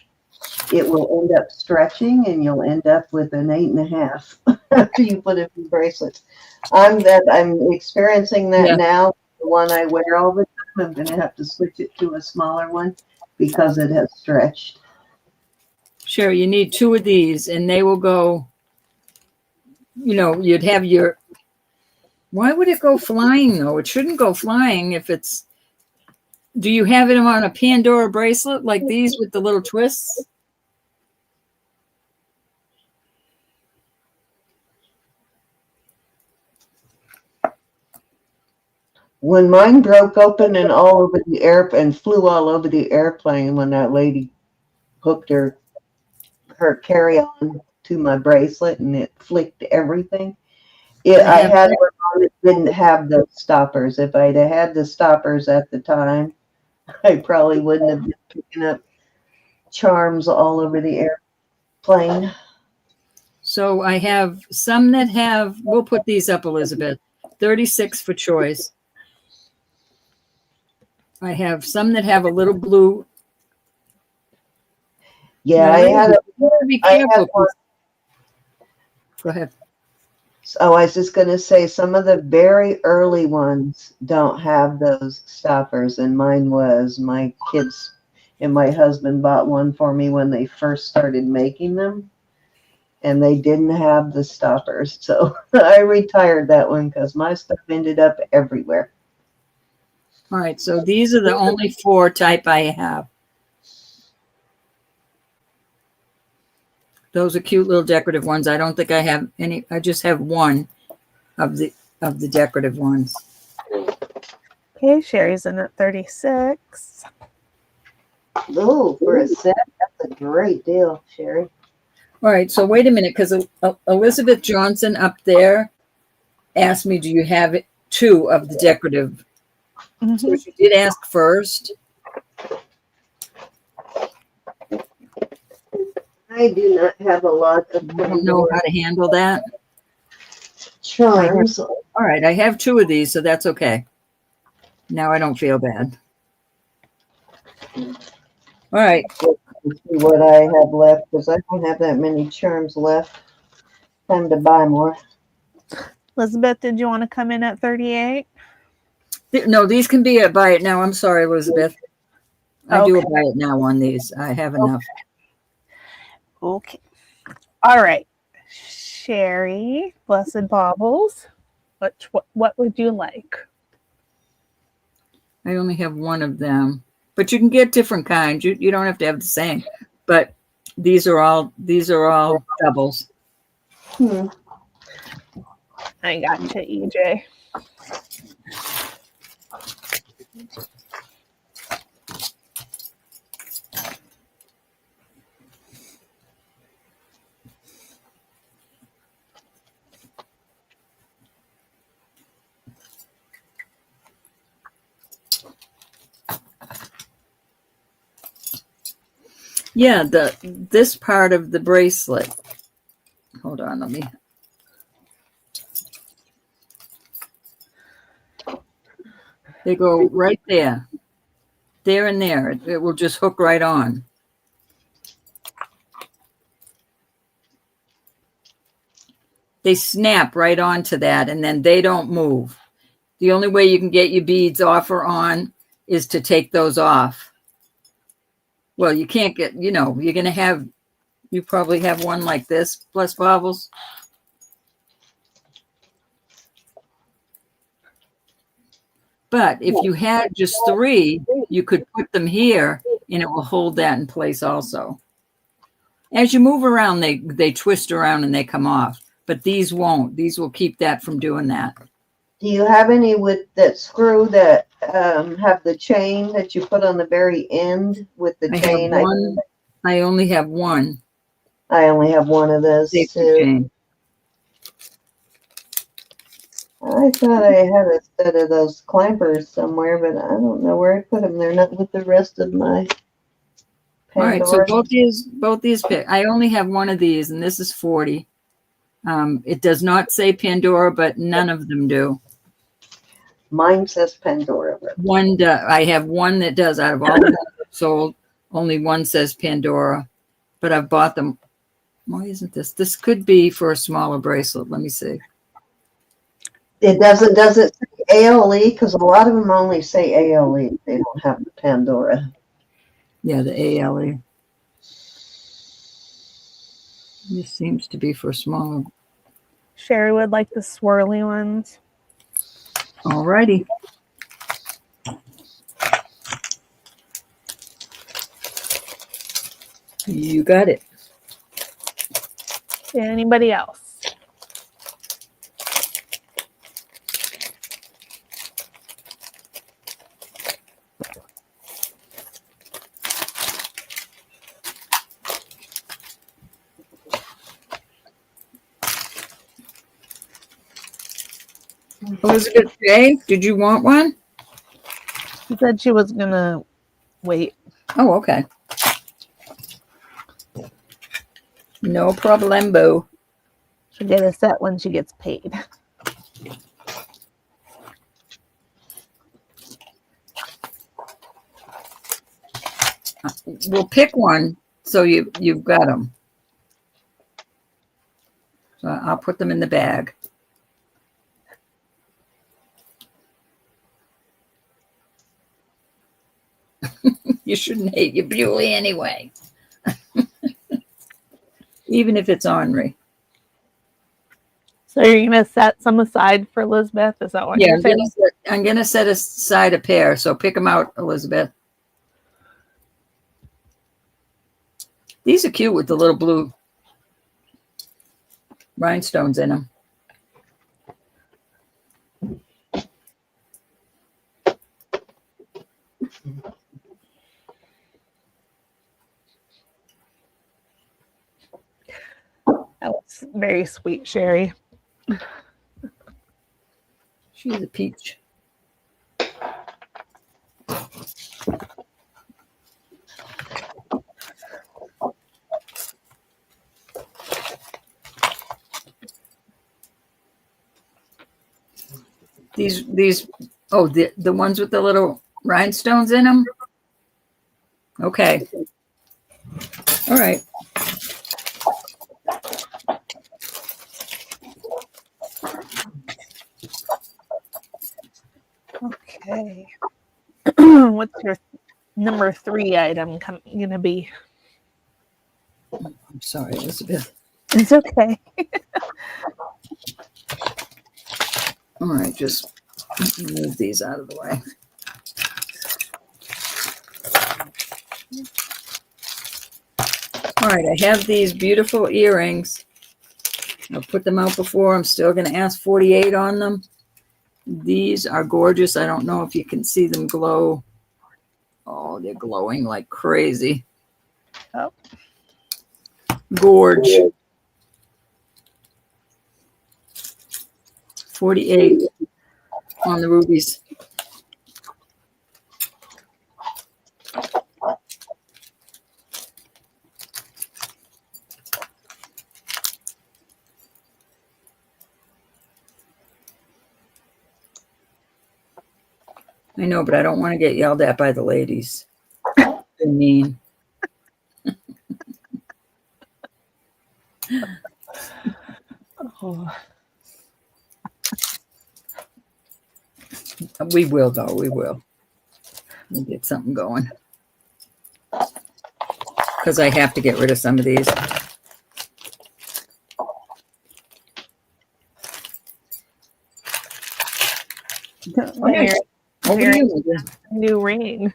it will end up stretching and you'll end up with an 8.5 after you put a few bracelets. I'm experiencing that now. The one I wear all the time, I'm gonna have to switch it to a smaller one because it has stretched. sure, you need 2 of these and they will go, you'd have your, why would it go flying though? It shouldn't go flying if it's, Do you have them on a Pandora bracelet like these with the little twists? When mine broke open and all over the air and flew all over the airplane when that lady hooked her carry-on to my bracelet and it flicked everything. I had one on that didn't have the stoppers. If I'd have had the stoppers at the time, I probably wouldn't have been picking up charms all over the airplane. So I have some that have, we'll put these up, Elizabeth, 36 for choice. I have some that have a little blue. Yeah, Be careful. Go ahead. So I was just going to say some of the very early ones don't have those stoppers, and mine was. My kids and my husband bought one for me when they first started making them, and they didn't have the stoppers. So I retired that one because my stuff ended up everywhere. All right, so these are the only 4 type I have. Those are cute little decorative ones. I don't think I have any. I just have one of the decorative ones. Okay, Sherry's in at 36. Oh, for a set, that's a great deal, Sherry. All right, so wait a minute, because Elizabeth Johnson up there asked me, do you have 2 of the decorative? Mm-hmm. So she did ask first. I do not have a lot of I don't know how to handle that. charms. All right, I have 2 of these, so that's okay. Now I don't feel bad. All right. Let's see what I have left because I don't have that many charms left. Time to buy more. Elizabeth, did you want to come in at 38? No, these can be a buy it now. I'm sorry, Elizabeth. I do a Okay. buy it now on these. I have enough. Okay. All right. Sherry, Blessed Baubles. What would you like? I only have one of them, but you can get different kinds. You don't have to have the same. But these are all doubles. I gotcha, EJ. Yeah, this part of the bracelet. Hold on, let me. They go right there. There and there. It will just hook right on. They snap right onto that, and then they don't move. The only way you can get your beads off or on is to take those off. Well, you can't get, you're going to have, you probably have one like this, plus baubles. But if you had just 3, you could put them here and it will hold that in place also. As you move around, they twist around and they come off. But these won't. These will keep that from doing that. Do you have any with that screw that have the chain that you put on the very end with the chain? I only have one. I only have one of those too. Chain. I thought I had a set of those clampers somewhere, but I don't know where I put them. They're not with the rest of my Pandora. All right, so both these I only have one of these, and this is 40. It does not say Pandora, but none of them do. Mine says Pandora. I have one that does. Out of all the ones I've sold, only one says Pandora, but I've bought them. Why isn't this? This could be for a smaller bracelet. Let me see. It doesn't. Does it say ALE? Because a lot of them only say ALE. They don't have the Pandora. Yeah, the ALE. This seems to be for smaller. Sherry would like the swirly ones. All righty. You got it. Anybody else? Elizabeth J., did you want one? She said she was gonna wait. Oh, okay. No problemo. She'll get a set when she gets paid. We'll pick one so you've got them. So I'll put them in the bag. You shouldn't hate your Bewley anyway. Even if it's ornery. So you're gonna set some aside for Elizabeth? Is that what Yeah, you're saying? I'm gonna set aside a pair. So pick them out, Elizabeth. These are cute with the little blue rhinestones in them. That was very sweet, Sherry. She's a peach. These oh, the ones with the little rhinestones in them. Okay. All right. Okay. What's your number 3 item gonna be? I'm sorry, Elizabeth. It's okay. All right, just move these out of the way. All right, I have these beautiful earrings. I'll put them out before. I'm still going to ask 48 on them. These are gorgeous. I don't know if you can see them glow. Oh, they're glowing like crazy. Oh. Gorge. 48 on the rubies. I know, but I don't want to get yelled at by the ladies. They're mean. Oh. We will, though. We will. We'll get something going. Because I have to get rid of some of these. Mary, Over to you, Megan. new ring.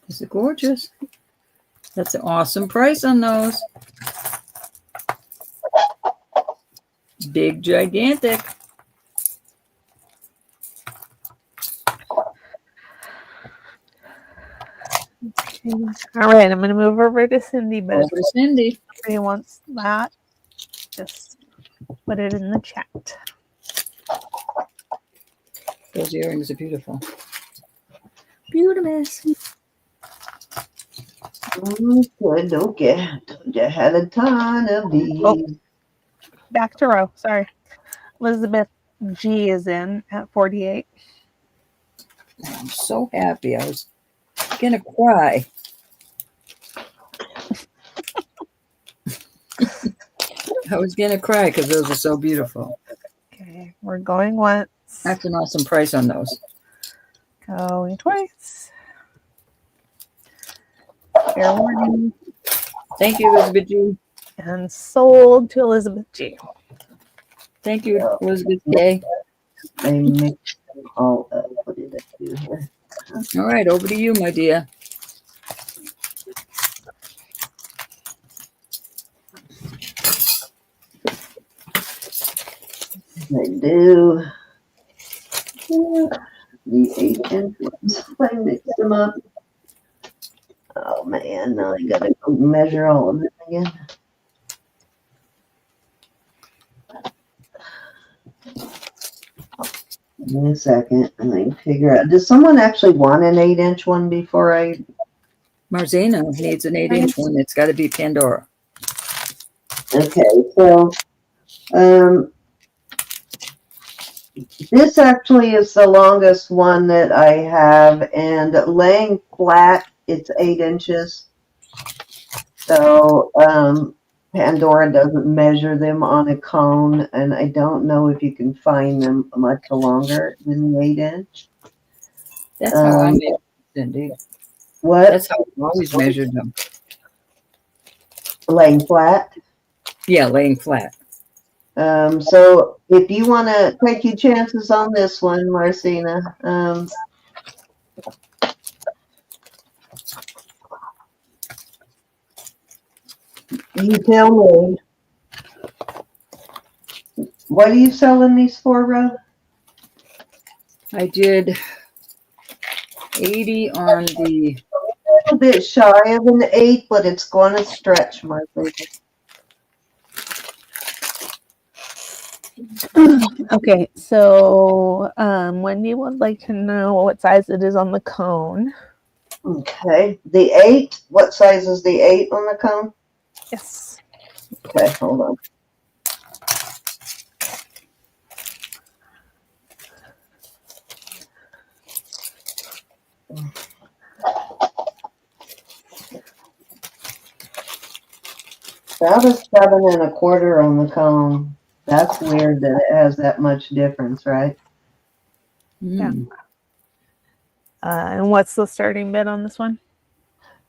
Is it gorgeous? That's an awesome price on those. Big, gigantic. Okay. All right, I'm going to move over to Cindy, but Over if to Cindy. anybody wants that, just put it in the chat. Those earrings are beautiful. Beautiful. Good, okay. You had a ton of these. Oh. Back to row. Sorry. Elizabeth G is in at 48. I'm so happy. I was going to cry. I was going to cry because those are so beautiful. Okay, we're going once. That's an awesome price on those. Going twice. Fair warning. Thank you, Elizabeth G. And sold to Elizabeth G. Thank you, Elizabeth K. They mixed all up. What did I do here? All right, over to you, my dear. I do the 8-inch ones. I mix them up. Oh man, now I gotta go measure all of them again. Give me a second and I figure out. Does someone actually want an 8-inch one before I? Marzina needs an 8-inch one. It's got to be Pandora. Okay, so this actually is the longest one that I have, and laying flat, it's 8 inches. So Pandora doesn't measure them on a cone, and I don't know if you can find them much longer than the 8-inch. That's how I measured them, Cindy. What? That's how I've always measured them. Laying flat? Yeah, laying flat. So if you want to take your chances on this one, Marcina, you tell me. What are you selling these for, Rob? I did 80 on the. A little bit shy of an 8, but it's going to stretch, Marcina. Okay, so Wendy would like to know what size it is on the cone. Okay, the 8. What size is the 8 on the cone? Yes. Okay, hold on. About a 7 1/4 on the cone. That's weird that it has that much difference, right? Yeah. And what's the starting bid on this one?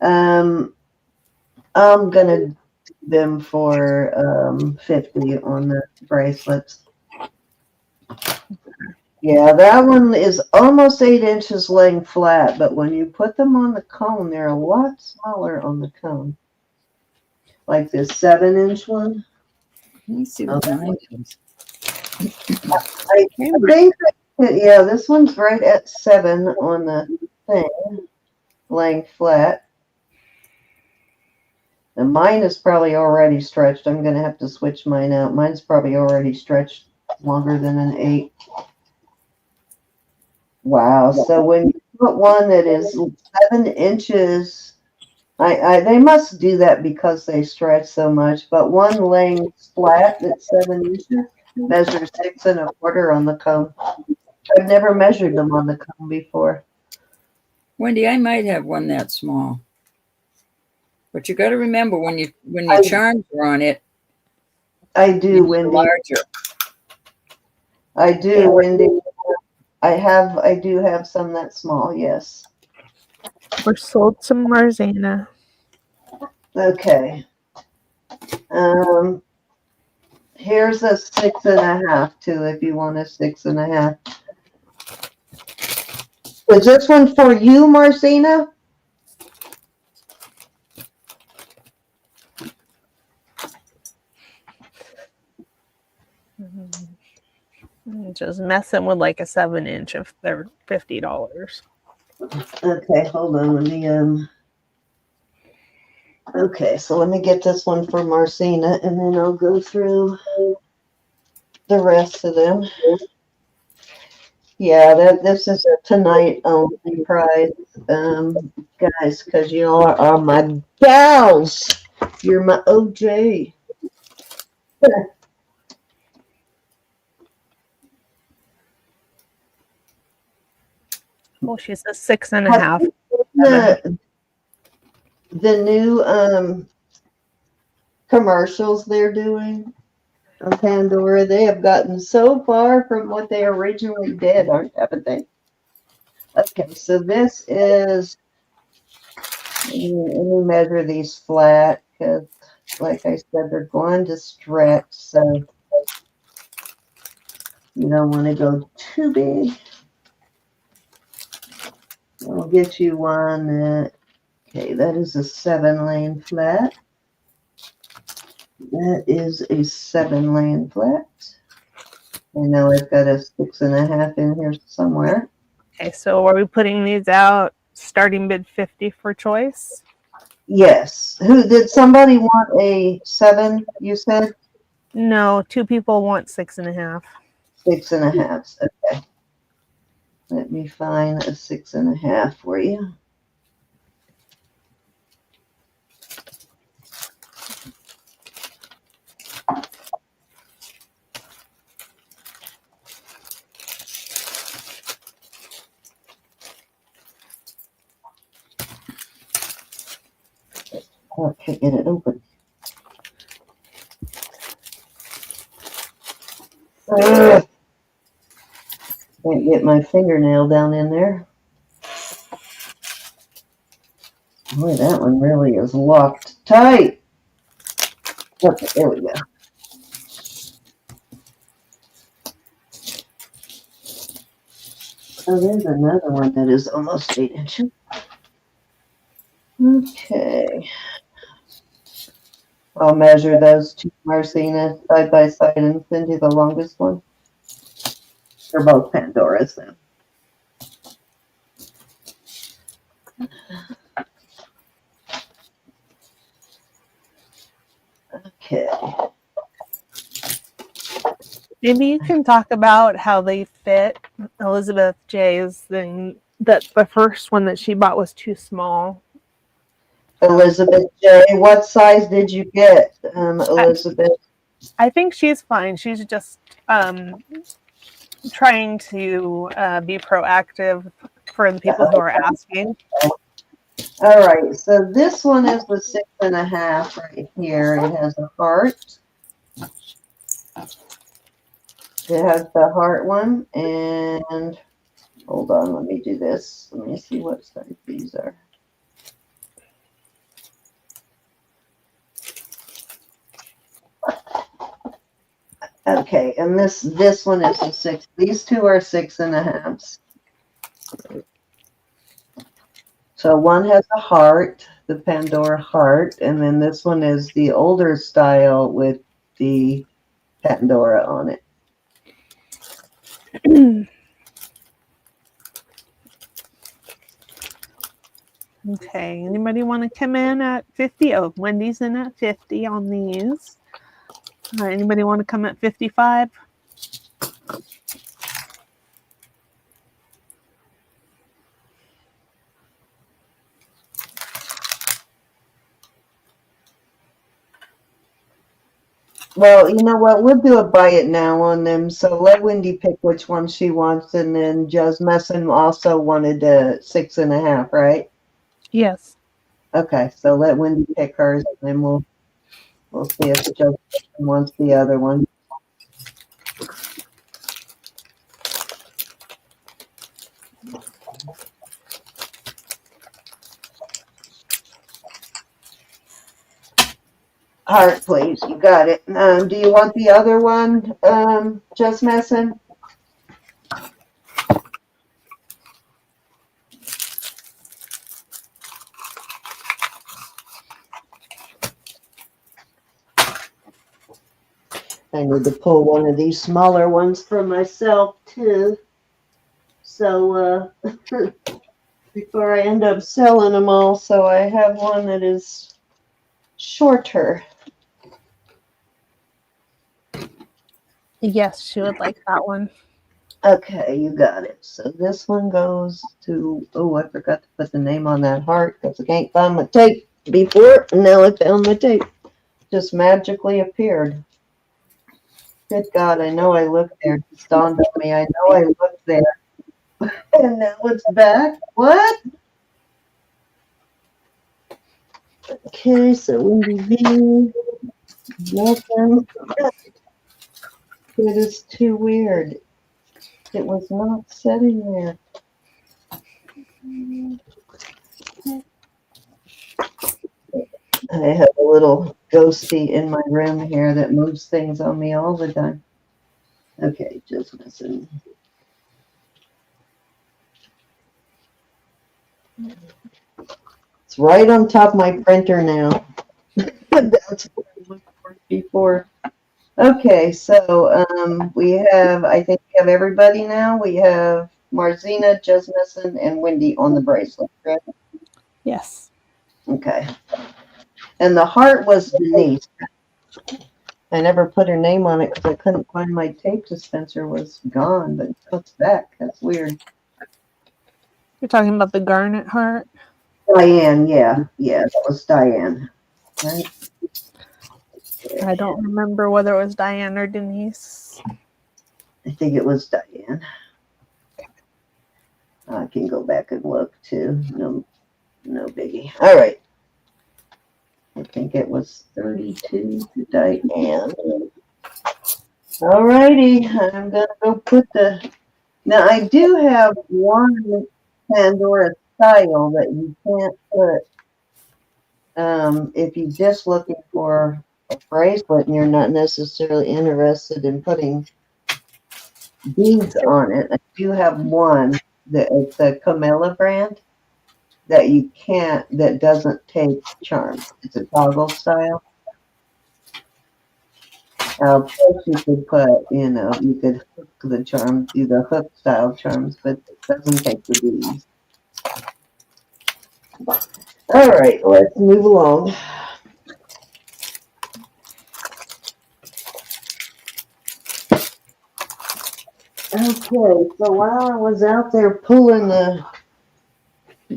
I'm gonna do them for 50 on the bracelets. Yeah, that one is almost 8 inches laying flat, but when you put them on the cone, they're a lot smaller on the cone. Like this 7-inch one. Let me see what mine is. I think, yeah, this one's right at 7 on the thing, laying flat. And mine is probably already stretched. I'm going to have to switch mine out. Mine's probably already stretched longer than an 8. Wow. So when you put one that is 7 inches, they must do that because they stretch so much. But one laying flat that's 7 inches measures 6 1/4 on the cone. I've never measured them on the cone before. Wendy, I might have one that small. But you got to remember when your charms are on it. I do, Wendy. Larger. I do, Wendy. I do have some that small, yes. We're sold to Marzana. Okay. Here's a 6 1/2 too, if you want a 6 1/2. Is this one for you, Marcina? Just messing with like a 7-inch if they're $50. Okay, hold on. Let me Okay, so let me get this one for Marcina, and then I'll go through the rest of them. Yeah, this is a tonight only prize, guys, because you are my gals. You're my OJ. Oh, she's a 6 1/2. The new commercials they're doing on Pandora, they have gotten so far from what they originally did, haven't they? Okay, so this is, let me measure these flat, because like I said, they're going to stretch, so you don't want to go too big. I'll get you one that, okay, that is a 7-lane flat. That is a 7-lane flat. I know I've got a 6.5 in here somewhere. Okay, so are we putting these out starting bid 50 for choice? Yes. Who did somebody want a 7, you said? No, 2 people want 6.5. 6.5. Okay. Let me find a 6.5 for you. Okay, get it open. Ugh. Can't get my fingernail down in there. Boy, that one really is locked tight. Okay, there we go. Oh, there's another one that is almost 8 inches. Okay. I'll measure those two, Marcina, side by side and send you the longest one. They're both Pandoras, then. Okay. Maybe you can talk about how they fit. Elizabeth J's thing, that the first one that she bought was too small. Elizabeth J., what size did you get, Elizabeth? I think she's fine. She's just trying to be proactive for the people who are asking. All right, so this one is the 6.5 right here. It has a heart. It has the heart one, and hold on, let me do this. Let me see what size these are. Okay, and this one is a 6. These two are 6.5. So one has a heart, the Pandora heart, and then this one is the older style with the Pandora on it. Okay, anybody want to come in at 50? Oh, Wendy's in at 50 on these. Anybody want to come at 55? Well, you know what? We'll do a buy it now on them. So let Wendy pick which one she wants, and then Joe's Messin also wanted a 6.5, right? Yes. Okay, so let Wendy pick hers, and then we'll see if Joe wants the other one. Heart, please. You got it. Do you want the other one, Just Messin? I need to pull one of these smaller ones for myself, too. So, before I end up selling them all, so I have one that is shorter. Yes, she would like that one. Okay, you got it. So this one goes to, oh, I forgot to put the name on that heart because I can't find my tape before, and now I found my tape. Just magically appeared. Good God, I know I looked there. It just dawned on me. I know I looked there. And now it's back. What? Okay, so Wendy V. Nothing. It is too weird. It was not sitting there. I have a little ghosty in my room here that moves things on me all the time. Okay, just missing. It's right on top of my printer now. That's what I looked for before. Okay, so we have, I think we have everybody now. We have Marzina, Jesnison, and Wendy on the bracelet, correct? Yes. Okay. And the heart was Denise. I never put her name on it because I couldn't find my tape dispenser was gone, but now it's back. That's weird. You're talking about the garnet heart? Diane, yeah. Yeah, that was Diane. Right? I don't remember whether it was Diane or Denise. I think it was Diane. I can go back and look too. No biggie. All right. I think it was 32 to Diane. All righty. I'm going to go put the... Now, I do have one Pandora style that you can't put if you're just looking for a bracelet and you're not necessarily interested in putting beads on it. I do have one that it's the Camilla brand that you can't, that doesn't take charms. It's a toggle style. Of course, you could put, you could hook the charms, do the hook style charms, but it doesn't take the beads. All right, let's move along. Okay, so while I was out there pulling the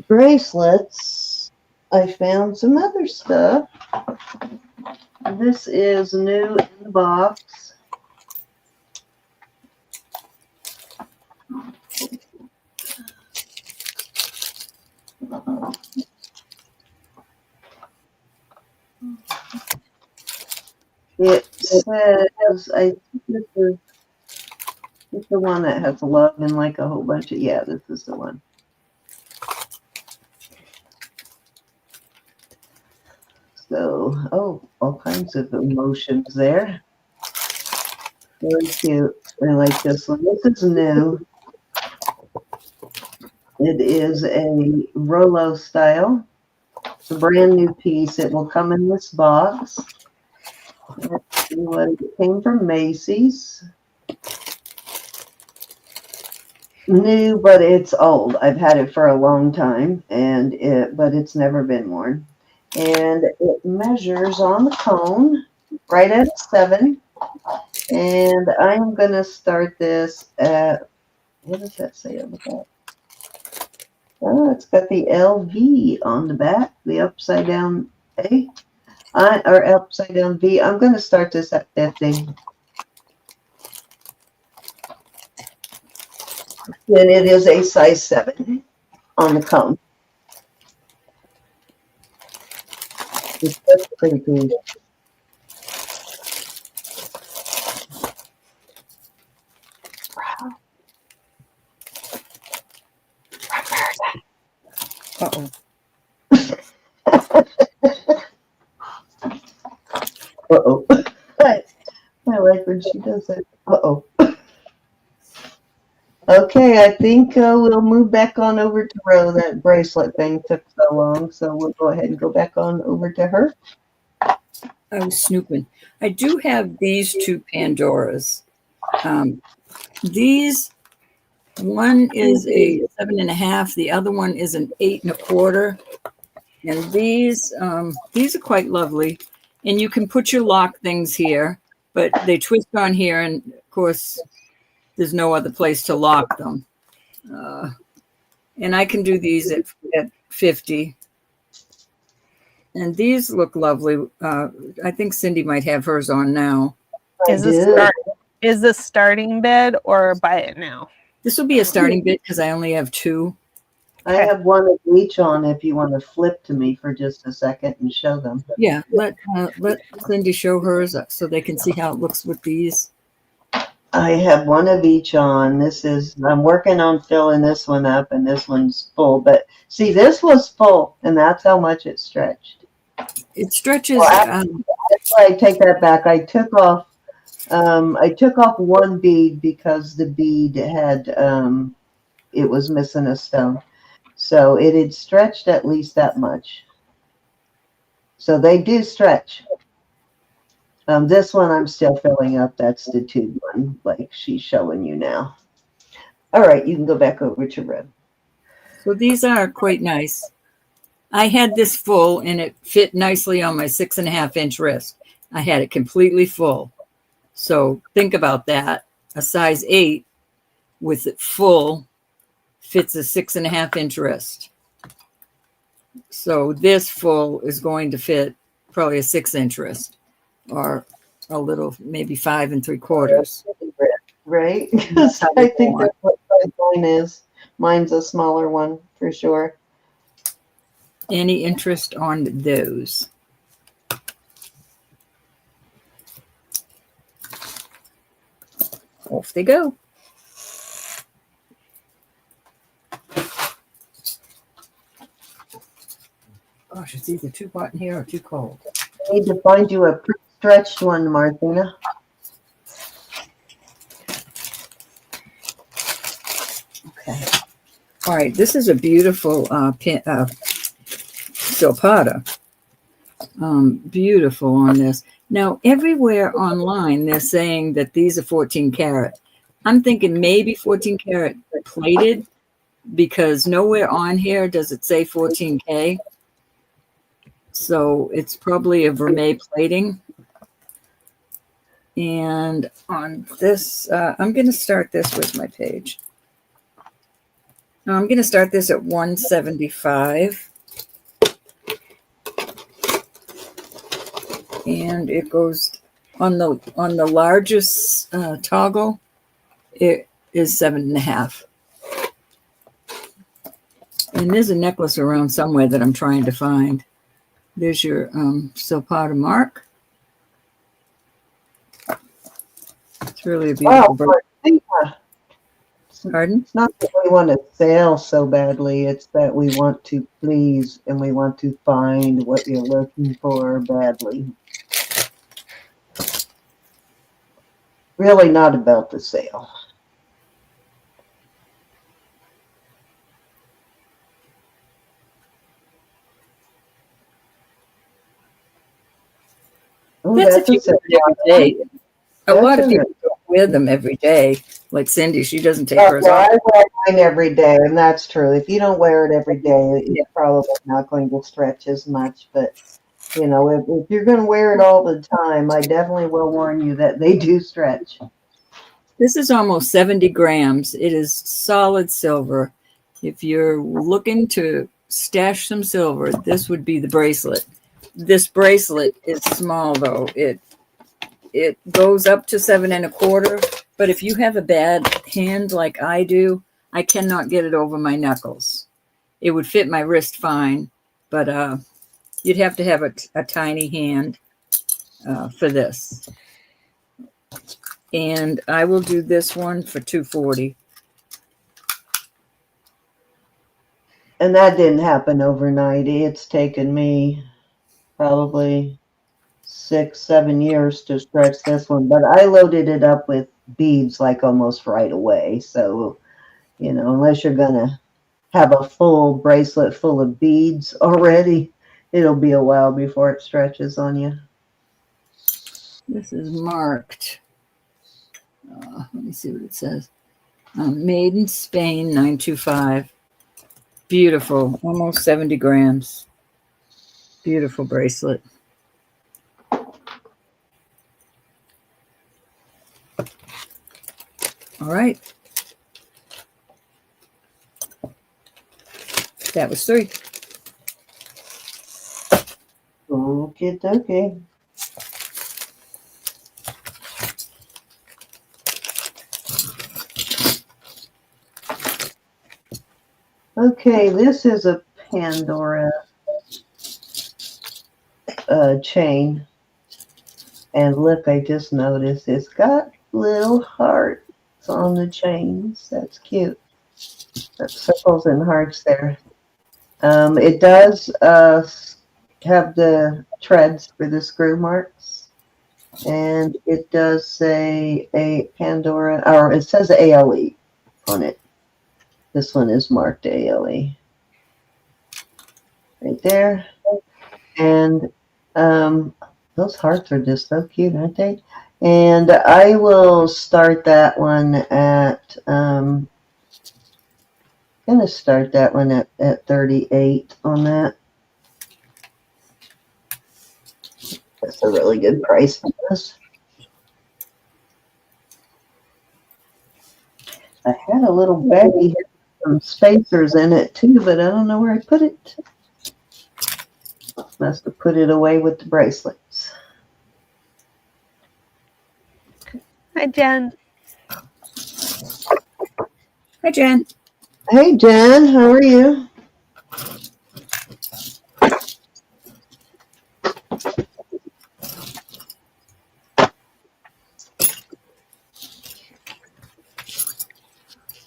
bracelets, I found some other stuff. This is new in the box. It says, I think this is the one that has love and like a whole bunch of, yeah, this is the one. So, oh, all kinds of emotions there. Very cute. I like this one. This is new. It is a Rolo style. It's a brand new piece. It will come in this box. Let's see what it came from Macy's. New, but it's old. I've had it for a long time, but it's never been worn. And it measures on the cone right at 7. And I'm going to start this at, what does that say on the back? Oh, it's got the LV on the back, the upside down A, or upside down V. I'm going to start this at 50. And it is a size 7 on the cone. It's pretty cool. Uh-oh. Uh-oh. I like when she does that. Uh-oh. Okay, I think we'll move back on over to Ro. That bracelet thing took so long, so we'll go ahead and go back on over to her. I was snooping. I do have these two Pandoras. These, one is a 7.5, the other one is an 8 1/4. And these are quite lovely. And you can put your lock things here, but they twist on here, and of course, there's no other place to lock them. And I can do these at 50. And these look lovely. I think Cindy might have hers on now. Is this starting bid or buy it now? This will be a starting bid because I only have 2. I have one of each on if you want to flip to me for just a second and show them. Yeah, let Cindy show hers so they can see how it looks with these. I have one of each on. I'm working on filling this one up, and this one's full. But see, this was full, and that's how much it stretched. It stretches. That's why I take that back. I took off one bead because the bead had, it was missing a stone. So it had stretched at least that much. So they do stretch. This one I'm still filling up. That's the tube one, like she's showing you now. All right, you can go back over to red. So these are quite nice. I had this full and it fit nicely on my 6.5-inch wrist. I had it completely full. So think about that. A size 8 with it full fits a 6.5-inch wrist. So this full is going to fit probably a 6-inch wrist, or a little, maybe 5 3/4. Right? I think that's what mine is. Mine's a smaller one for sure. Any interest on those? Off they go. Gosh, it's either too hot in here or too cold. I need to find you a stretched one, Martina. Okay. All right. This is a beautiful silpada. Beautiful on this. Now, everywhere online, they're saying that these are 14 karat. I'm thinking maybe 14 karat plated, because nowhere on here does it say 14K. So it's probably a vermeil plating. And on this, I'm going to start this with my page. Now I'm going to start this at 175. And it goes on the largest toggle, it is 7.5. And there's a necklace around somewhere that I'm trying to find. There's your silpada mark. It's really a beautiful bird. Pardon? It's not that we want to sell so badly. It's that we want to please and we want to find what you're looking for badly. Really not about the sale. Oh, That's if you wear it every day. A lot of people don't wear them every day. Like Cindy, she doesn't take hers off. I wear mine every day, and that's true. If you don't wear it every day, it's probably not going to stretch as much. But, you know, if you're going to wear it all the time, I definitely will warn you that they do stretch. This is almost 70 grams. It is solid silver. If you're looking to stash some silver, this would be the bracelet. This bracelet is small, though. It goes up to 7 1/4. But if you have a bad hand like I do, I cannot get it over my knuckles. It would fit my wrist fine, but you'd have to have a tiny hand for this. And I will do this one for $240. And that didn't happen overnight. It's taken me probably 6-7 years to stretch this one, but I loaded it up with beads like almost right away. So, you know, unless you're gonna have a full bracelet full of beads already, it'll be a while before it stretches on you. This is marked. Let me see what it says. Made in Spain, 925. Beautiful, almost 70 grams. Beautiful bracelet. All right. That was 3. Okay. Okay, this is a Pandora chain. And look, I just noticed it's got little hearts on the chains. That's cute. That's circles and hearts there. It does have the treads for the screw marks. And it does say a Pandora, or it says ALE on it. This one is marked ALE. right there. And those hearts are just so cute, aren't they? And I will start that one at gonna start that one at 38 on that. That's a really good price for this. I had a little baggie here with some spacers in it too, but I don't know where I put it. Must have put it away with the bracelets. Hi, Jen. Hi, Jen. Hey Jen, how are you?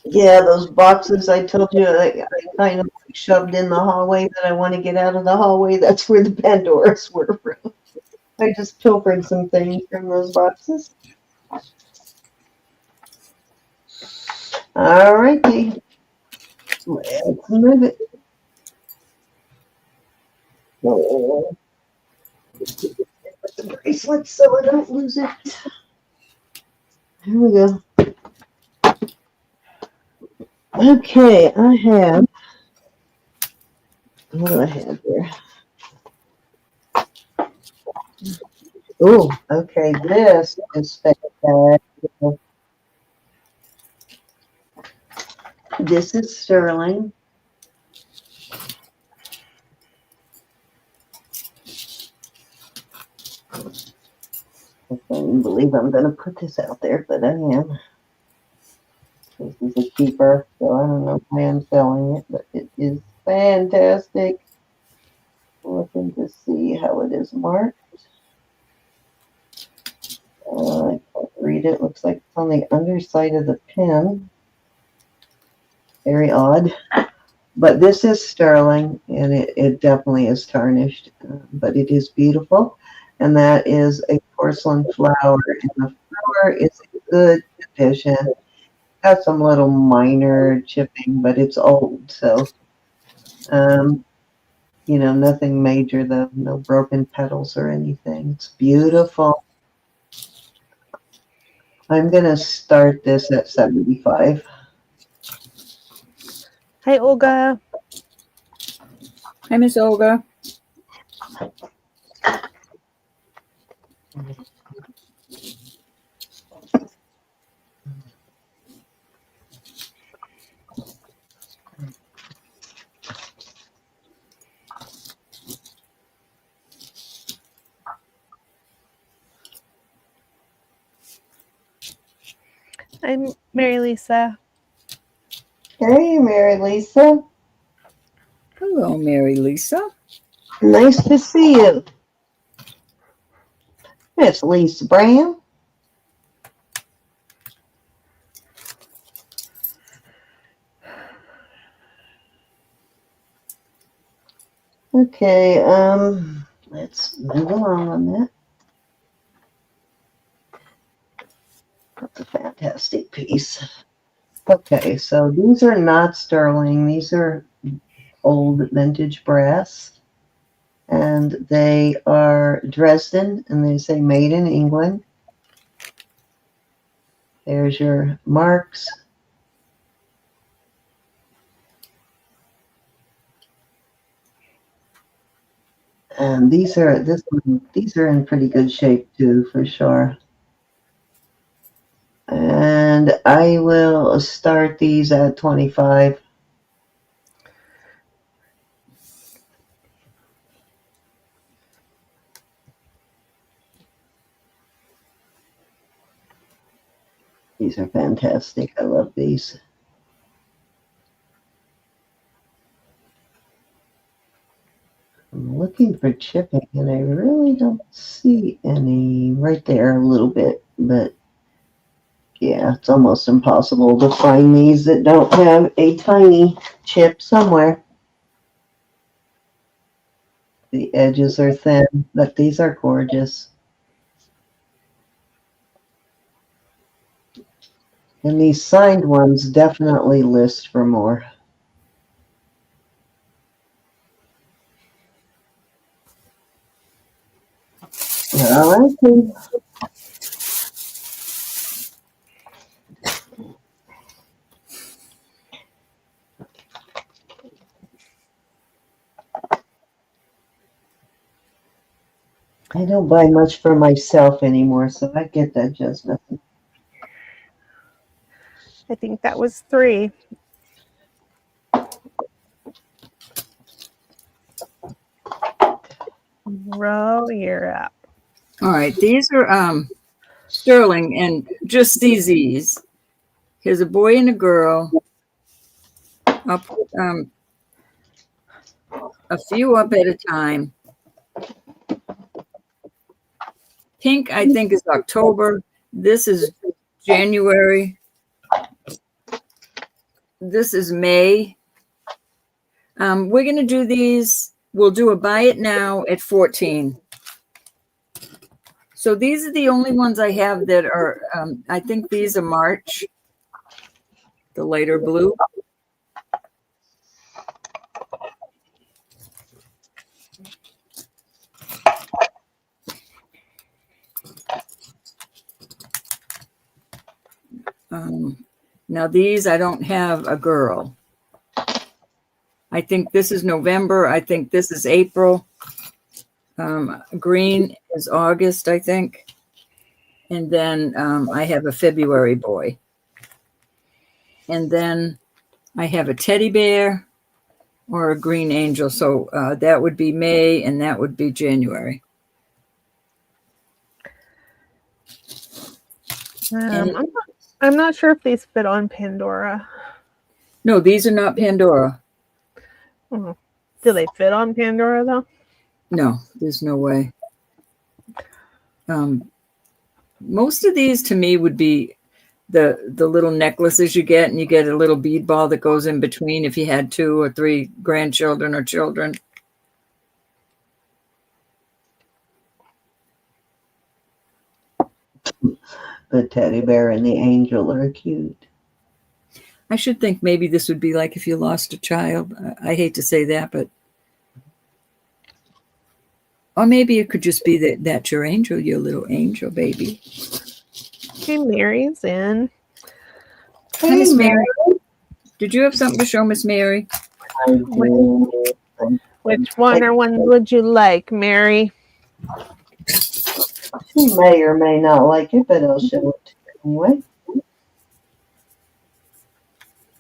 Yeah, those boxes I told you I kind of shoved in the hallway that I want to get out of the hallway. That's where the Pandoras were from. I just pilfered some things from those boxes. All righty. Let's move it. Oh, the bracelet so I don't lose it. Here we go. Okay, I have. What do I have here? Oh, okay. This is spectacular. This is sterling. I can't even believe I'm going to put this out there, but I am. This is a keeper, so I don't know why I'm selling it, but it is fantastic. Looking to see how it is marked. I can't read it. Looks like it's on the underside of the pin. Very odd. But this is sterling, and it definitely is tarnished, but it is beautiful. And that is a porcelain flower, and the flower is in good condition. Got some little minor chipping, but it's old, so nothing major though, no broken petals or anything. It's beautiful. I'm gonna start this at 75. Hi, Olga. Hi, Miss Olga. I'm Mary Lisa. Hey, Mary Lisa. Hello, Mary Lisa. Nice to see you. It's Lisa Brown. Okay, let's move along on that. That's a fantastic piece. Okay, so these are not sterling. These are old vintage brass. And they are Dresden, and they say made in England. There's your marks. And these are in pretty good shape too, for sure. And I will start these at 25. These are fantastic. I love these. I'm looking for chipping, and I really don't see any right there a little bit, but yeah, it's almost impossible to find these that don't have a tiny chip somewhere. The edges are thin, but these are gorgeous. And these signed ones definitely list for more. All right, then. I don't buy much for myself anymore, so I get that just nothing. I think that was 3. Ro, you're up. All right, these are sterling, and just these. Here's a boy and a girl. I'll put a few up at a time. Pink, I think, is October. This is January. This is May. We're going to do these. We'll do a buy it now at 14. So these are the only ones I have that are, I think these are March, the lighter blue. Now these, I don't have a girl. I think this is November. I think this is April. Green is August, I think. And then I have a February boy. And then I have a teddy bear or a green angel. So that would be May and that would be January. I'm not sure if these fit on Pandora. No, these are not Pandora. Oh. Do they fit on Pandora, though? No, there's no way. Most of these to me would be the little necklaces you get, and you get a little bead ball that goes in between if you had 2 or 3 grandchildren or children. The teddy bear and the angel are cute. I should think maybe this would be like if you lost a child. I hate to say that, but or maybe it could just be that's your angel, your little angel baby. Okay, Mary's in. Hey, Miss Mary. Did you have something to show Miss Mary? Which one or ones would you like, Mary? She may or may not like it, but I'll show it to her anyway.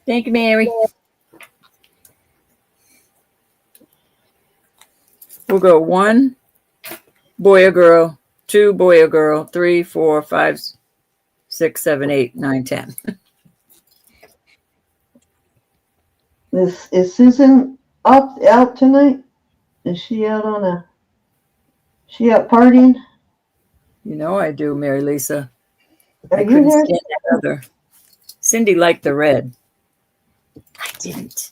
Thank you, Mary. We'll go 1 boy or girl, 2 boy or girl, 3, 4, 5, 6, 7, 8, 9, 10. Is Susan out tonight? Is she out she out partying? You know I do, Mary Lisa. Are I you couldn't here? stand that other. Cindy liked the red. I didn't.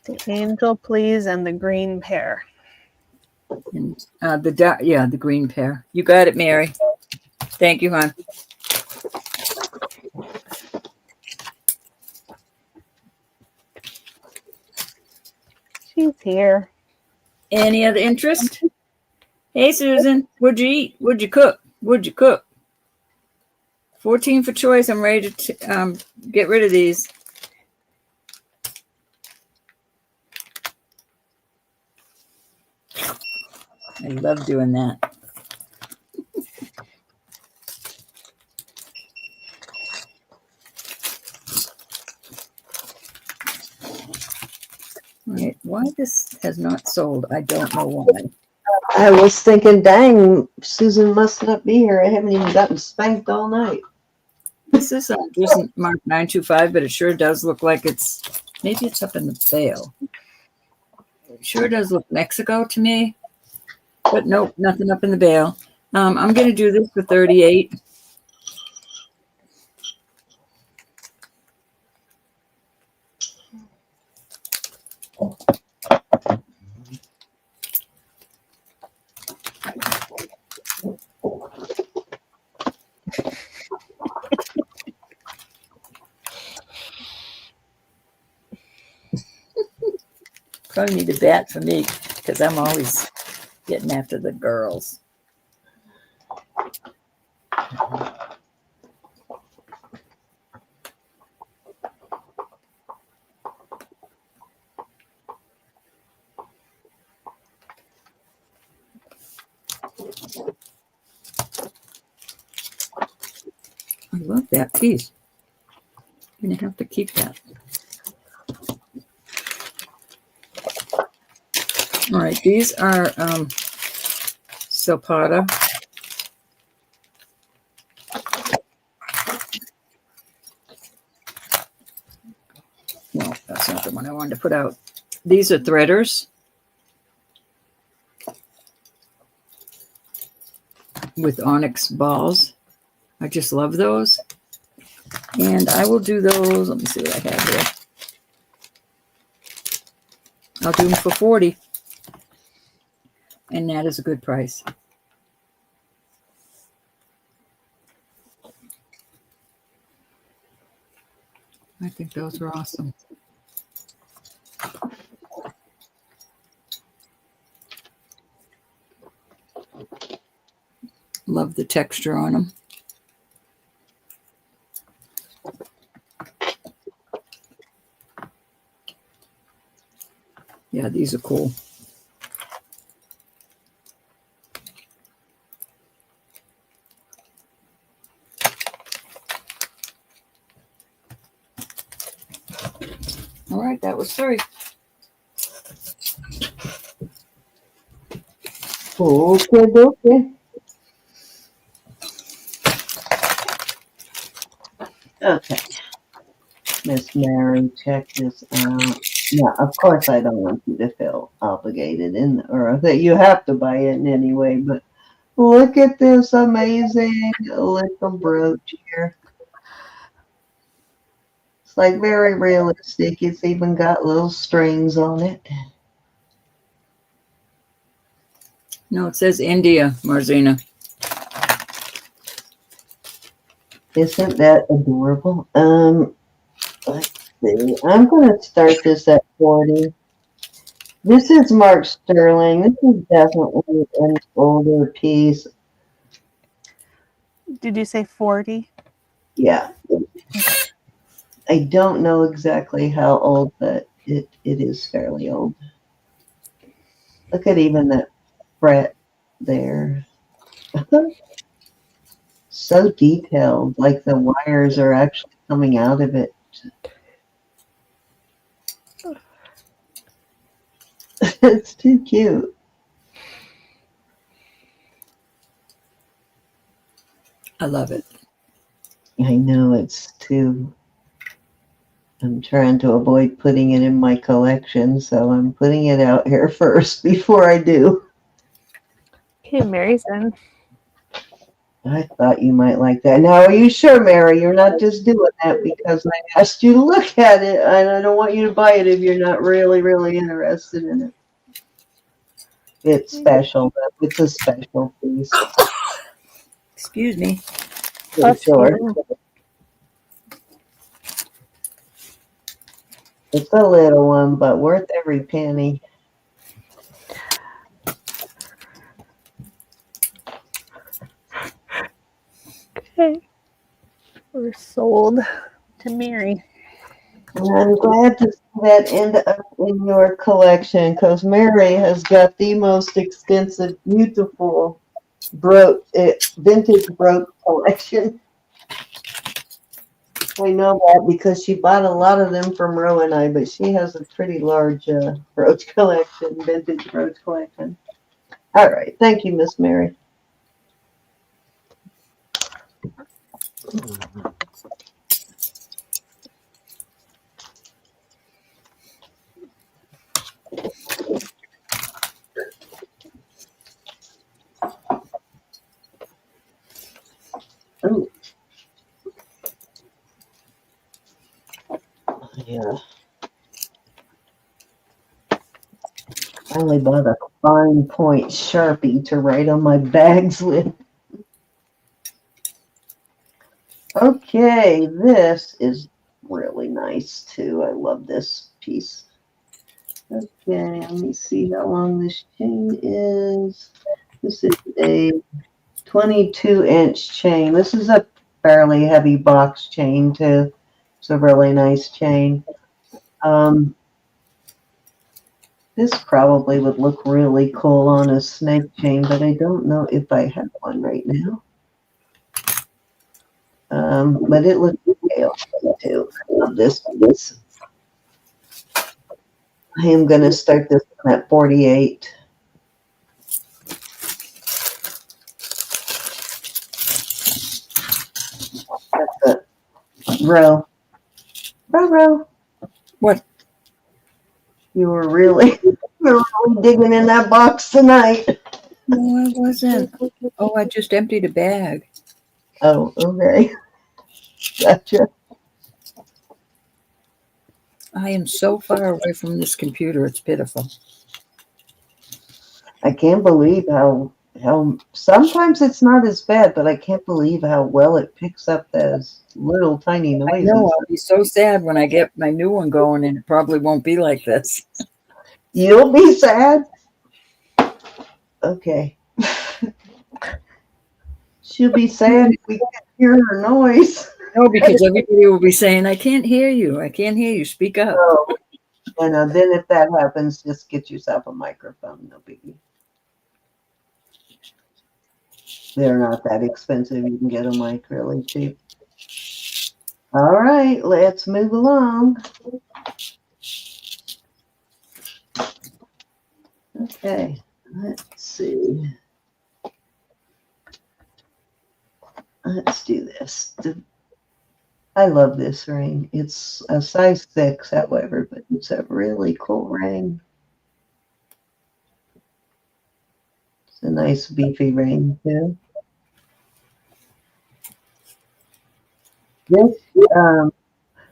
The angel, please, and the green pear. And the green pear. You got it, Mary. Thank you, hon. She's here. Any other interest? Hey, Susan, what'd you eat? What'd you cook? What'd you cook? 14 for choice. I'm ready to get rid of these. I love doing that. All right, why this has not sold, I don't know why. I was thinking, dang, Susan must not be here. I haven't even gotten spanked all night. This is just marked 925, but it sure does look like maybe it's up in the bale. It sure does look Mexico to me, but nope, nothing up in the bale. I'm going to do this for 38. Probably need a bat for me because I'm always Getting after the girls. I love that piece. I'm gonna have to keep that. All right, these are silpada. Well, that's not the one I wanted to put out. These are threaders with onyx balls. I just love those. And I will do those. Let me see what I have here. I'll do them for 40. And that is a good price. I think those are awesome. Love the texture on them. Yeah, these are cool. All right, that was 3. Okay. Okay. Miss Mary, check this out. Yeah, of course I don't want you to feel obligated or that you have to buy it in any way, but look at this amazing little brooch here. It's like very realistic. It's even got little strings on it. No, it says India, Marzina. Isn't that adorable? Let's see. I'm going to start this at 40. This is Mark Sterling. This is definitely an older piece. Did you say 40? Yeah. I don't know exactly how old, but it is fairly old. Look at even that fret there. So detailed, like the wires are actually coming out of it. It's too cute. I love it. I know it's too. I'm trying to avoid putting it in my collection, so I'm putting it out here first before I do. Okay, Mary's in. I thought you might like that. Now, are you sure, Mary? You're not just doing that because I asked you to look at it, and I don't want you to buy it if you're not really, really interested in it. It's special, but it's a special piece. Excuse me. For Bless sure. you. It's a little one, but worth every penny. Okay. We're sold to Mary. I'm glad to see that end up in your collection because Mary has got the most extensive, beautiful vintage brooch collection. I know that because she bought a lot of them from Ro and I, but she has a pretty large brooch collection, vintage brooch collection. All right. Thank you, Miss Mary. Ooh. Yeah. I only bought a fine point Sharpie to write on my bags with. Okay, this is really nice too. I love this piece. Okay, let me see how long this chain is. This is a 22-inch chain. This is a fairly heavy box chain too. It's a really nice chain. This probably would look really cool on a snake chain, but I don't know if I have one right now. But it looks okay too. I love this. I am going to start this one at 48. That's it. Row. Row. What? You were really digging in that box tonight. No, I wasn't. Oh, I just emptied a bag. Oh, okay. Gotcha. I am so far away from this computer, it's pitiful. I can't believe how sometimes it's not as bad, but I can't believe how well it picks up those little tiny I noises. know, I'll be so sad when I get my new one going, and it probably won't be like this. You'll be sad. Okay. She'll be sad if we can't hear her noise. No, because everybody will be saying, I can't hear you. I can't hear you. Speak up. Oh, and then if that happens, just get yourself a microphone. No biggie. They're not that expensive. You can get a mic really cheap. All right, let's move along. Okay, let's see. Let's do this. I love this ring. It's a size 6, however, but it's a really cool ring. It's a nice beefy ring, too.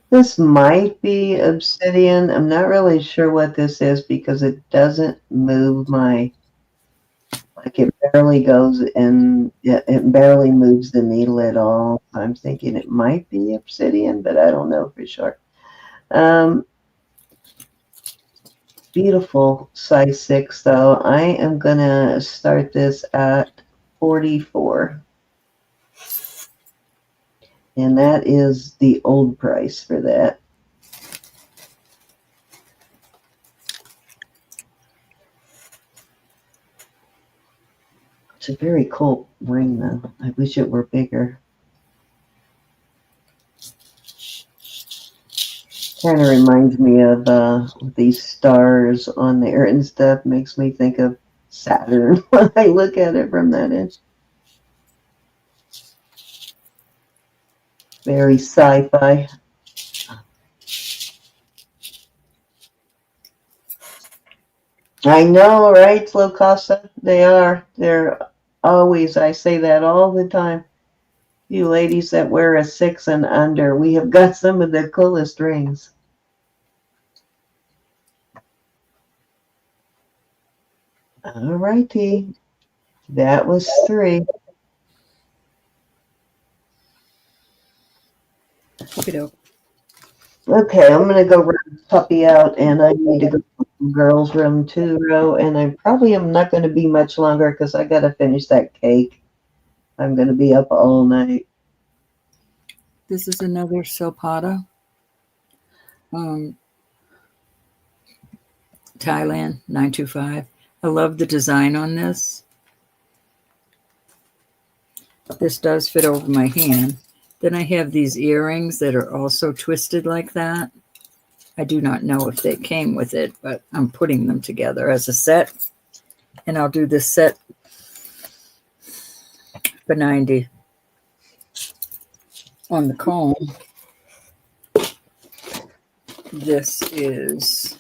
This might be obsidian. I'm not really sure what this is because it doesn't move like it barely goes in, it barely moves the needle at all. I'm thinking it might be obsidian, but I don't know for sure. Beautiful size 6 though. I am gonna start this at 44. And that is the old price for that. It's a very cool ring though. I wish it were bigger. Kind of reminds me of these stars on there and stuff. Makes me think of Saturn when I look at it from that end. Very sci-fi. I know, right, Locasa? They are. They're always, I say that all the time. You ladies that wear a 6 and under, we have got some of the coolest rings. All righty. That was 3. Okay, I'm going to go run this puppy out, and I need to go to the girls' room too, Ro, and I probably am not going to be much longer because I got to finish that cake. I'm going to be up all night. This is another silpada. Thailand 925. I love the design on this. This does fit over my hand. Then I have these earrings that are also twisted like that. I do not know if they came with it, but I'm putting them together as a set. And I'll do this set for 90 on the comb. This is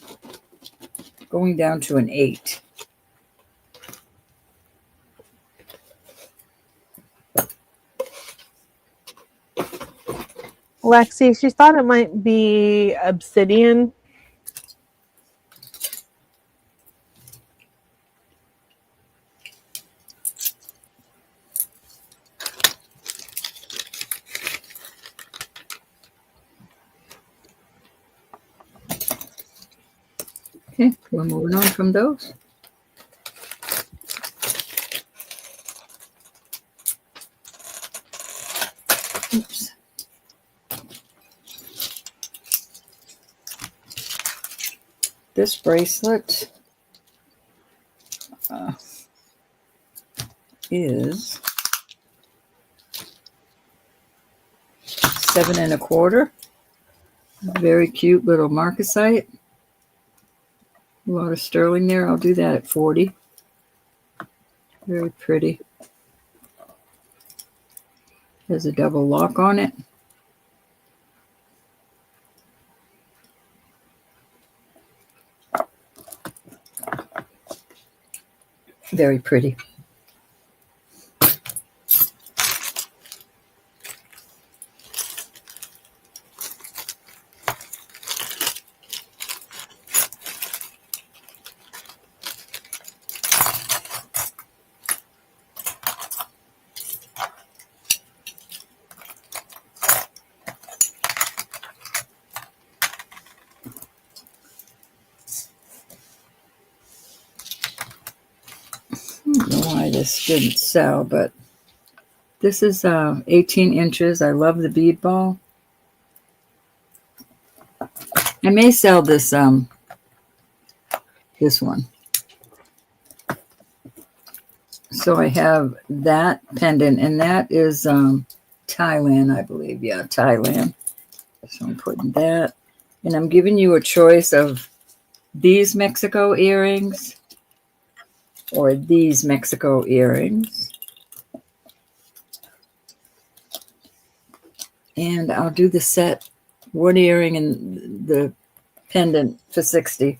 going down to an 8. Lexi, she thought it might be obsidian. Okay, we're moving on from those. Oops. This bracelet is 7 1/4. Very cute little marcasite. A lot of sterling there. I'll do that at 40. Very pretty. There's a double lock on it. Very pretty. I don't know why this didn't sell, but this is 18 inches. I love the bead ball. I may sell this this one. So I have that pendant, and that is Thailand, I believe. Yeah, Thailand. So I'm putting that. And I'm giving you a choice of these Mexico earrings or these Mexico earrings. And I'll do the set, one earring and the pendant for 60.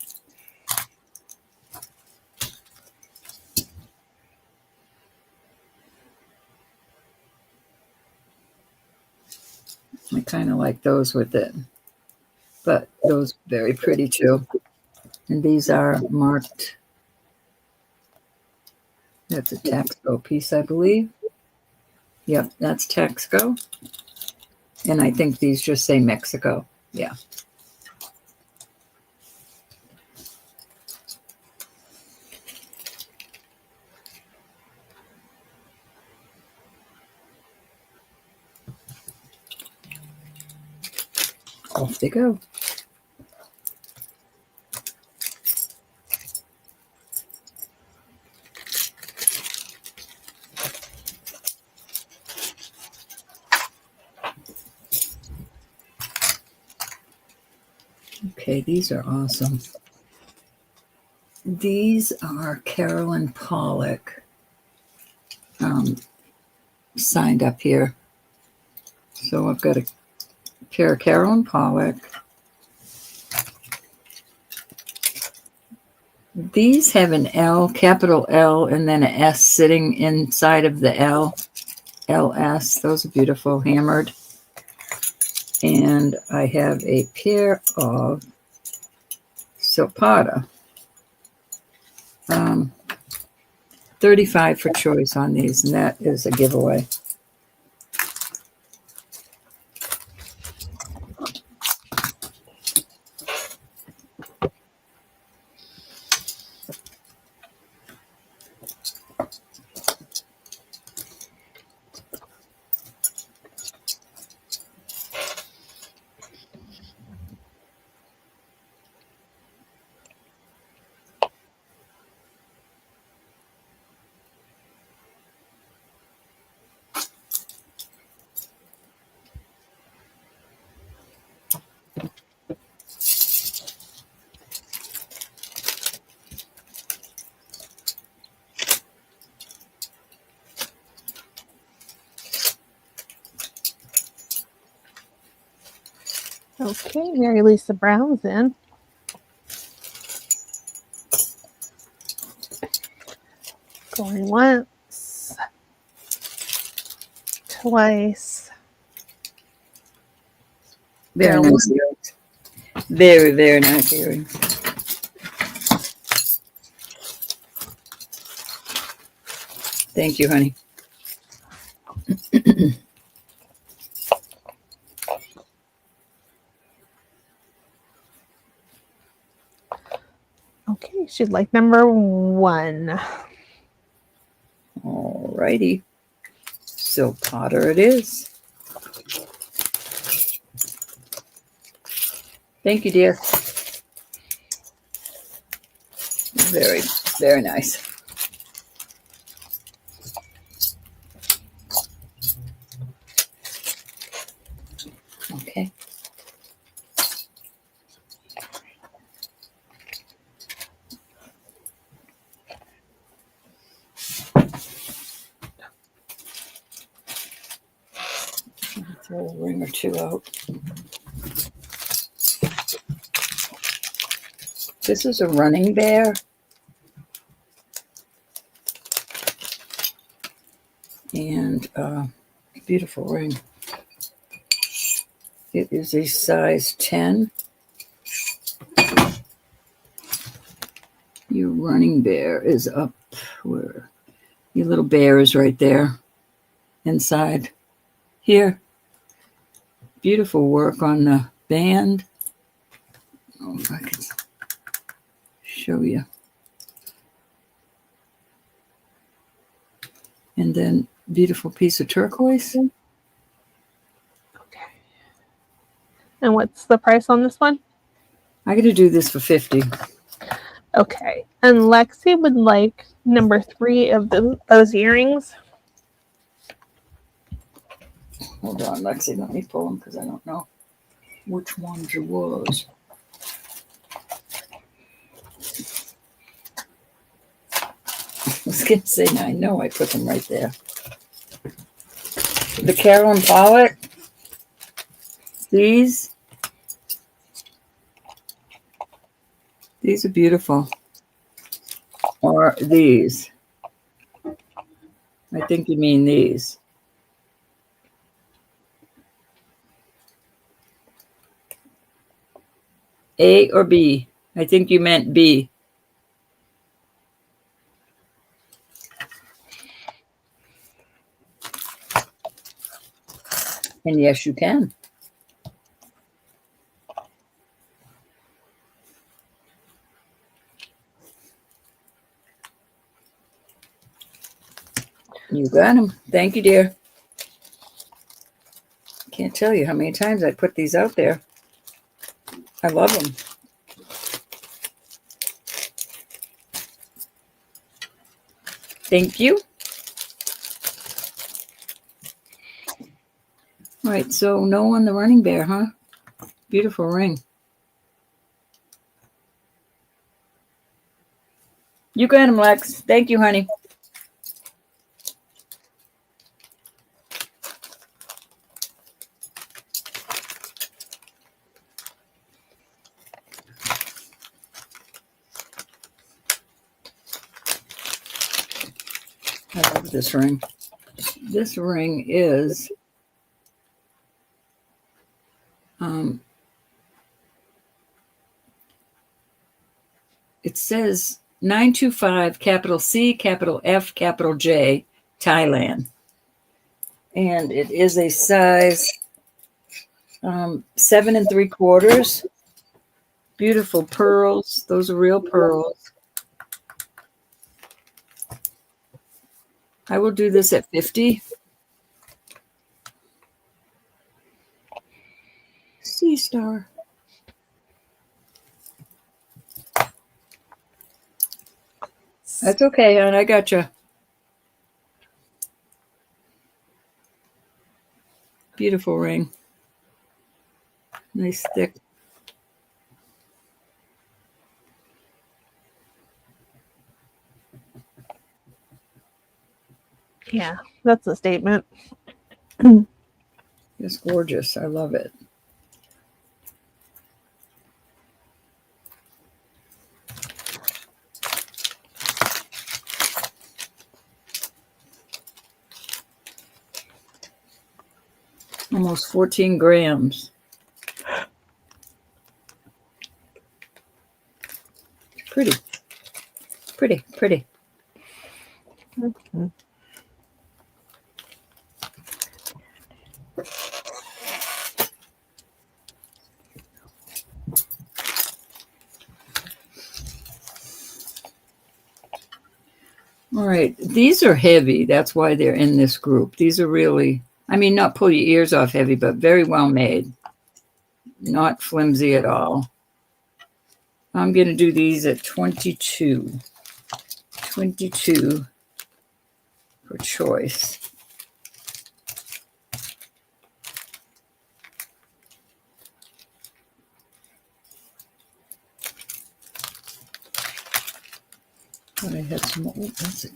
I kind of like those with it, but those very pretty too. And these are marked. That's a Texaco piece, I believe. Yep, that's Texaco. And I think these just say Mexico. Yeah. Off they go. Okay, these are awesome. These are Carolyn Pollock signed up here. So I've got a pair of Carolyn Pollock. These have an L, capital L, and then an S sitting inside of the L, LS. Those are beautiful, hammered. And I have a pair of silpada. 35 for choice on these, and that is a giveaway. Okay, Mary Lisa Brown's in. Going once, twice. Very nice earrings. Very, very nice earrings. Thank you, honey. she'd like number 1. All righty. Silpada it is. Thank you, dear. Very, very nice. Okay. Throw a ring or two out. This is a running bear. And beautiful ring. It is a size 10. Your running bear is up where? Your little bear is right there inside here. Beautiful work on the band. Oh, if I can show you. And then beautiful piece of turquoise. Okay. And what's the price on this one? I got to do this for 50. Okay. And Lexi would like number 3 of those earrings. Hold on, Lexi. Let me pull them because I don't know which ones it was. I was going to say, I know I put them right there. The Carolyn Pollock. These are beautiful. Or these. I think you mean these. A or B? I think you meant B. And yes, you can. You got them. Thank you, dear. Can't tell you how many times I put these out there. I love them. Thank you. All right, so no on the running bear, huh? Beautiful ring. You got him, Lex. Thank you, honey. I love this ring. This ring is it says 925 capital C, capital F, capital J, Thailand. And it is a size 7 3/4. Beautiful pearls. Those are real pearls. I will do this at 50. Sea star. That's okay, hon. I got you. Beautiful ring. Nice thick. Yeah, that's a statement. It's gorgeous. I love it. Almost 14 grams. Pretty. Pretty, pretty. Mm-hmm. All right. These are heavy. That's why they're in this group. These are really, I mean, not pull your ears off heavy, but very well made. Not flimsy at all. I'm going to do these at 22. 22 for choice. Thought I had some more. That's it.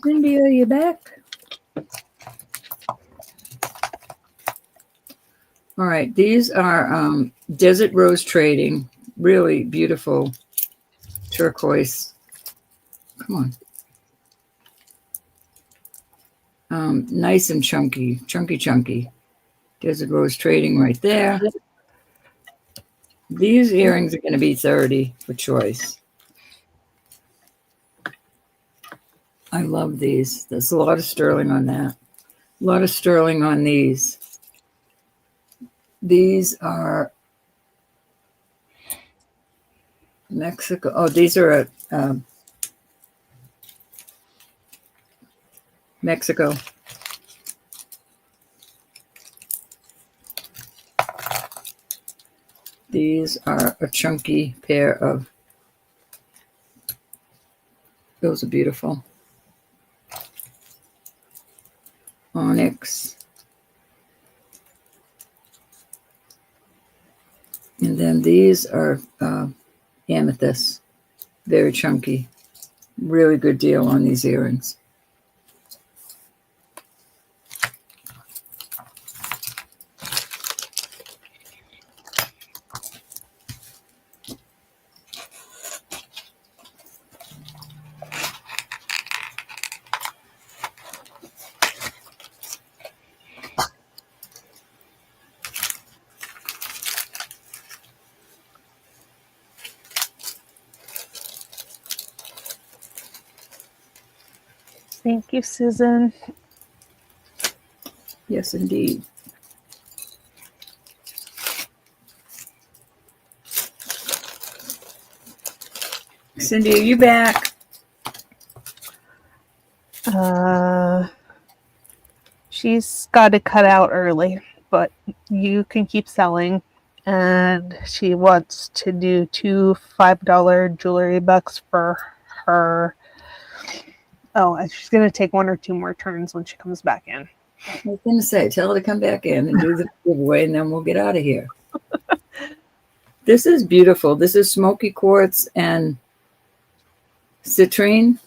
Cindy, are you back? All right, these are Desert Rose Trading. Really beautiful turquoise. Come on. Nice and chunky. Desert Rose Trading right there. These earrings are going to be 30 for choice. I love these. There's a lot of sterling on that. A lot of sterling on these. These are Mexico. Oh, these are Mexico. These are a chunky pair of, those are beautiful. Onyx. And then these are amethyst. Very chunky. Really good deal on these earrings. Thank you, Susan. Yes, indeed. Cindy, are you back? She's got to cut out early, but you can keep selling. And she wants to do 2 $5 jewelry bucks for her. Oh, and she's going to take 1 or 2 more turns when she comes back in. I was going to say, tell her to come back in and do the giveaway, and then we'll get out of here. This is beautiful. This is smoky quartz and citrine.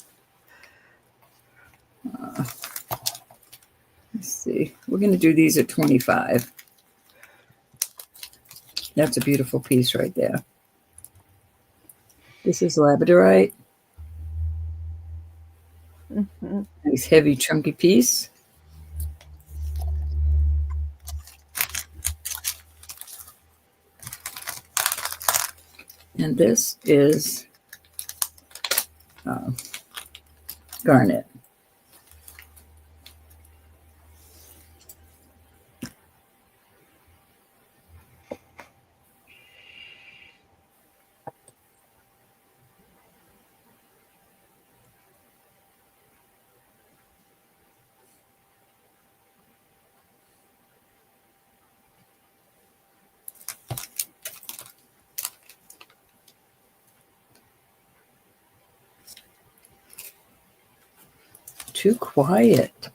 Let's see. We're going to do these at 25. That's a beautiful piece right there. This is labradorite. Mm-hmm. Nice heavy chunky piece. And this is garnet. Too quiet.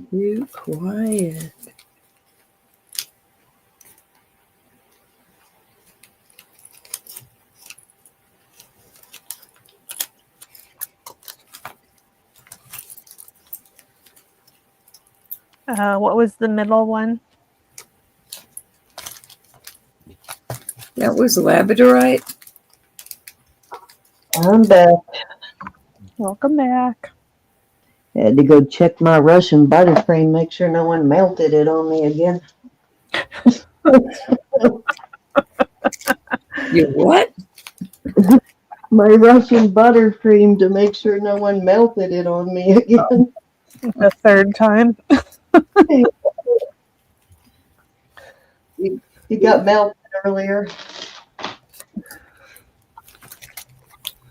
Too quiet. What was the middle one? That was labradorite. I'm back. Welcome back. Had to go check my Russian buttercream, make sure no one melted it on me again. You what? My Russian buttercream to make sure no one melted it on me again. The third time. You got melted earlier.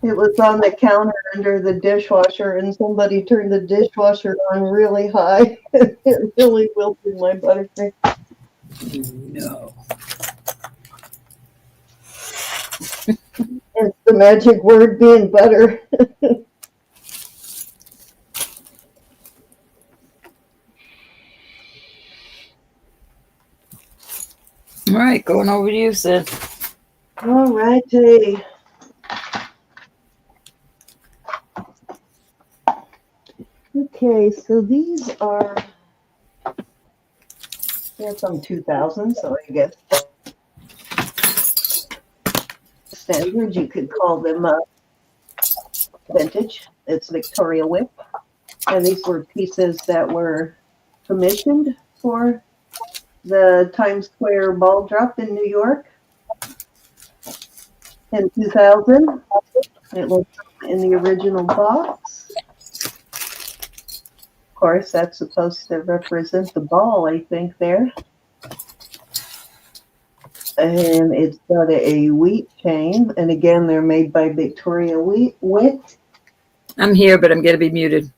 It was on the counter under the dishwasher, and somebody turned the dishwasher on really high. It really wilted my buttercream. No. It's the magic word being butter. All right, going over to you, Sid. All righty. Okay, so these are, they're from 2000, so I guess standard. You could call them vintage. It's Victoria whip. And these were pieces that were commissioned for the Times Square ball drop in New York in 2000. It was in the original box. Of course, that's supposed to represent the ball, I think, there. And it's got a wheat chain. And again, they're made by Victoria Wit. I'm here, but I'm going to be muted.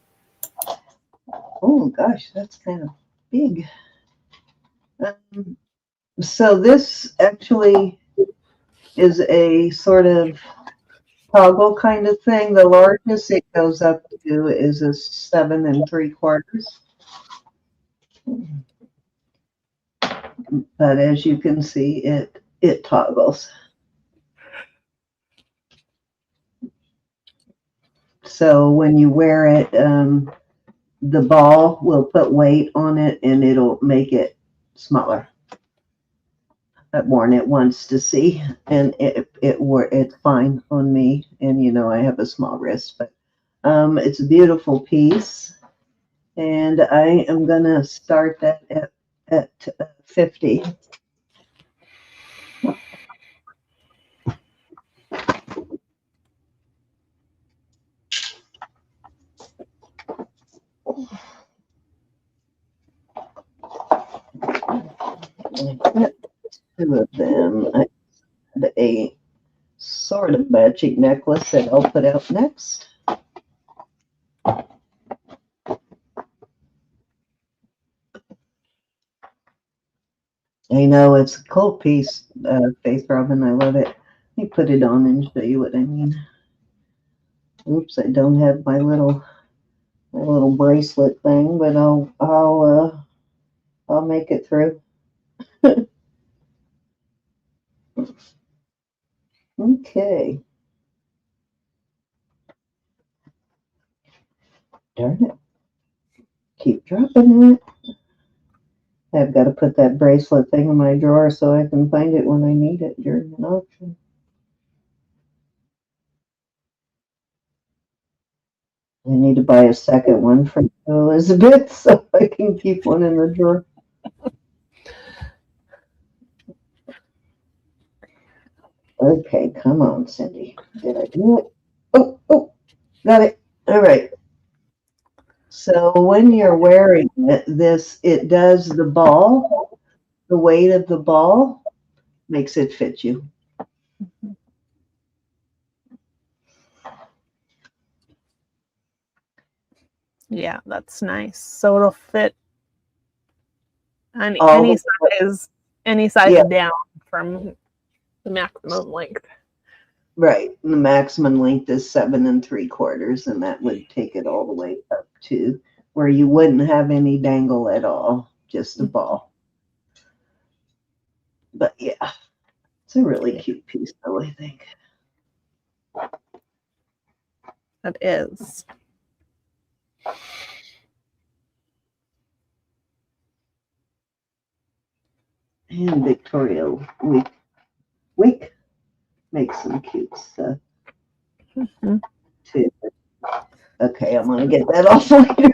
Oh, gosh, that's kind of big. So this actually is a sort of toggle kind of thing. The largest it goes up to is a 7 3/4. But as you can see, it toggles. So when you wear it, the ball will put weight on it and it'll make it smaller. I've worn it once to see, and it's fine on me. And you know, I have a small wrist, but it's a beautiful piece, and I am gonna start that at 50. Two of them. I had a sort of magic necklace that I'll put out next. I know it's a cool piece, Faith Robin. I love it. Let me put it on and show you what I mean. Oops, I don't have my little bracelet thing, but I'll make it through. Okay. Darn it. Keep dropping it. I've got to put that bracelet thing in my drawer so I can find it when I need it during an auction. I need to buy a second one for Elizabeth so I can keep one in the drawer. Okay, come on, Cindy. Did I do it? Oh, got it. All right. So when you're wearing it, it does the ball, the weight of the ball makes it fit you. Yeah, that's nice. So it'll fit any size Yeah. down from the maximum length. Right. And the maximum length is 7 3/4, and that would take it all the way up to where you wouldn't have any dangle at all, just a ball. But yeah, it's a really cute piece, though, I think. It is. And Victoria Wick makes some cute stuff too. Okay, I'm gonna get that off later.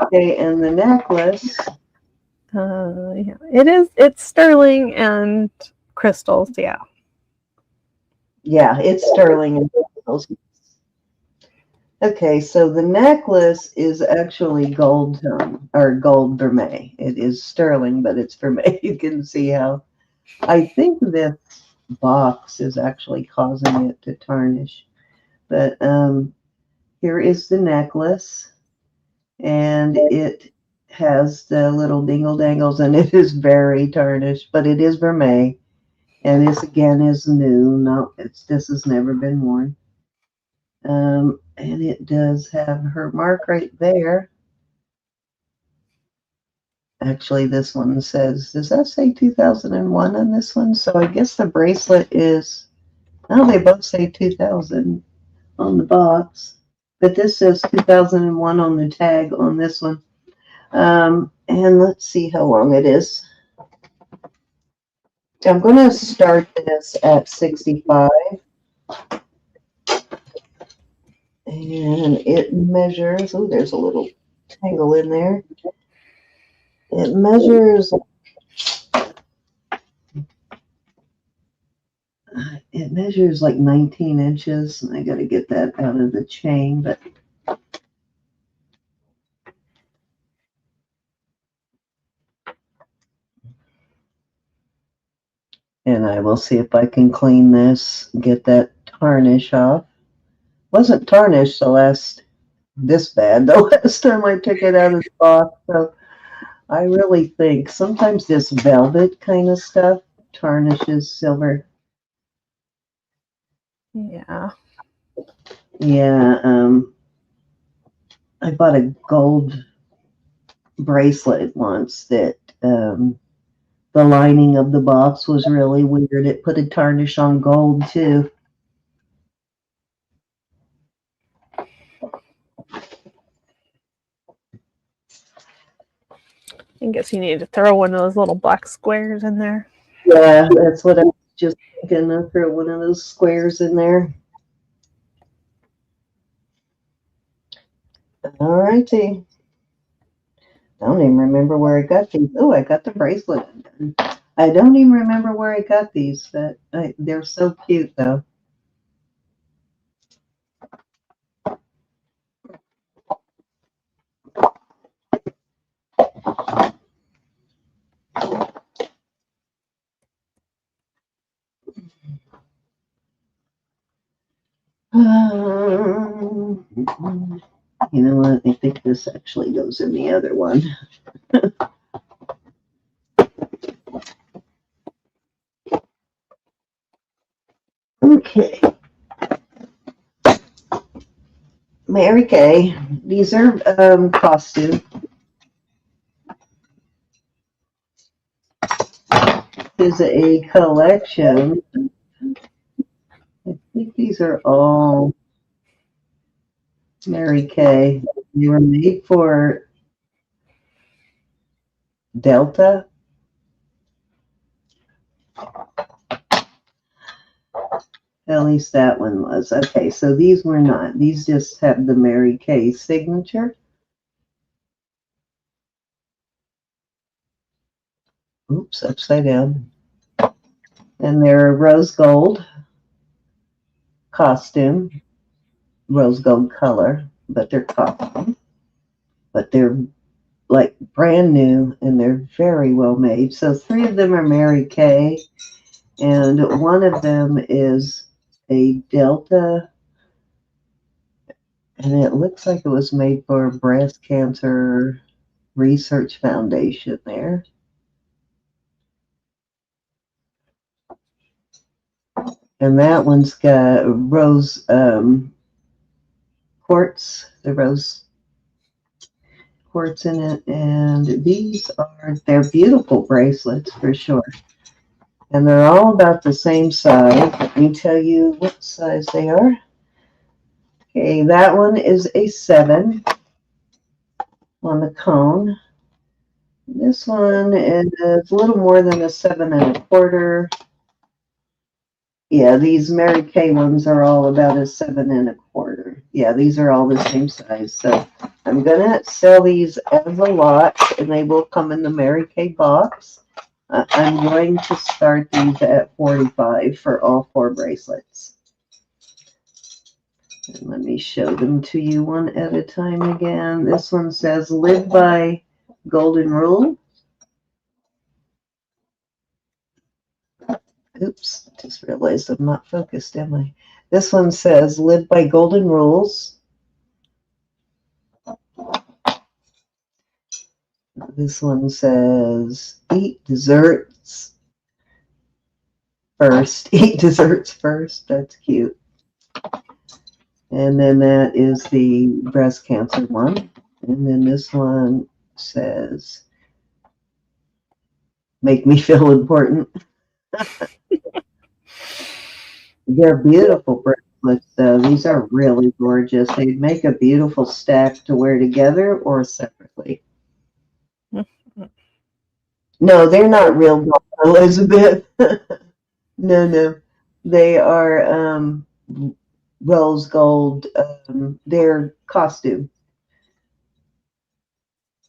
Okay, and the necklace. Yeah, it's sterling and crystals. Yeah. Yeah, it's sterling and crystals. Okay, so the necklace is actually gold tone or gold vermeil. It is sterling, but it's vermeil. You can see how. I think this box is actually causing it to tarnish. But here is the necklace, and it has the little dingle dangles, and it is very tarnished, but it is vermeil, and this again is new. No, this has never been worn. And it does have her mark right there. Actually, this one says, does that say 2001 on this one? So I guess the bracelet is, oh, they both say 2000 on the box, but this says 2001 on the tag on this one. And let's see how long it is. I'm going to start this at 65. And it measures, oh, there's a little tangle in there. It measures like 19 inches, and I got to get that out of the chain, but and I will see if I can clean this, get that tarnish off. Wasn't tarnished this bad the last time I took it out of the box, so I really think sometimes this velvet kind of stuff tarnishes silver. Yeah. Yeah, I bought a gold bracelet once that the lining of the box was really weird. It put a tarnish on gold too. I guess you need to throw one of those little black squares in there. Yeah, that's what I was just thinking. I'll throw one of those squares in there. All righty. I don't even remember where I got these. Oh, I got the bracelet. I don't even remember where I got these, but they're so cute, though. You know what? I think this actually goes in the other one. Okay. Mary Kay. These are costume. This is a collection. I think these are all Mary Kay. They were made for Delta. At least that one was. Okay, so these were not. These just have the Mary Kay signature. Oops, upside down. And they're rose gold costume, rose gold color, but they're costume. But they're like brand new and they're very well made. So 3 of them are Mary Kay, and one of them is a Delta, and it looks like it was made for Breast Cancer Research Foundation there. And that one's got rose quartz, the rose quartz in it. And they're beautiful bracelets for sure. And they're all about the same size. Let me tell you what size they are. Okay, that one is a 7 on the cone. This one is a little more than a 7 1/4. Yeah, these Mary Kay ones are all about a 7 1/4. Yeah, these are all the same size. So I'm gonna sell these as a lot, and they will come in the Mary Kay box. I'm going to start these at 45 for all 4 bracelets. And let me show them to you one at a time again. This one says, live by golden rule. Oops, just realized I'm not focused, am I? This one says, live by golden rules. This one says, eat desserts first. Eat desserts first. That's cute. And then that is the breast cancer one. And then this one says, make me feel important. They're beautiful bracelets, though. These are really gorgeous. They make a beautiful stack to wear together or separately. No, they're not real gold, Elizabeth. No. They are rose gold. They're costume.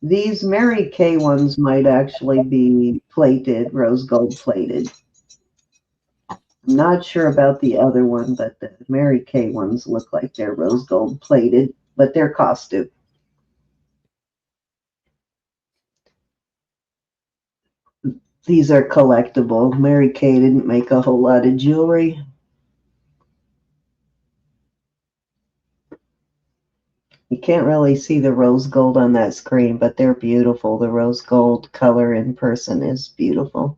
These Mary Kay ones might actually be plated, rose gold plated. I'm not sure about the other one, but the Mary Kay ones look like they're rose gold plated, but they're costume. These are collectible. Mary Kay didn't make a whole lot of jewelry. You can't really see the rose gold on that screen, but they're beautiful. The rose gold color in person is beautiful.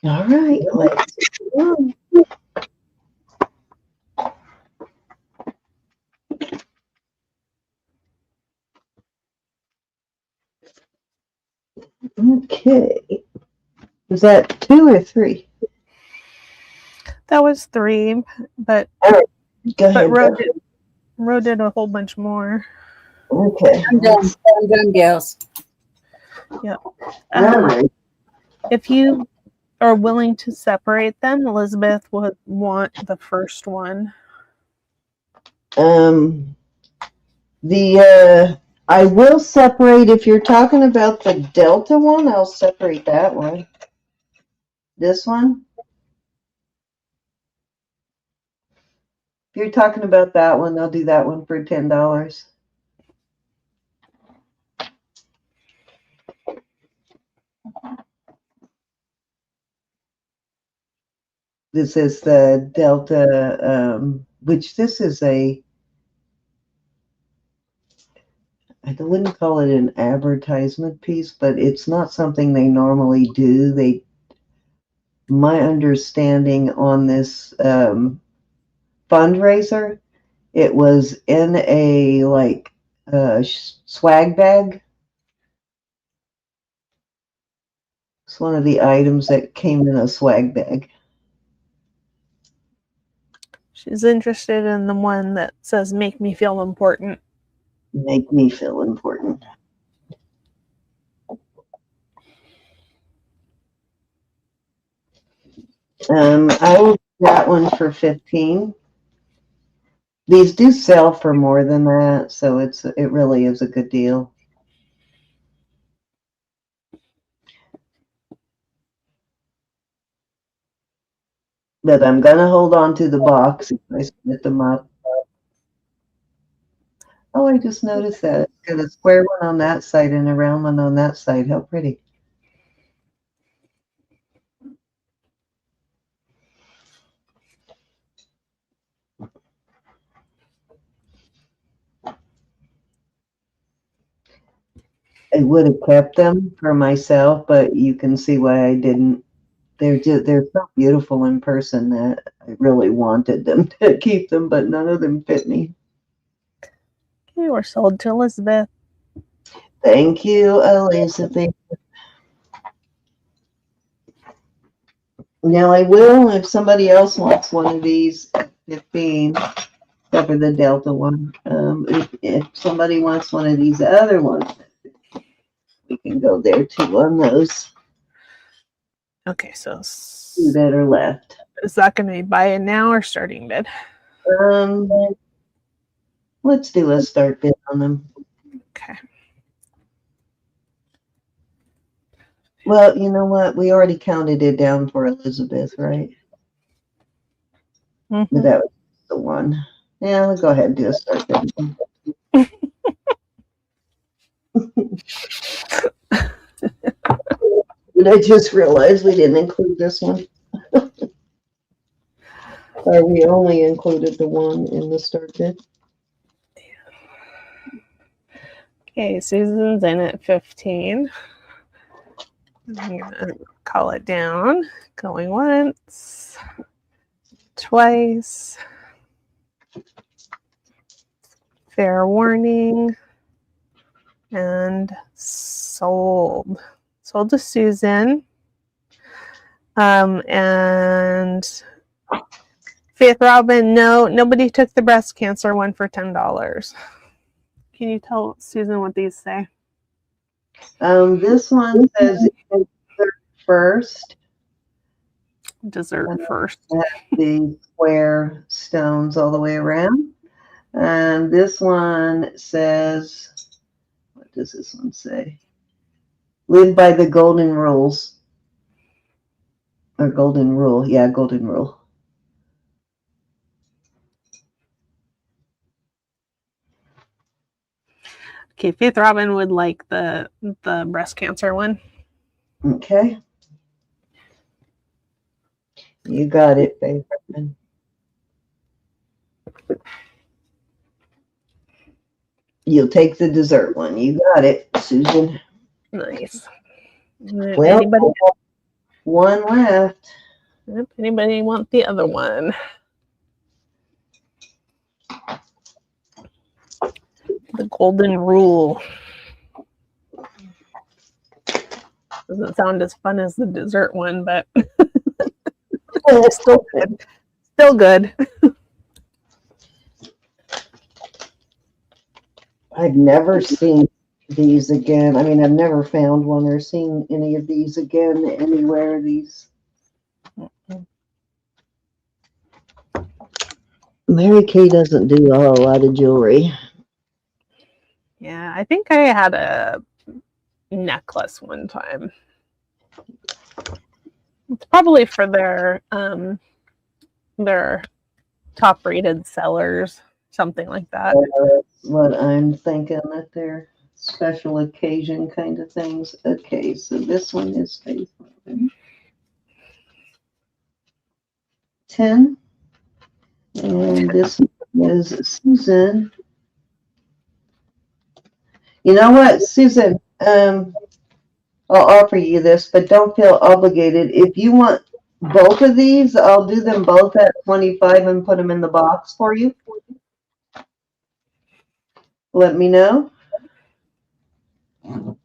All right, let's go. Okay. Is that 2 or 3? That was 3, but All right, go but ahead. Ro did a whole bunch more. Okay. I'm done, gals. Yep. All right. If you are willing to separate them, Elizabeth would want the first one. I will separate, if you're talking about the Delta one, I'll separate that one. This one? If you're talking about that one, I'll do that one for $10. This is the Delta, which this is I wouldn't call it an advertisement piece, but it's not something they normally do. My understanding on this fundraiser, it was in a swag bag. It's one of the items that came in a swag bag. She's interested in the one that says "Make me feel important." Make me feel important. I will do that one for 15. These do sell for more than that, so it really is a good deal. But I'm gonna hold on to the box if I split them up. Oh, I just noticed that. It's got a square one on that side and a round one on that side. How pretty. I would have kept them for myself, but you can see why I didn't. They're so beautiful in person that I really wanted them to keep them, but none of them fit me. You were sold to Elizabeth. Thank you, Elizabeth. Now I will, if somebody else wants one of these at 15, except for the Delta one. If somebody wants one of these other ones at we can go there too on those Okay, so two that are left. is that going to be buy it now or starting bid? Let's do a start bid on them. Okay. Well, you know what? We already counted it down for Elizabeth, right? Mhm. But that was the one. Yeah, let's go ahead and do a start bid. But I just realized we didn't include this one. Or we only included the one in the start bid. Okay, Susan's in at 15. I'm gonna call it down. Going once, twice. Fair warning. And sold. Sold to Susan. And Faith Robin, no, nobody took the breast cancer one for $10. Can you tell Susan what these say? This one says first. Dessert first. The square stones all the way around. And this one says, what does this one say? Live by the golden rules. Or golden rule. Yeah, golden rule. Okay, Faith Robin would like the breast cancer one. Okay. You got it, Faith Robin. You'll take the dessert one. You got it, Susan. Nice. Well, anybody, one left. anybody want the other one? The golden rule. Doesn't sound as fun as the dessert one, but still good. Still good. I've never seen these again. I mean, I've never found one or seen any of these again anywhere. These. Mary Kay doesn't do a whole lot of jewelry. Yeah, I think I had a necklace one time. It's probably for their top rated sellers, something like that. That's what I'm thinking, that they're special occasion kind of things. Okay, so this one is Faith Robin. 10. And this one is Susan. You know what, Susan? I'll offer you this, but don't feel obligated. If you want both of these, I'll do them both at 25 and put them in the box for you. Let me know. And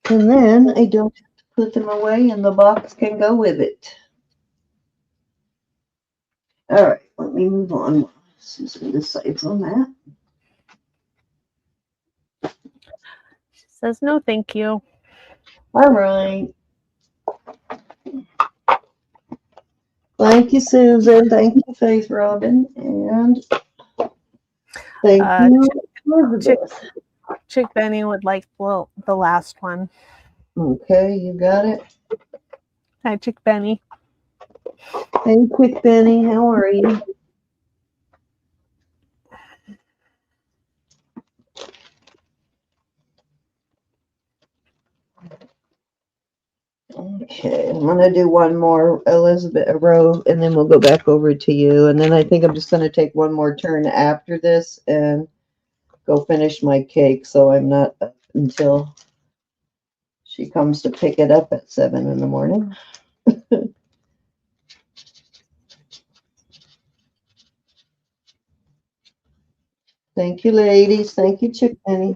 then I don't have to put them away, and the box can go with it. All right, let me move on. Susan decides on that. She says no, thank you. All right. Thank you, Susan. Thank you, Faith Robin. And thank you, Elizabeth. Chick Benny would like the last one. Okay, you got it. Hi, Chick Benny. Hey, Quick Benny, how are you? Okay, I'm gonna do one more, Elizabeth, a row, and then we'll go back over to you. And then I think I'm just gonna take one more turn after this and go finish my cake, so I'm not up until she comes to pick it up at 7 in the morning. Thank you, ladies. Thank you, Chick Penny.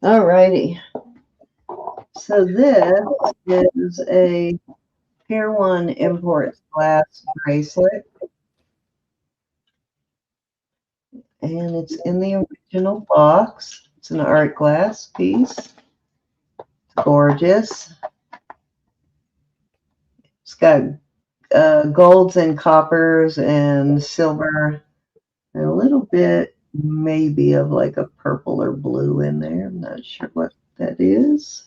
All righty. So this is a Pair 1 import glass bracelet. And it's in the original box. It's an art glass piece. It's gorgeous. It's got golds and coppers and silver and a little bit maybe of like a purple or blue in there. I'm not sure what that is.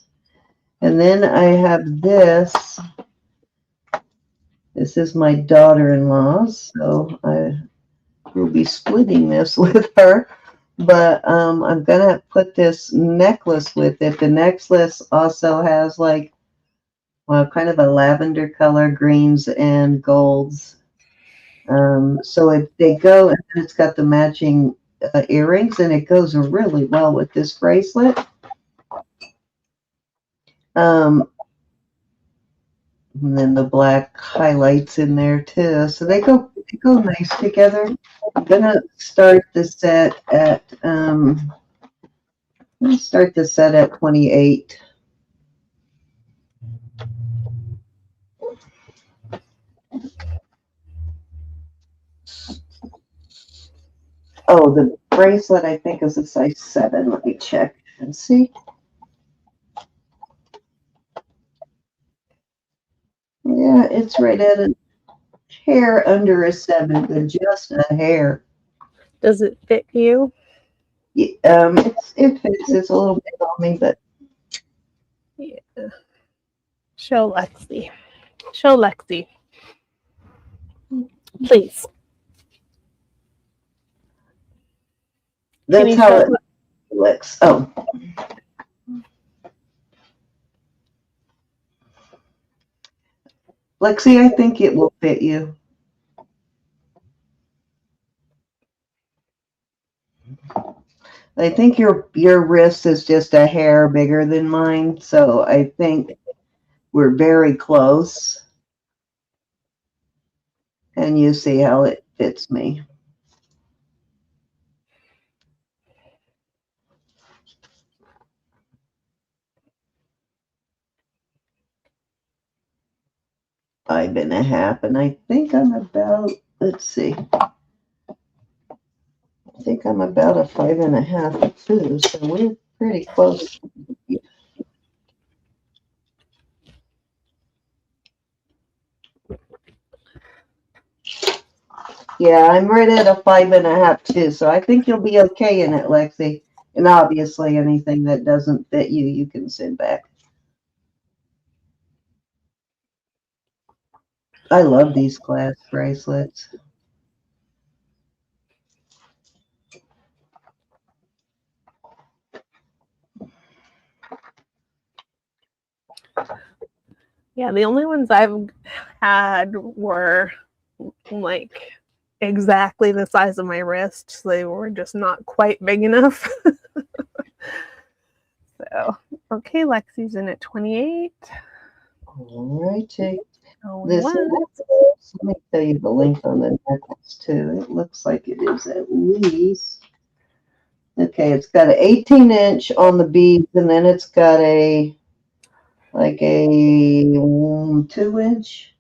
And then I have this. This is my daughter-in-law's, so I will be splitting this with her. But I'm going to put this necklace with it. The necklace also has like, well, kind of a lavender color, greens and golds. So if they go, and it's got the matching earrings, and it goes really well with this bracelet. And then the black highlights in there too. So they go nice together. I'm gonna start the set at 28. Oh, the bracelet I think is a size 7. Let me check and see. Yeah, it's right at a hair under a 7, but just a hair. Does it fit you? It fits. It's a little big on me, but Yeah. Show Lexi. Show Lexi. Please. that's how it looks. Oh. Lexi, I think it will fit you. I think your wrist is just a hair bigger than mine, so I think we're very close. And you see how it fits me. Five and a half, and I think I'm about, let's see. I think I'm about a 5.5 too, so we're pretty close. Yeah, I'm right at a 5.5 too, so I think you'll be okay in it, Lexi. And obviously, anything that doesn't fit you, you can send back. I love these glass bracelets. Yeah, the only ones I've had were like exactly the size of my wrist. So they were just not quite big enough. So, okay, Lexi's in at 28. All right, Jake. This Let me tell you the length on the necklace too. It looks like it is at least. Okay, it's got an 18-inch on the beads, and then it's got a 2-inch.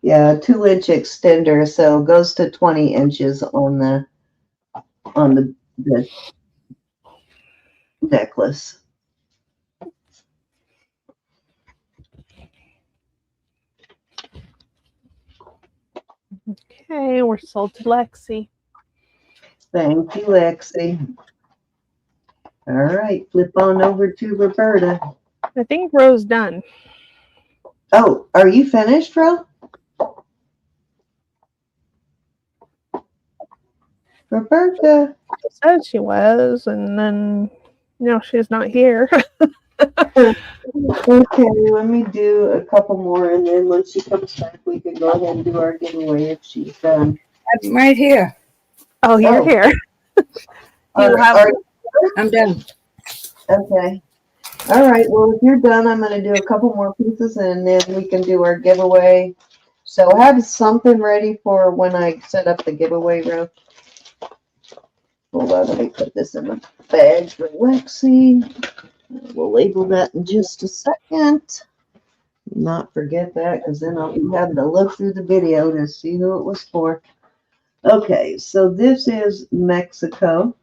Yeah, a 2-inch extender, so it goes to 20 inches on the necklace. Okay, we're sold to Lexi. Thank you, Lexi. All right, flip on over to Roberta. I think Ro's done. Oh, are you finished, Ro? Roberta. She said she was, and then she's not here. Okay, let me do a couple more, and then when she comes back, we can go ahead and do our giveaway if she's done. I'm right here. Oh, you're here. I'm done. Okay. All right. Well, if you're done, I'm going to do a couple more pieces, and then we can do our giveaway. So have something ready for when I set up the giveaway room. Hold on, let me put this in the bag for Lexi. We'll label that in just a second. Not forget that, because then I'll be having to look through the video to see who it was for. Okay, so this is Mexico.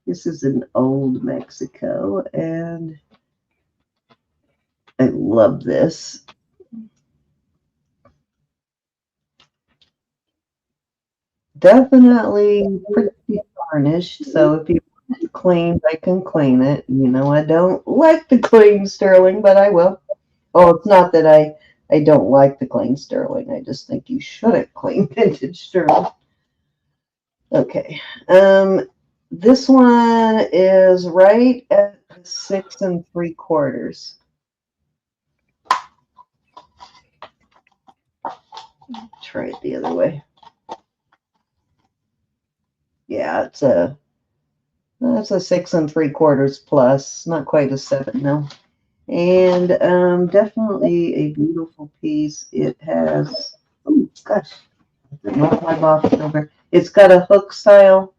This is an old Mexico, and I love this. Definitely pretty tarnished, so if you want it cleaned, I can clean it. You know, I don't like to clean sterling, but I will. Oh, it's not that I don't like to clean sterling. I just think you shouldn't clean vintage sterling. Okay. This one is right at 6 3/4. Try it the other way. Yeah, that's a 6 3/4 plus, not quite a 7 no. And definitely a beautiful piece. It has, oh gosh, I left my box over. It's got a hook style,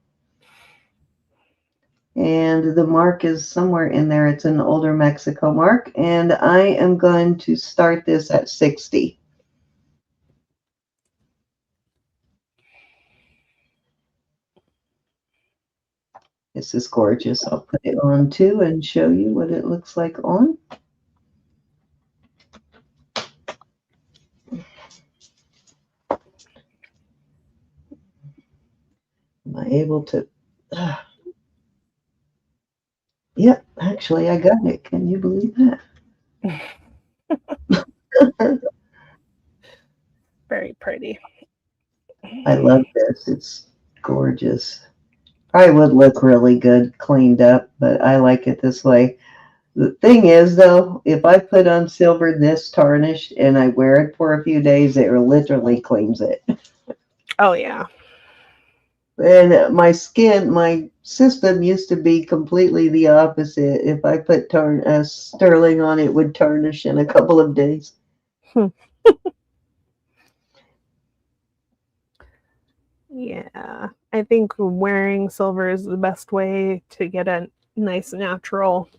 and the mark is somewhere in there. It's an older Mexico mark, and I am going to start this at 60. This is gorgeous. I'll put it on too and show you what it looks like on. Am I able to? Yep, actually, I got it. Can you believe that? Very pretty. I love this. It's gorgeous. I would look really good cleaned up, but I like it this way. The thing is, though, if I put on silver this tarnished and I wear it for a few days, it literally cleans it. Oh, yeah. And my system used to be completely the opposite. If I put sterling on, it would tarnish in a couple of days. Yeah, I think wearing silver is the best way to get a nice natural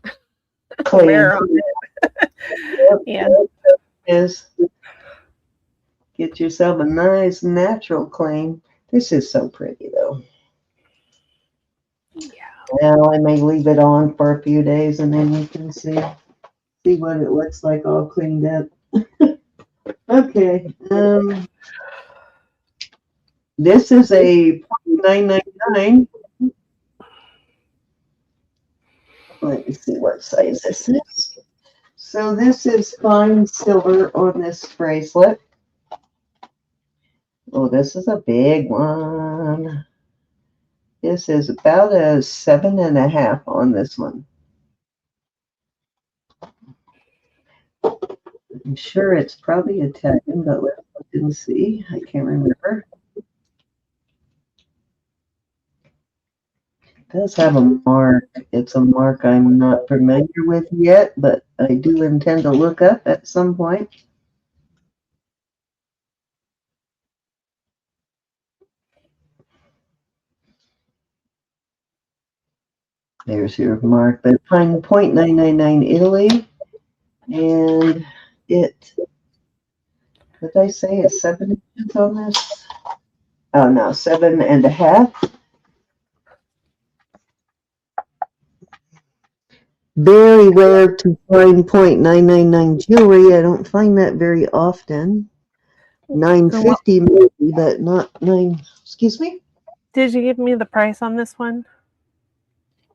wear on it. Yeah. Is get yourself a nice natural clean. This is so pretty though. Yeah. Now I may leave it on for a few days and then you can see what it looks like all cleaned up. Okay. This is a 999. Let me see what size this is. So this is fine silver on this bracelet. Oh, this is a big one. This is about a 7.5 on this one. I'm sure it's probably Italian, but let's look and see. I can't remember. It does have a mark. It's a mark I'm not familiar with yet, but I do intend to look up at some point. There's your mark, but fine 0.999 Italy, and it, did I say it's 7 inches on this? Oh no, 7.5. Very rare to find 0.999 jewelry. I don't find that very often. 950 maybe, but not 9. Excuse me? Did you give me the price on this one?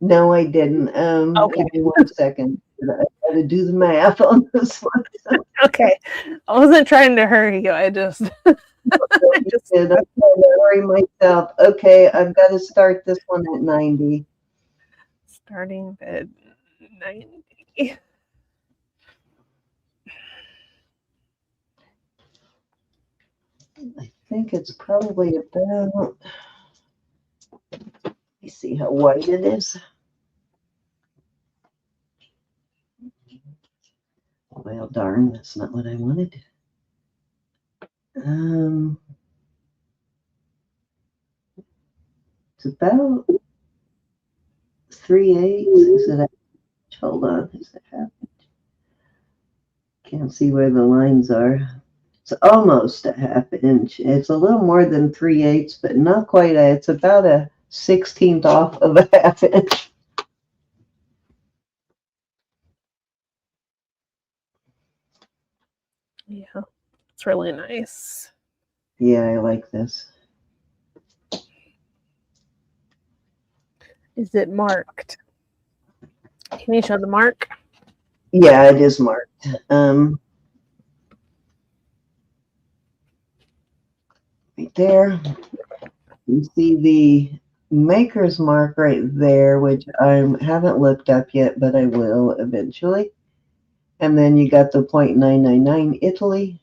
No, I didn't. Okay. Give me 1 second. I got to do the math on this one. Okay. I wasn't trying to hurry you. I just I'm trying to worry myself. Okay, I've got to start this one at 90. starting at 90. I think it's probably about, let me see how wide it is. Well, darn, that's not what I wanted. It's about 3/8. Is it? Hold on. Is it half? Can't see where the lines are. It's almost a half inch. It's a little more than 3/8, but not quite. It's about a 16th off of a half inch. Yeah, it's really nice. Yeah, I like this. Is it marked? Can you show the mark? Yeah, it is marked. Right there. You see the maker's mark right there, which I haven't looked up yet, but I will eventually. And then you got the 0.999 Italy.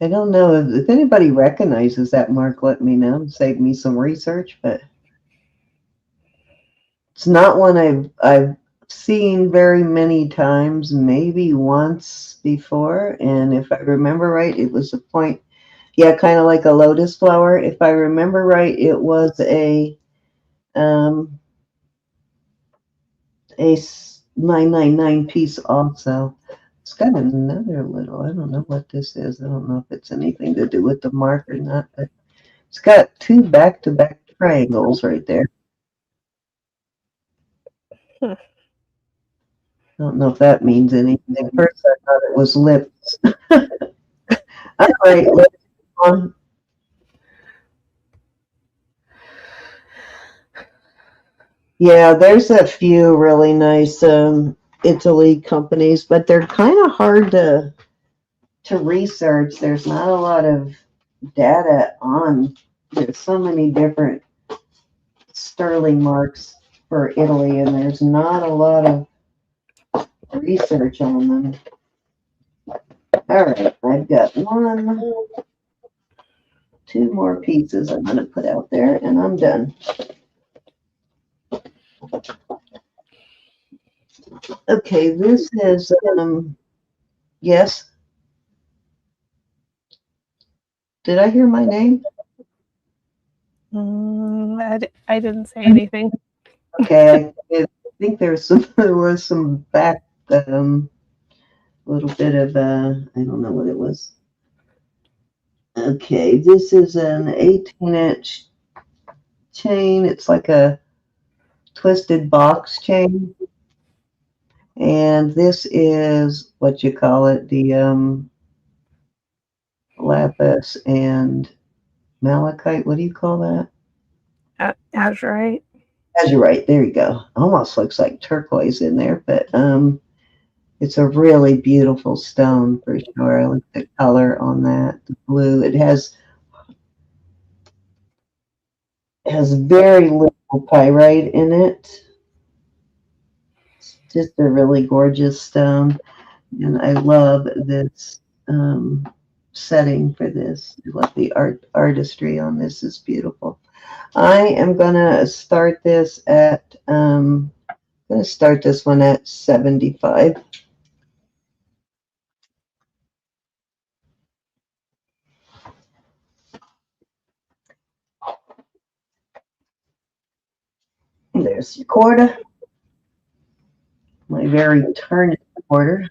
I don't know if anybody recognizes that mark, let me know. Save me some research, but it's not one I've seen very many times, maybe once before. And if I remember right, it was a point, yeah, kind of like a lotus flower. If I remember right, it was a 999 piece also. It's got another little, I don't know what this is. I don't know if it's anything to do with the mark or not, but it's got two back-to-back triangles right there. Hmm. I don't know if that means anything. At first I thought it was lips. All right, let's go on. Yeah, there's a few really nice Italy companies, but they're kind of hard to research. There's not a lot of data on. There's so many different sterling marks for Italy, and there's not a lot of research on them. All right, I've got two more pieces I'm going to put out there, and I'm done. Okay, this is, yes. Did I hear my name? I didn't say anything. Okay, I think there was some back, little bit of, I don't know what it was. Okay, this is an 18-inch chain. It's like a twisted box chain. And this is what you call it, the lapis and malachite. What do you call that? Azurite. Azurite. There you go. Almost looks like turquoise in there, but it's a really beautiful stone for sure. I like the color on that. The blue. It has very little pyrite in it. It's just a really gorgeous stone, and I love this setting for this. I love the artistry on this is beautiful. I am gonna start this at I'm gonna start this one at 75. There's your quarter, my very turned quarter.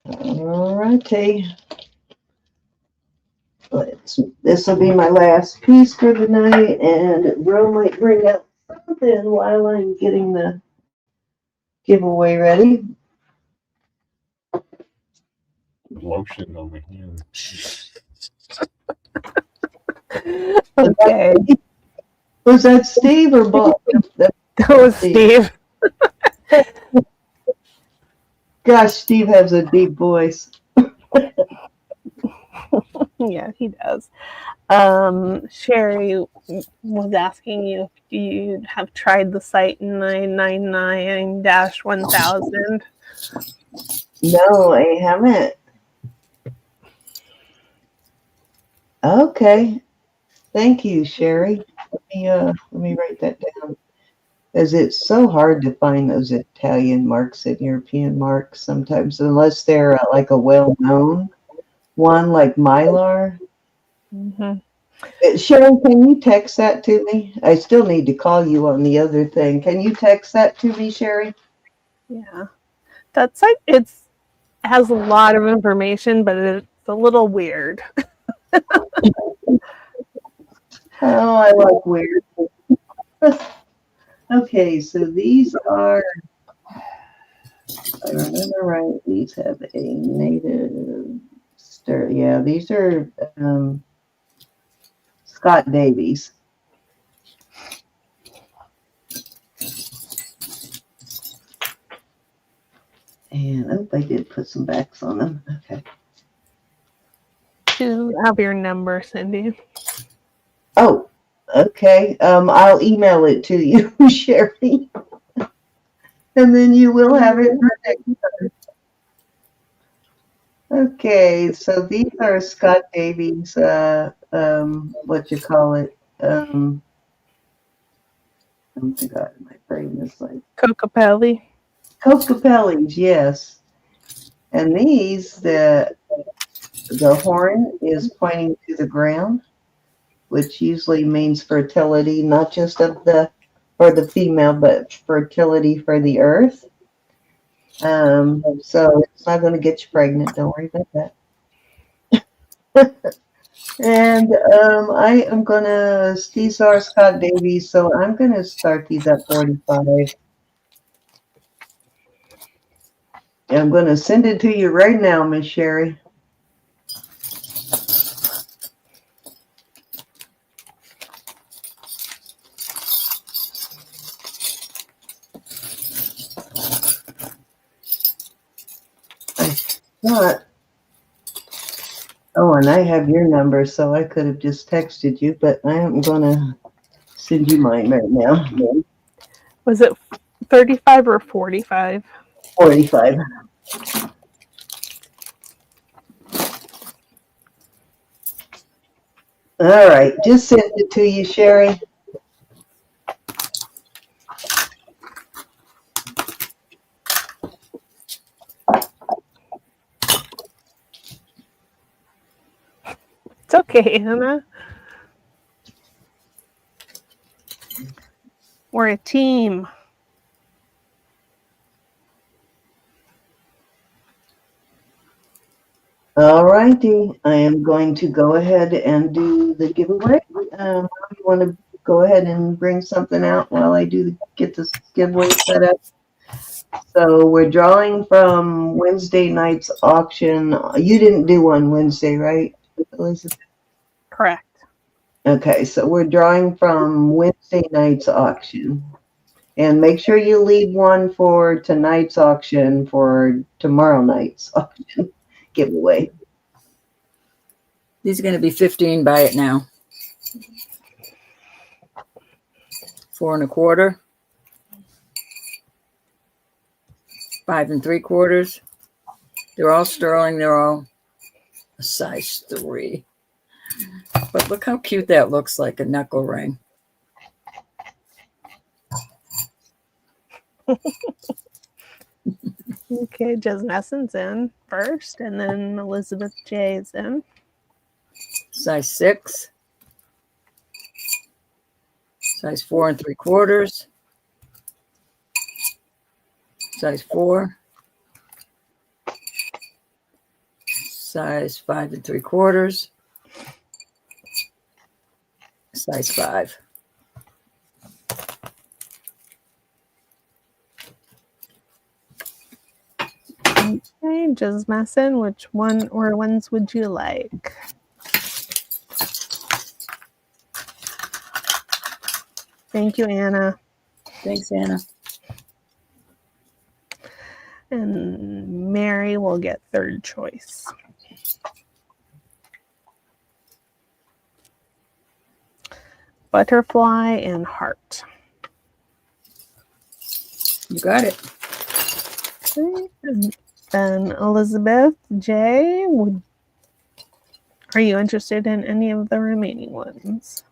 Alrighty. This will be my last piece for the night, and Ro might bring up something while I'm getting the giveaway ready. Lotion on my hand. Okay. Was that Steve or Bob? That was Steve. Gosh, Steve has a deep voice. Yeah, he does. Sherry was asking you if you have tried the site 999-1000. No, I haven't. Okay. Thank you, Sherry. Let me write that down. Because it's so hard to find those Italian marks and European marks sometimes, unless they're like a well-known one like Mylar. Hmm. Sharon, can you text that to me? I still need to call you on the other thing. Can you text that to me, Sherry? Yeah. That site has a lot of information, but it's a little weird. Oh, I like weird. Okay, so these are, if I remember right, these have a native stir. Yeah, these are Scott Davies. And oh, I did put some backs on them. Okay. You have your number, Cindy. Oh, okay. I'll email it to you, Sherry. And then you will have it for next time. Okay, so these are Scott Davies, what you call it? Oh my God, my brain is like Cocapelli. Cocapellis, yes. And these, the horn is pointing to the ground, which usually means fertility, not just of the for the female, but fertility for the earth. So it's not going to get you pregnant. Don't worry about that. And I am gonna, these are Scott Davies, so I'm gonna start these at 45. I'm gonna send it to you right now, Miss Sherry. I thought, oh, and I have your number, so I could have just texted you, but I am gonna send you mine right now. Was it 35 or 45? 45. All right, just send it to you, Sherry. It's okay, Hannah. We're a team. All righty, I am going to go ahead and do the giveaway. You want to go ahead and bring something out while I get this giveaway set up? So we're drawing from Wednesday night's auction. You didn't do one Wednesday, right, Elizabeth? Correct. Okay, so we're drawing from Wednesday night's auction. And make sure you leave one for tonight's auction for tomorrow night's auction giveaway. These are going to be 15. Buy it now. 4 1/4. 5 3/4. They're all sterling. They're all a size 3. But look how cute that looks, like a knuckle ring. Okay, Jasnessen's in first, and then Elizabeth J is in. Size 6. Size 4 3/4. Size 4. Size 5 3/4. Size 5. Okay, Jasnessen, which one or ones would you like? Thank you, Anna. Thanks, Anna. And Mary will get third choice. Butterfly and heart. You got it. Okay. And then Elizabeth J, are you interested in any of the remaining ones?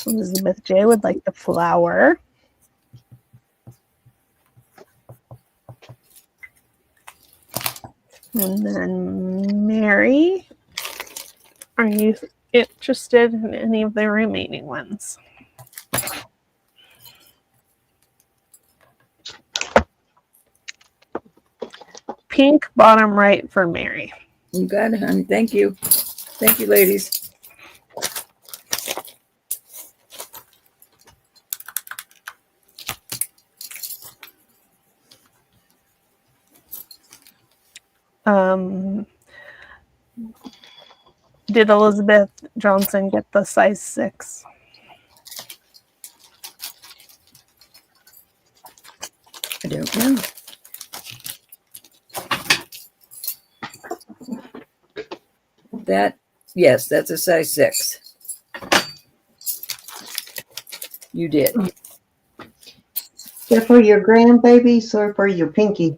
Elizabeth J would like the flower. And then Mary, are you interested in any of the remaining ones? Pink bottom right for Mary. You got it, honey. Thank you. Thank you, ladies. Did Elizabeth Johnson get the size 6? I don't know. Yes, that's a size 6. You did. Is that for your grandbabies or for your pinky?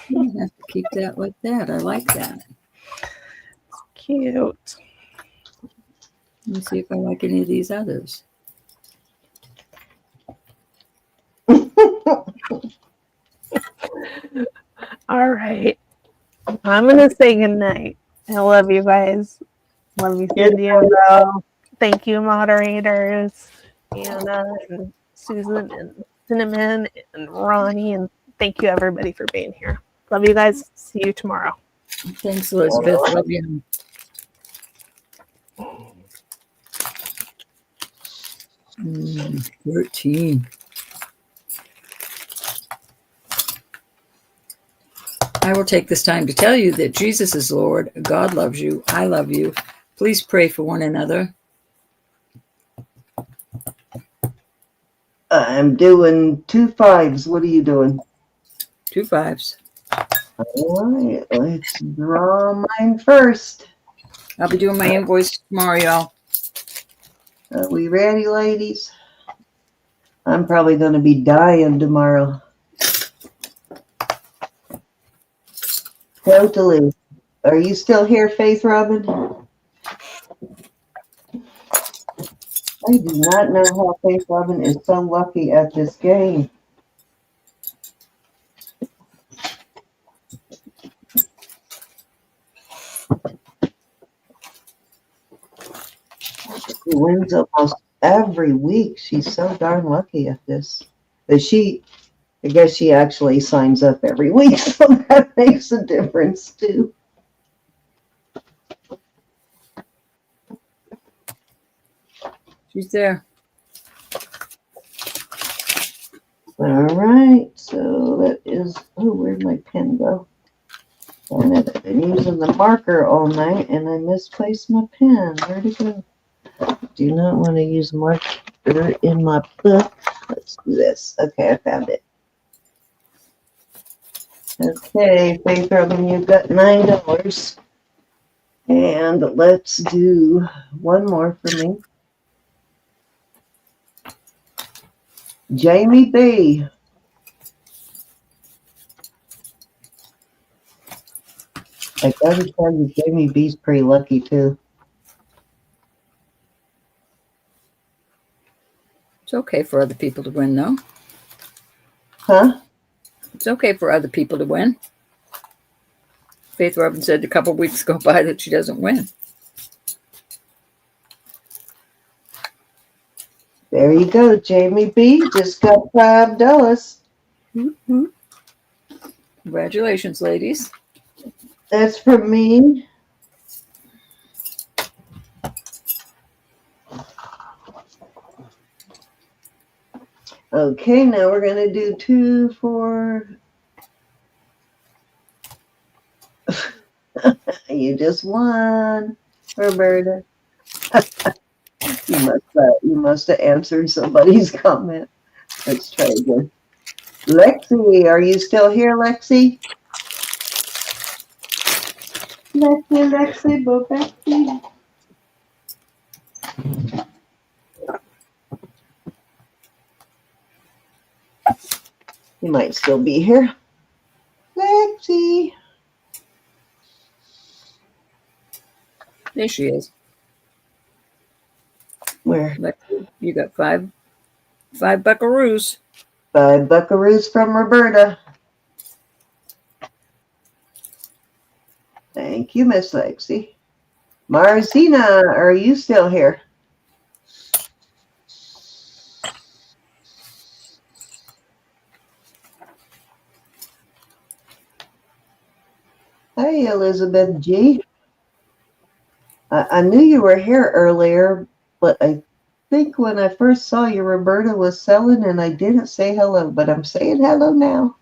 You have to keep that like that. I like that. Cute. Let me see if I like any of these others. All right. I'm going to say goodnight. I love you guys. Love you, Cindy and Ro. Thank you, moderators. Anna and Susan and Cinnamon and Ronnie. And thank you, everybody, for being here. Love you guys. See you tomorrow. Thanks, Elizabeth. Love you. 13. I will take this time to tell you that Jesus is Lord. God loves you. I love you. Please pray for one another. I'm doing 2 5s. What are you doing? 2 5s. All right, let's draw mine first. I'll be doing my invoice tomorrow, y'all. Are we ready, ladies? I'm probably going to be dying tomorrow. Totally. Are you still here, Faith Robin? I do not know how Faith Robin is so lucky at this game. She wins almost every week. She's so darn lucky at this. But I guess she actually signs up every week, so that makes a difference too. She's there. All right, so that is, where'd my pen go? Darn it, I've been using the marker all night and I misplaced my pen. Where'd it go? Do not want to use marker in my book. Let's do this. Okay, I found it. Okay, Faith Robin, you've got $9. And let's do one more for me. Jamie B. I gotta tell you, Jamie B's pretty lucky too. It's okay for other people to win, though. Huh? It's okay for other people to win. Faith Robin said a couple of weeks go by that she doesn't win. There you go, Jamie B. Just got $5. Mm-hmm. Congratulations, ladies. That's for me. Okay, now we're going to do 2 for... You just won, Roberta. You must have answered somebody's comment. Let's try again. Lexi, are you still here, Lexi? Lexi, Bobexi. You might still be here. Lexi. There she is. Where? You got five buckaroos. 5 buckaroos from Roberta. Thank you, Miss Lexi. Marzina, are you still here? Hey, Elizabeth G. I knew you were here earlier, but I think when I first saw you, Roberta was selling and I didn't say hello, but I'm saying hello now.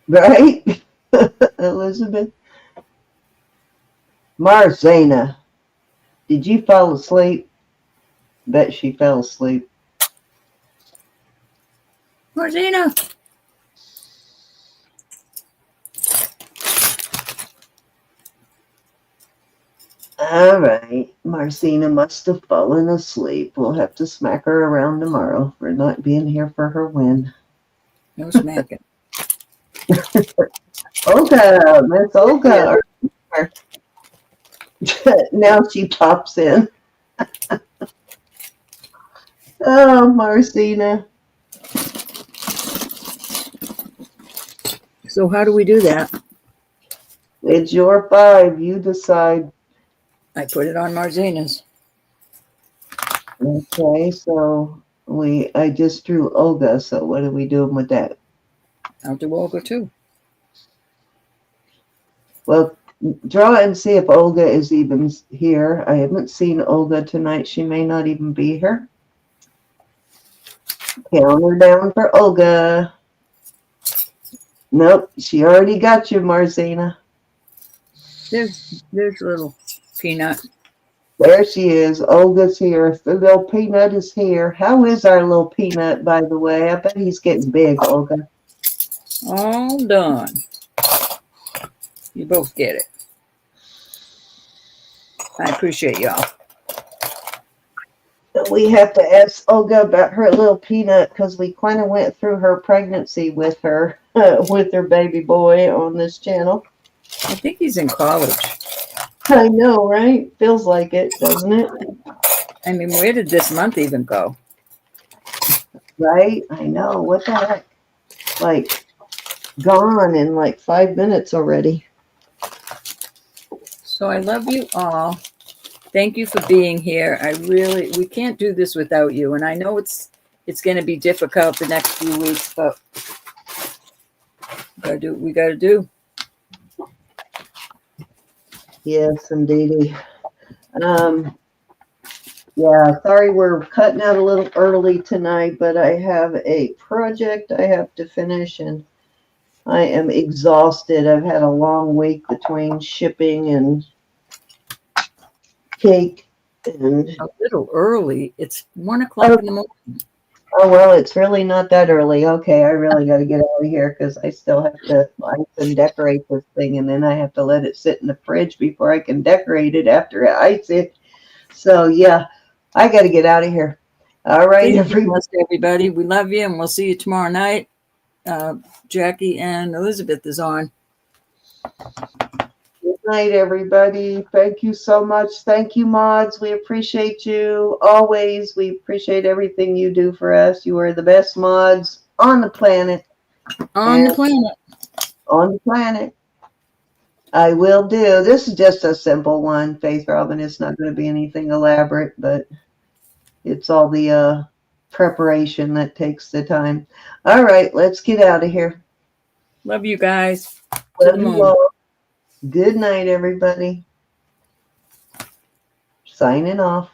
Right? Elizabeth? Marzana, did you fall asleep? Bet she fell asleep. Martina. All right. Marcina must have fallen asleep. We'll have to smack her around tomorrow for not being here for her win. No smacking. Olga, Miss Olga. Now she pops in. Oh, Marcina. So how do we do that? It's your 5. You decide. I put it on Marzina's. Okay, so I just drew Olga, so what are we doing with that? I'll do Olga too. Well, draw and see if Olga is even here. I haven't seen Olga tonight. She may not even be here. Count her down for Olga. Nope, she already got you, Marzina. There's little peanut. There she is. Olga's here. The little peanut is here. How is our little peanut, by the way? I bet he's getting big, Olga. All done. You both get it. I appreciate y'all. We have to ask Olga about her little peanut because we kind of went through her pregnancy with her, with her baby boy on this channel. I think he's in college. I know, right? Feels like it, doesn't it? I mean, where did this month even go? Right? I know. What the heck? Like, gone in like 5 minutes already. So I love you all. Thank you for being here. We can't do this without you. And I know it's going to be difficult the next few weeks, but we got to do. Yes, indeedy. Yeah, sorry we're cutting out a little early tonight, but I have a project I have to finish and I am exhausted. I've had a long week between shipping and cake and A little early. It's 1 o'clock in the morning. oh well, it's really not that early. Okay, I really got to get out of here because I still have to ice and decorate this thing, and then I have to let it sit in the fridge before I can decorate it after I ice it. So yeah, I got to get out of here. All right, everybody. We love you, and we'll see you tomorrow night. Jackie and Elizabeth is on. Good night, everybody. Thank you so much. Thank you, mods. We appreciate you always. We appreciate everything you do for us. You are the best mods on the planet. On the planet. On the planet. I will do. This is just a simple one, Faith Robin. It's not going to be anything elaborate, but it's all the preparation that takes the time. All right, let's get out of here. Love you guys. Love you all. Good night, everybody. Signing off.